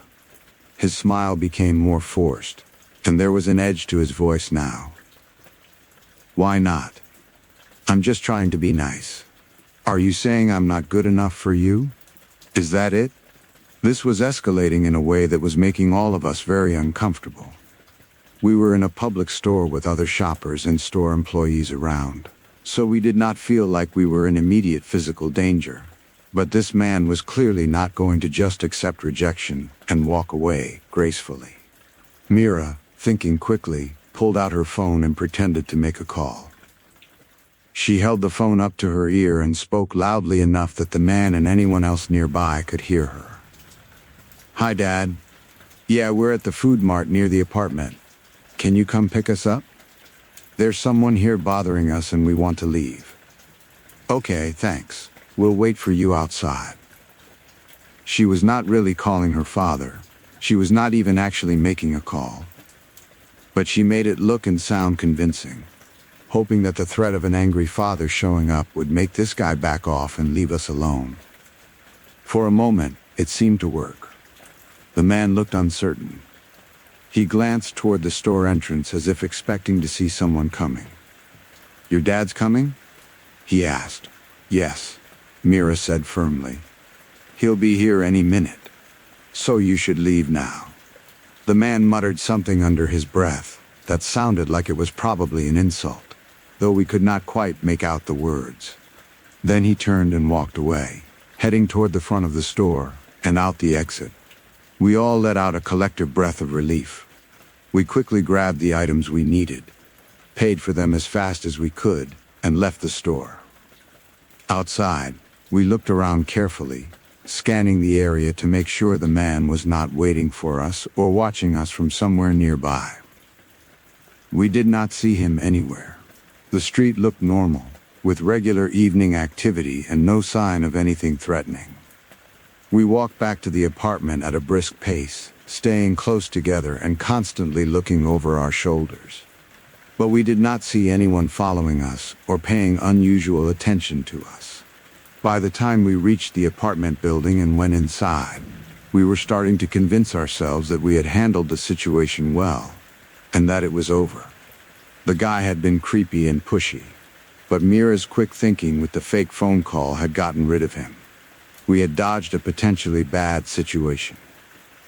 His smile became more forced, and there was an edge to his voice now. "Why not? I'm just trying to be nice. Are you saying I'm not good enough for you? Is that it?" This was escalating in a way that was making all of us very uncomfortable. We were in a public store with other shoppers and store employees around, so we did not feel like we were in immediate physical danger. But this man was clearly not going to just accept rejection and walk away gracefully. Mira, thinking quickly, pulled out her phone and pretended to make a call. She held the phone up to her ear and spoke loudly enough that the man and anyone else nearby could hear her. "Hi, Dad. Yeah, we're at the food mart near the apartment. Can you come pick us up? There's someone here bothering us and we want to leave." "Okay, thanks. We'll wait for you outside." She was not really calling her father. She was not even actually making a call. But she made it look and sound convincing, hoping that the threat of an angry father showing up would make this guy back off and leave us alone. For a moment, it seemed to work. The man looked uncertain. He glanced toward the store entrance as if expecting to see someone coming. "Your dad's coming?" he asked. "Yes," Mira said firmly. "He'll be here any minute. So you should leave now." The man muttered something under his breath that sounded like it was probably an insult, though we could not quite make out the words. Then he turned and walked away, heading toward the front of the store and out the exit. We all let out a collective breath of relief. We quickly grabbed the items we needed, paid for them as fast as we could, and left the store. Outside, We looked around carefully, scanning the area to make sure the man was not waiting for us or watching us from somewhere nearby. We did not see him anywhere. The street looked normal, with regular evening activity and no sign of anything threatening. We walked back to the apartment at a brisk pace, staying close together and constantly looking over our shoulders. But we did not see anyone following us or paying unusual attention to us. By the time we reached the apartment building and went inside, we were starting to convince ourselves that we had handled the situation well, and that it was over. The guy had been creepy and pushy, but Mira's quick thinking with the fake phone call had gotten rid of him. We had dodged a potentially bad situation.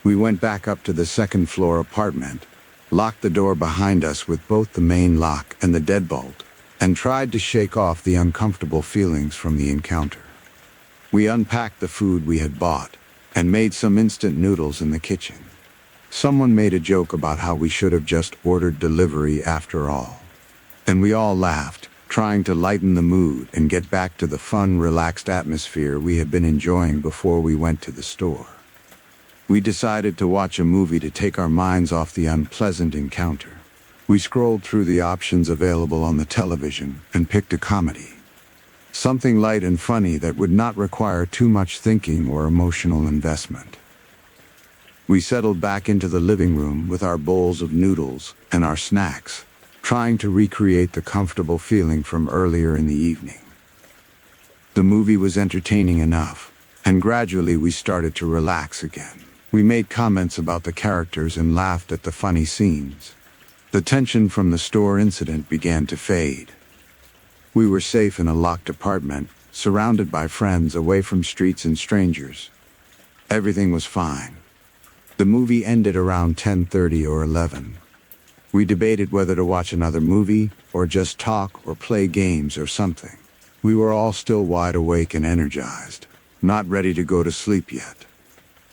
We went back up to the second-floor apartment, locked the door behind us with both the main lock and the deadbolt, and tried to shake off the uncomfortable feelings from the encounter. We unpacked the food we had bought and made some instant noodles in the kitchen. Someone made a joke about how we should have just ordered delivery after all. And we all laughed, trying to lighten the mood and get back to the fun, relaxed atmosphere we had been enjoying before we went to the store. We decided to watch a movie to take our minds off the unpleasant encounter. We scrolled through the options available on the television and picked a comedy. Something light and funny that would not require too much thinking or emotional investment. We settled back into the living room with our bowls of noodles and our snacks, trying to recreate the comfortable feeling from earlier in the evening. The movie was entertaining enough, and gradually we started to relax again. We made comments about the characters and laughed at the funny scenes. The tension from the store incident began to fade. We were safe in a locked apartment, surrounded by friends, away from streets and strangers. Everything was fine. The movie ended around 10:30 or 11. We debated whether to watch another movie, or just talk or play games or something. We were all still wide awake and energized, not ready to go to sleep yet.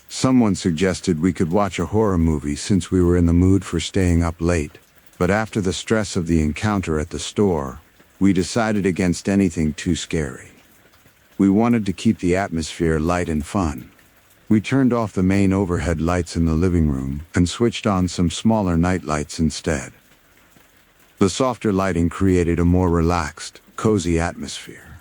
Someone suggested we could watch a horror movie since we were in the mood for staying up late, but after the stress of the encounter at the store, we decided against anything too scary. We wanted to keep the atmosphere light and fun. We turned off the main overhead lights in the living room and switched on some smaller night lights instead. The softer lighting created a more relaxed, cozy atmosphere.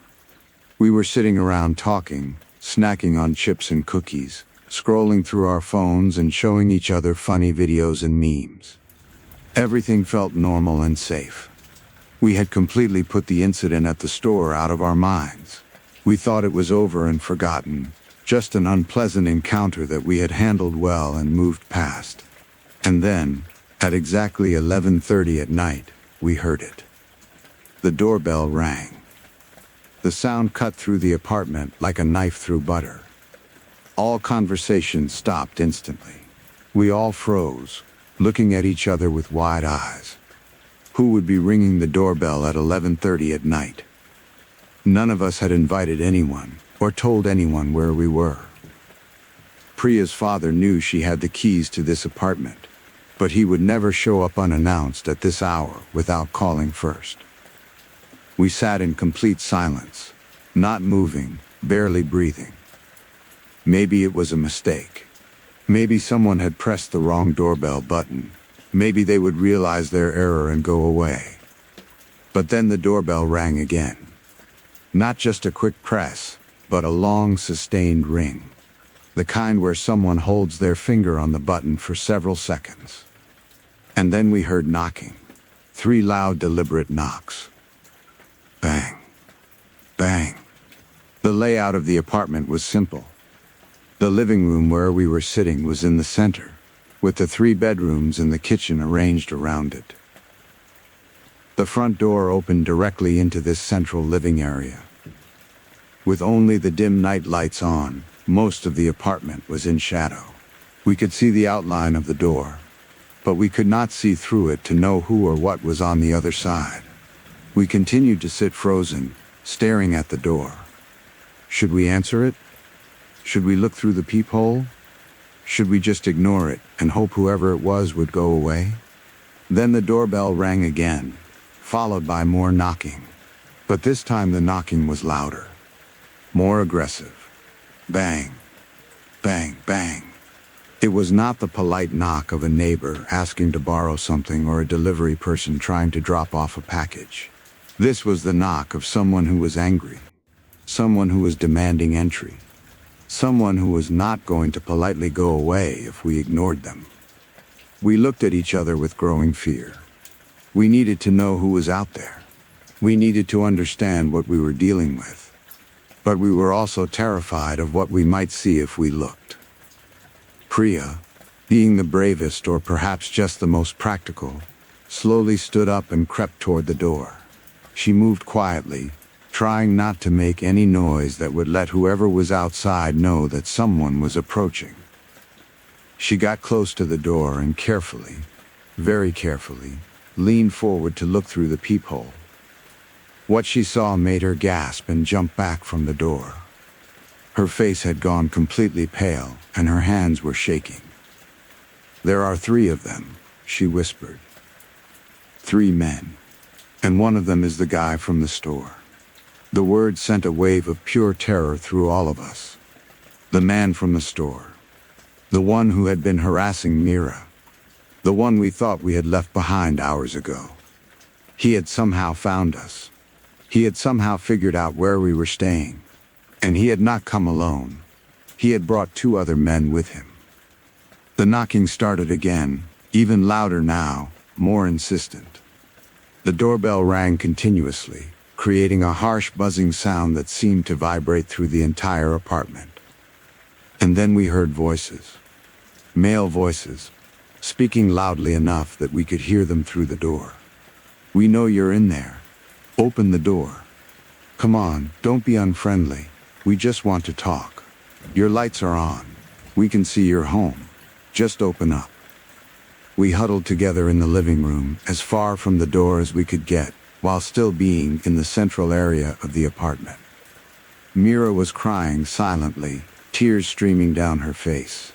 We were sitting around talking, snacking on chips and cookies, scrolling through our phones and showing each other funny videos and memes. Everything felt normal and safe. We had completely put the incident at the store out of our minds. We thought it was over and forgotten, just an unpleasant encounter that we had handled well and moved past. And then, at exactly 11:30 at night, we heard it. The doorbell rang. The sound cut through the apartment like a knife through butter. All conversation stopped instantly. We all froze, looking at each other with wide eyes. Who would be ringing the doorbell at 11:30 at night? None of us had invited anyone or told anyone where we were. Priya's father knew she had the keys to this apartment, but he would never show up unannounced at this hour without calling first. We sat in complete silence, not moving, barely breathing. Maybe it was a mistake. Maybe someone had pressed the wrong doorbell button. Maybe they would realize their error and go away. But then the doorbell rang again. Not just a quick press, but a long, sustained ring. The kind where someone holds their finger on the button for several seconds. And then we heard knocking. 3 loud, deliberate knocks. Bang. Bang. The layout of the apartment was simple. The living room where we were sitting was in the center, with the 3 bedrooms and the kitchen arranged around it. The front door opened directly into this central living area. With only the dim night lights on, most of the apartment was in shadow. We could see the outline of the door, but we could not see through it to know who or what was on the other side. We continued to sit frozen, staring at the door. Should we answer it? Should we look through the peephole? Should we just ignore it and hope whoever it was would go away? Then the doorbell rang again, followed by more knocking. But this time the knocking was louder. more aggressive. Bang, bang, bang. It was not the polite knock of a neighbor asking to borrow something or a delivery person trying to drop off a package. This was the knock of someone who was angry, someone who was demanding entry, someone who was not going to politely go away if we ignored them. We looked at each other with growing fear. We needed to know who was out there. We needed to understand what we were dealing with. But we were also terrified of what we might see if we looked. Priya, being the bravest or perhaps just the most practical, slowly stood up and crept toward the door. She moved quietly, trying not to make any noise that would let whoever was outside know that someone was approaching. She got close to the door and carefully, very carefully, leaned forward to look through the peephole. What she saw made her gasp and jump back from the door. Her face had gone completely pale, and her hands were shaking. "There are 3 of them," she whispered. 3 men. And one of them is the guy from the store. The word sent a wave of pure terror through all of us. The man from the store. The one who had been harassing Mira. The one we thought we had left behind hours ago. He had somehow found us. He had somehow figured out where we were staying. And he had not come alone. He had brought 2 other men with him. The knocking started again, even louder now, more insistent. The doorbell rang continuously, creating a harsh buzzing sound that seemed to vibrate through the entire apartment. And then we heard voices. Male voices, speaking loudly enough that we could hear them through the door. "We know you're in there. Open the door. Come on, don't be unfriendly. We just want to talk. Your lights are on. We can see you're home. Just open up." We huddled together in the living room, as far from the door as we could get, while still being in the central area of the apartment. Mira was crying silently, tears streaming down her face.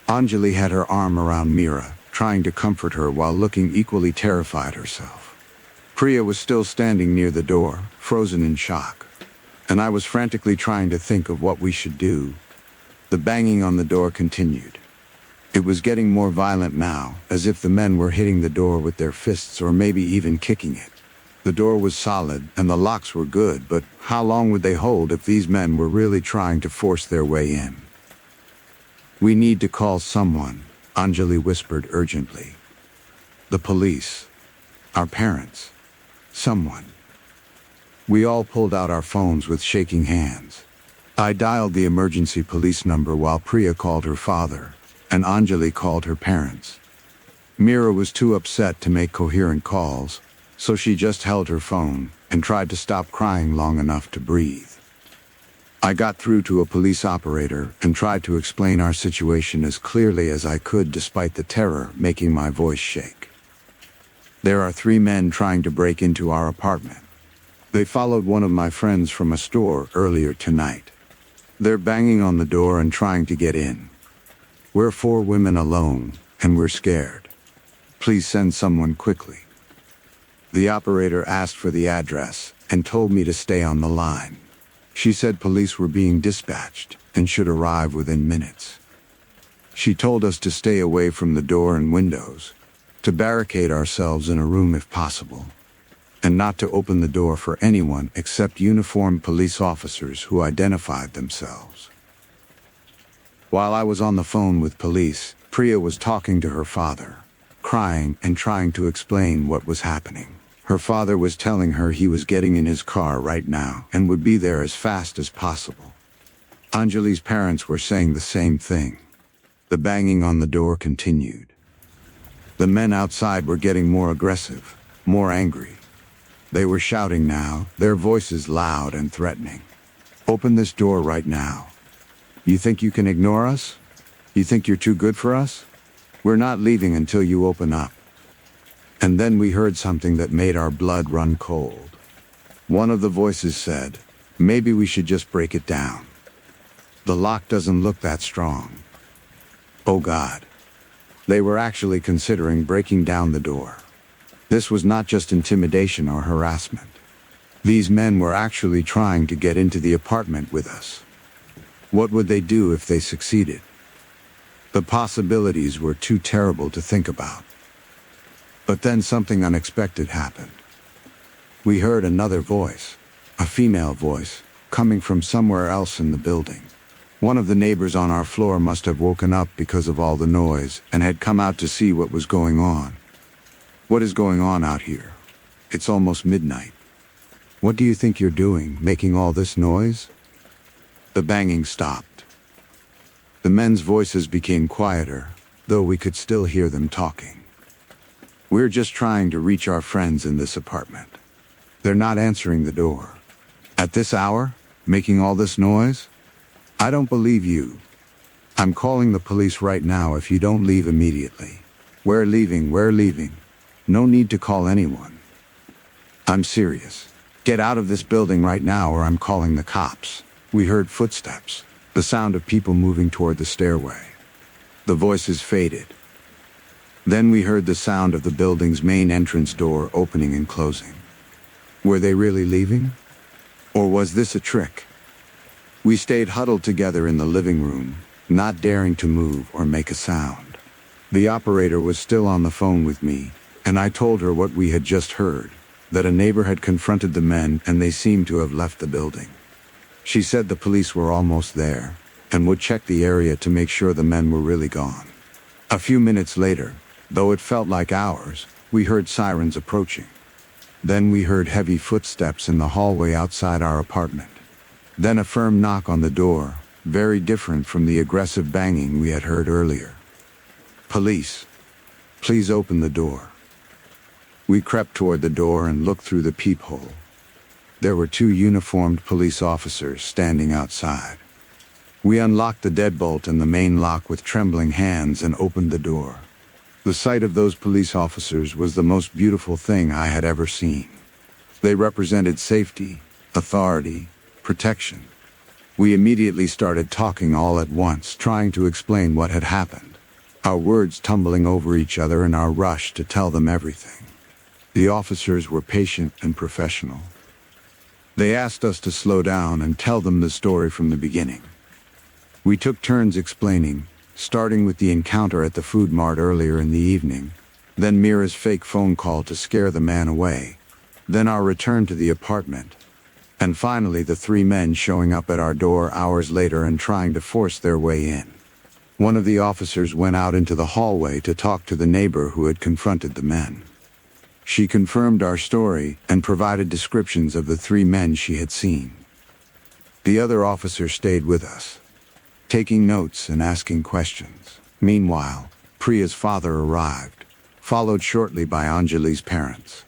Anjali had her arm around Mira, trying to comfort her while looking equally terrified herself. Priya was still standing near the door, frozen in shock. And I was frantically trying to think of what we should do. The banging on the door continued. It was getting more violent now, as if the men were hitting the door with their fists or maybe even kicking it. The door was solid and the locks were good, but how long would they hold if these men were really trying to force their way in? "We need to call someone," Anjali whispered urgently. "The police. Our parents. Someone." We all pulled out our phones with shaking hands. I dialed the emergency police number while Priya called her father, and Anjali called her parents. Mira was too upset to make coherent calls, so she just held her phone and tried to stop crying long enough to breathe. I got through to a police operator and tried to explain our situation as clearly as I could despite the terror making my voice shake. "There are 3 men trying to break into our apartment. They followed one of my friends from a store earlier tonight. They're banging on the door and trying to get in. We're 4 women alone, and we're scared. Please send someone quickly." The operator asked for the address and told me to stay on the line. She said police were being dispatched and should arrive within minutes. She told us to stay away from the door and windows, to barricade ourselves in a room if possible, and not to open the door for anyone except uniformed police officers who identified themselves. While I was on the phone with police, Priya was talking to her father, crying and trying to explain what was happening. Her father was telling her he was getting in his car right now and would be there as fast as possible. Anjali's parents were saying the same thing. The banging on the door continued. The men outside were getting more aggressive, more angry. They were shouting now, their voices loud and threatening. "Open this door right now. You think you can ignore us? You think you're too good for us? We're not leaving until you open up." And then we heard something that made our blood run cold. One of the voices said, "Maybe we should just break it down. The lock doesn't look that strong." Oh God. They were actually considering breaking down the door. This was not just intimidation or harassment. These men were actually trying to get into the apartment with us. What would they do if they succeeded? The possibilities were too terrible to think about. But then something unexpected happened. We heard another voice, a female voice, coming from somewhere else in the building. One of the neighbors on our floor must have woken up because of all the noise and had come out to see what was going on. What is going on out here? It's almost midnight. What do you think you're doing, making all this noise? The banging stopped. The men's voices became quieter, though we could still hear them talking. We're just trying to reach our friends in this apartment. They're not answering the door. At this hour, making all this noise? I don't believe you. I'm calling the police right now if you don't leave immediately. We're leaving. No need to call anyone. I'm serious. Get out of this building right now or I'm calling the cops. We heard footsteps, the sound of people moving toward the stairway. The voices faded. Then we heard the sound of the building's main entrance door opening and closing. Were they really leaving? Or was this a trick? We stayed huddled together in the living room, not daring to move or make a sound. The operator was still on the phone with me, and I told her what we had just heard, that a neighbor had confronted the men and they seemed to have left the building. She said the police were almost there, and would check the area to make sure the men were really gone. A few minutes later, though it felt like hours, we heard sirens approaching. Then we heard heavy footsteps in the hallway outside our apartment. Then a firm knock on the door, very different from the aggressive banging we had heard earlier. Police, please open the door. We crept toward the door and looked through the peephole. There were 2 uniformed police officers standing outside. We unlocked the deadbolt and the main lock with trembling hands and opened the door. The sight of those police officers was the most beautiful thing I had ever seen. They represented safety, authority, protection. We immediately started talking all at once, trying to explain what had happened, our words tumbling over each other in our rush to tell them everything. The officers were patient and professional. They asked us to slow down and tell them the story from the beginning. We took turns explaining, starting with the encounter at the food mart earlier in the evening, then Mira's fake phone call to scare the man away, then our return to the apartment, and finally the 3 men showing up at our door hours later and trying to force their way in. One of the officers went out into the hallway to talk to the neighbor who had confronted the men. She confirmed our story and provided descriptions of the 3 men she had seen. The other officer stayed with us, taking notes and asking questions. Meanwhile, Priya's father arrived, followed shortly by Anjali's parents.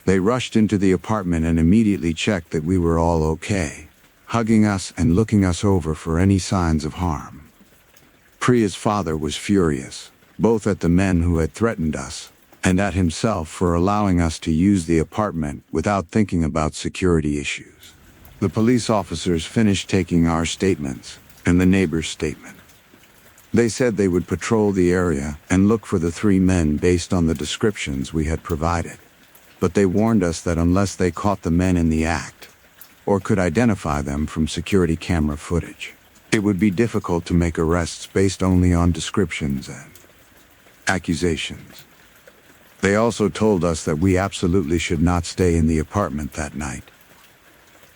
They rushed into the apartment and immediately checked that we were all okay, hugging us and looking us over for any signs of harm. Priya's father was furious, both at the men who had threatened us, and at himself for allowing us to use the apartment without thinking about security issues. The police officers finished taking our statements and the neighbor's statement. They said they would patrol the area and look for the 3 men based on the descriptions we had provided. But they warned us that unless they caught the men in the act, or could identify them from security camera footage, it would be difficult to make arrests based only on descriptions and accusations. They also told us that we absolutely should not stay in the apartment that night.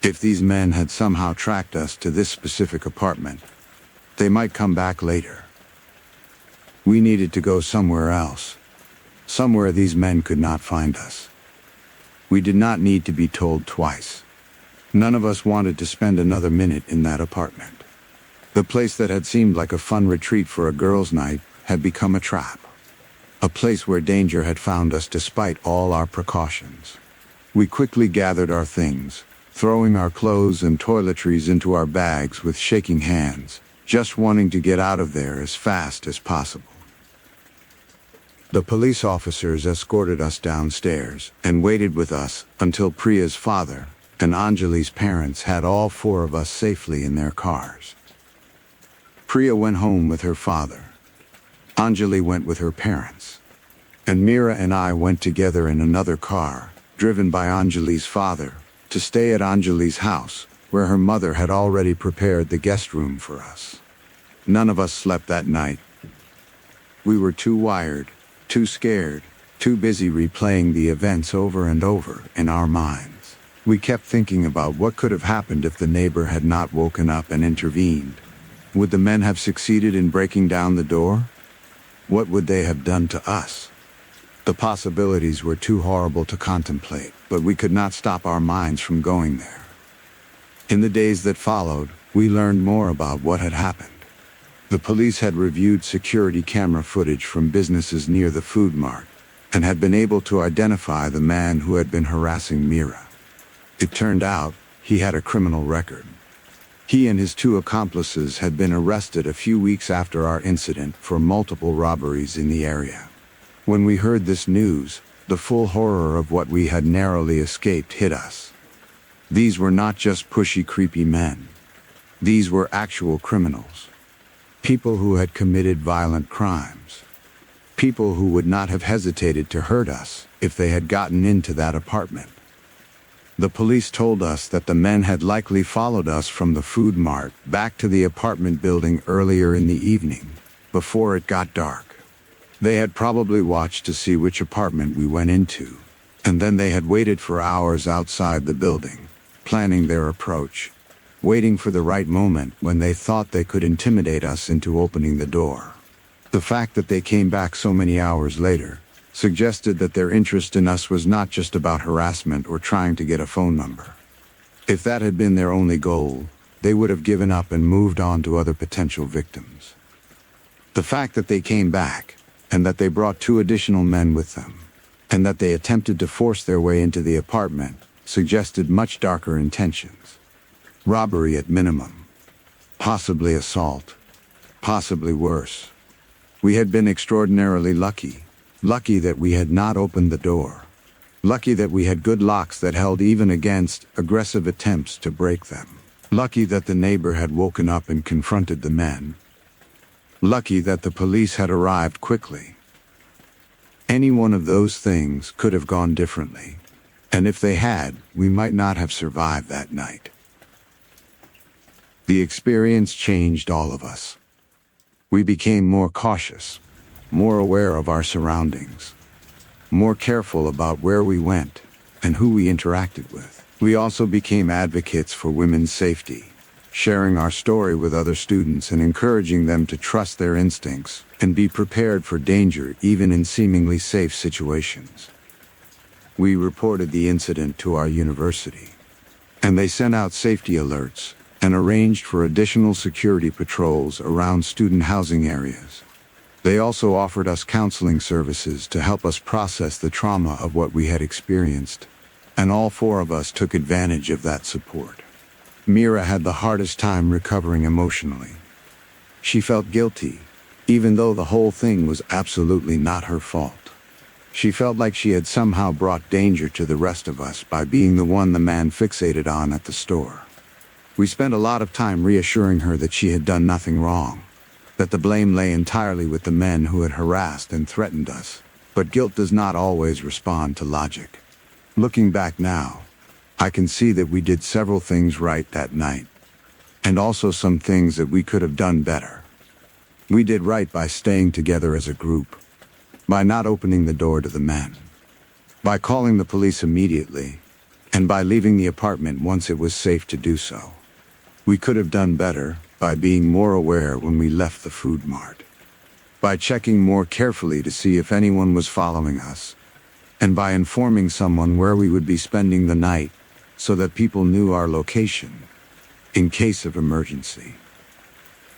If these men had somehow tracked us to this specific apartment, they might come back later. We needed to go somewhere else, somewhere these men could not find us. We did not need to be told twice. None of us wanted to spend another minute in that apartment. The place that had seemed like a fun retreat for a girls' night had become a trap. A place where danger had found us despite all our precautions. We quickly gathered our things, throwing our clothes and toiletries into our bags with shaking hands, just wanting to get out of there as fast as possible. The police officers escorted us downstairs and waited with us until Priya's father and Anjali's parents had all 4 of us safely in their cars. Priya went home with her father. Anjali went with her parents. And Mira and I went together in another car, driven by Anjali's father, to stay at Anjali's house, where her mother had already prepared the guest room for us. None of us slept that night. We were too wired, too scared, too busy replaying the events over and over in our minds. We kept thinking about what could have happened if the neighbor had not woken up and intervened. Would the men have succeeded in breaking down the door? What would they have done to us? The possibilities were too horrible to contemplate, but we could not stop our minds from going there. In the days that followed, we learned more about what had happened. The police had reviewed security camera footage from businesses near the food mart and had been able to identify the man who had been harassing Mira. It turned out he had a criminal record. He and his 2 accomplices had been arrested a few weeks after our incident for multiple robberies in the area. When we heard this news, the full horror of what we had narrowly escaped hit us. These were not just pushy, creepy men. These were actual criminals. People who had committed violent crimes. People who would not have hesitated to hurt us if they had gotten into that apartment. The police told us that the men had likely followed us from the food mart back to the apartment building earlier in the evening, before it got dark. They had probably watched to see which apartment we went into, and then they had waited for hours outside the building, planning their approach, waiting for the right moment when they thought they could intimidate us into opening the door. The fact that they came back so many hours later suggested that their interest in us was not just about harassment or trying to get a phone number. If that had been their only goal, they would have given up and moved on to other potential victims. The fact that they came back, and that they brought 2 additional men with them, and that they attempted to force their way into the apartment, suggested much darker intentions. Robbery at minimum. Possibly assault. Possibly worse. We had been extraordinarily lucky. Lucky that we had not opened the door. Lucky that we had good locks that held even against aggressive attempts to break them. Lucky that the neighbor had woken up and confronted the men. Lucky that the police had arrived quickly. Any one of those things could have gone differently, and if they had, we might not have survived that night. The experience changed all of us. We became more cautious, more aware of our surroundings, more careful about where we went and who we interacted with. We also became advocates for women's safety, sharing our story with other students and encouraging them to trust their instincts and be prepared for danger even in seemingly safe situations. We reported the incident to our university, and they sent out safety alerts and arranged for additional security patrols around student housing areas. They also offered us counseling services to help us process the trauma of what we had experienced, and all 4 of us took advantage of that support. Mira had the hardest time recovering emotionally. She felt guilty, even though the whole thing was absolutely not her fault. She felt like she had somehow brought danger to the rest of us by being the one the man fixated on at the store. We spent a lot of time reassuring her that she had done nothing wrong, that the blame lay entirely with the men who had harassed and threatened us. But guilt does not always respond to logic. Looking back now, I can see that we did several things right that night, and also some things that we could have done better. We did right by staying together as a group, by not opening the door to the men, by calling the police immediately, and by leaving the apartment once it was safe to do so. We could have done better by being more aware when we left the food mart, by checking more carefully to see if anyone was following us, and by informing someone where we would be spending the night so that people knew our location in case of emergency.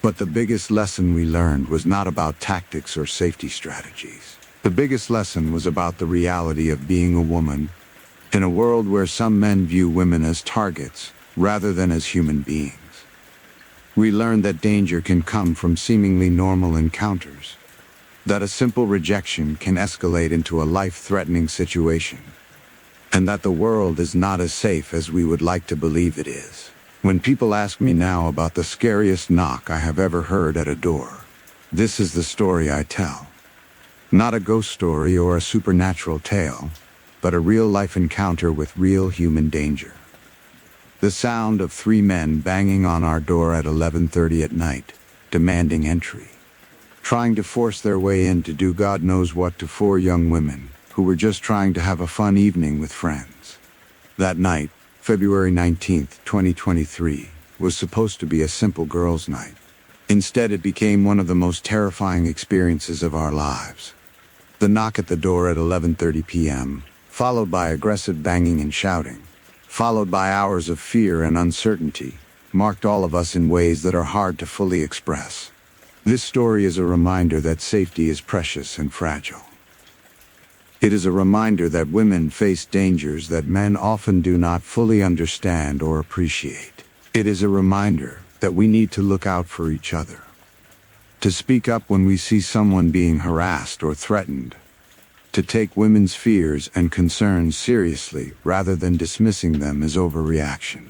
But the biggest lesson we learned was not about tactics or safety strategies. The biggest lesson was about the reality of being a woman in a world where some men view women as targets rather than as human beings. We learned that danger can come from seemingly normal encounters, that a simple rejection can escalate into a life-threatening situation, and that the world is not as safe as we would like to believe it is. When people ask me now about the scariest knock I have ever heard at a door, this is the story I tell. Not a ghost story or a supernatural tale, but a real-life encounter with real human danger. The sound of 3 men banging on our door at 11:30 at night, demanding entry. Trying to force their way in to do God knows what to 4 young women who were just trying to have a fun evening with friends. That night, February 19th, 2023, was supposed to be a simple girls' night. Instead, it became one of the most terrifying experiences of our lives. The knock at the door at 11:30 p.m., followed by aggressive banging and shouting, followed by hours of fear and uncertainty, marked all of us in ways that are hard to fully express. This story is a reminder that safety is precious and fragile. It is a reminder that women face dangers that men often do not fully understand or appreciate. It is a reminder that we need to look out for each other, to speak up when we see someone being harassed or threatened, to take women's fears and concerns seriously rather than dismissing them as overreaction.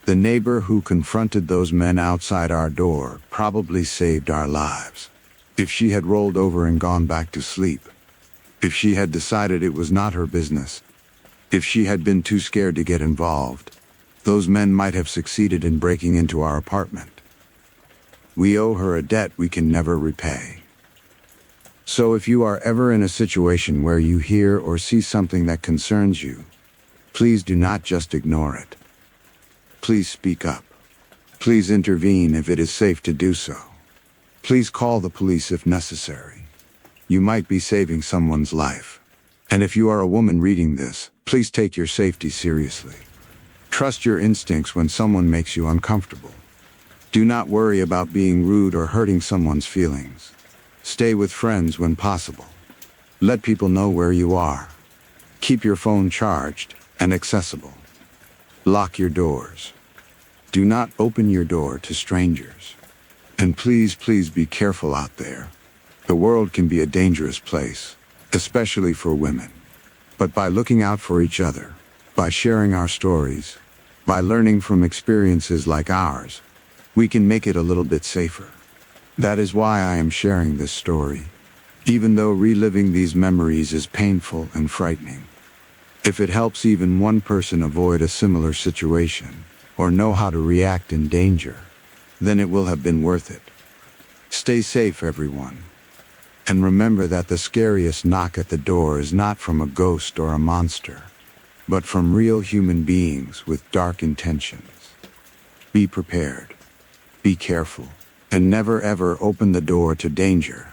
The neighbor who confronted those men outside our door probably saved our lives. If she had rolled over and gone back to sleep, if she had decided it was not her business, if she had been too scared to get involved, those men might have succeeded in breaking into our apartment. We owe her a debt we can never repay. So if you are ever in a situation where you hear or see something that concerns you, please do not just ignore it. Please speak up. Please intervene if it is safe to do so. Please call the police if necessary. You might be saving someone's life. And if you are a woman reading this, please take your safety seriously. Trust your instincts when someone makes you uncomfortable. Do not worry about being rude or hurting someone's feelings. Stay with friends when possible. Let people know where you are. Keep your phone charged and accessible. Lock your doors. Do not open your door to strangers. And please, please be careful out there. The world can be a dangerous place, especially for women. But by looking out for each other, by sharing our stories, by learning from experiences like ours, we can make it a little bit safer. That is why I am sharing this story, even though reliving these memories is painful and frightening. If it helps even one person avoid a similar situation, or know how to react in danger, then it will have been worth it. Stay safe, everyone. And remember that the scariest knock at the door is not from a ghost or a monster, but from real human beings with dark intentions. Be prepared, be careful, and never ever open the door to danger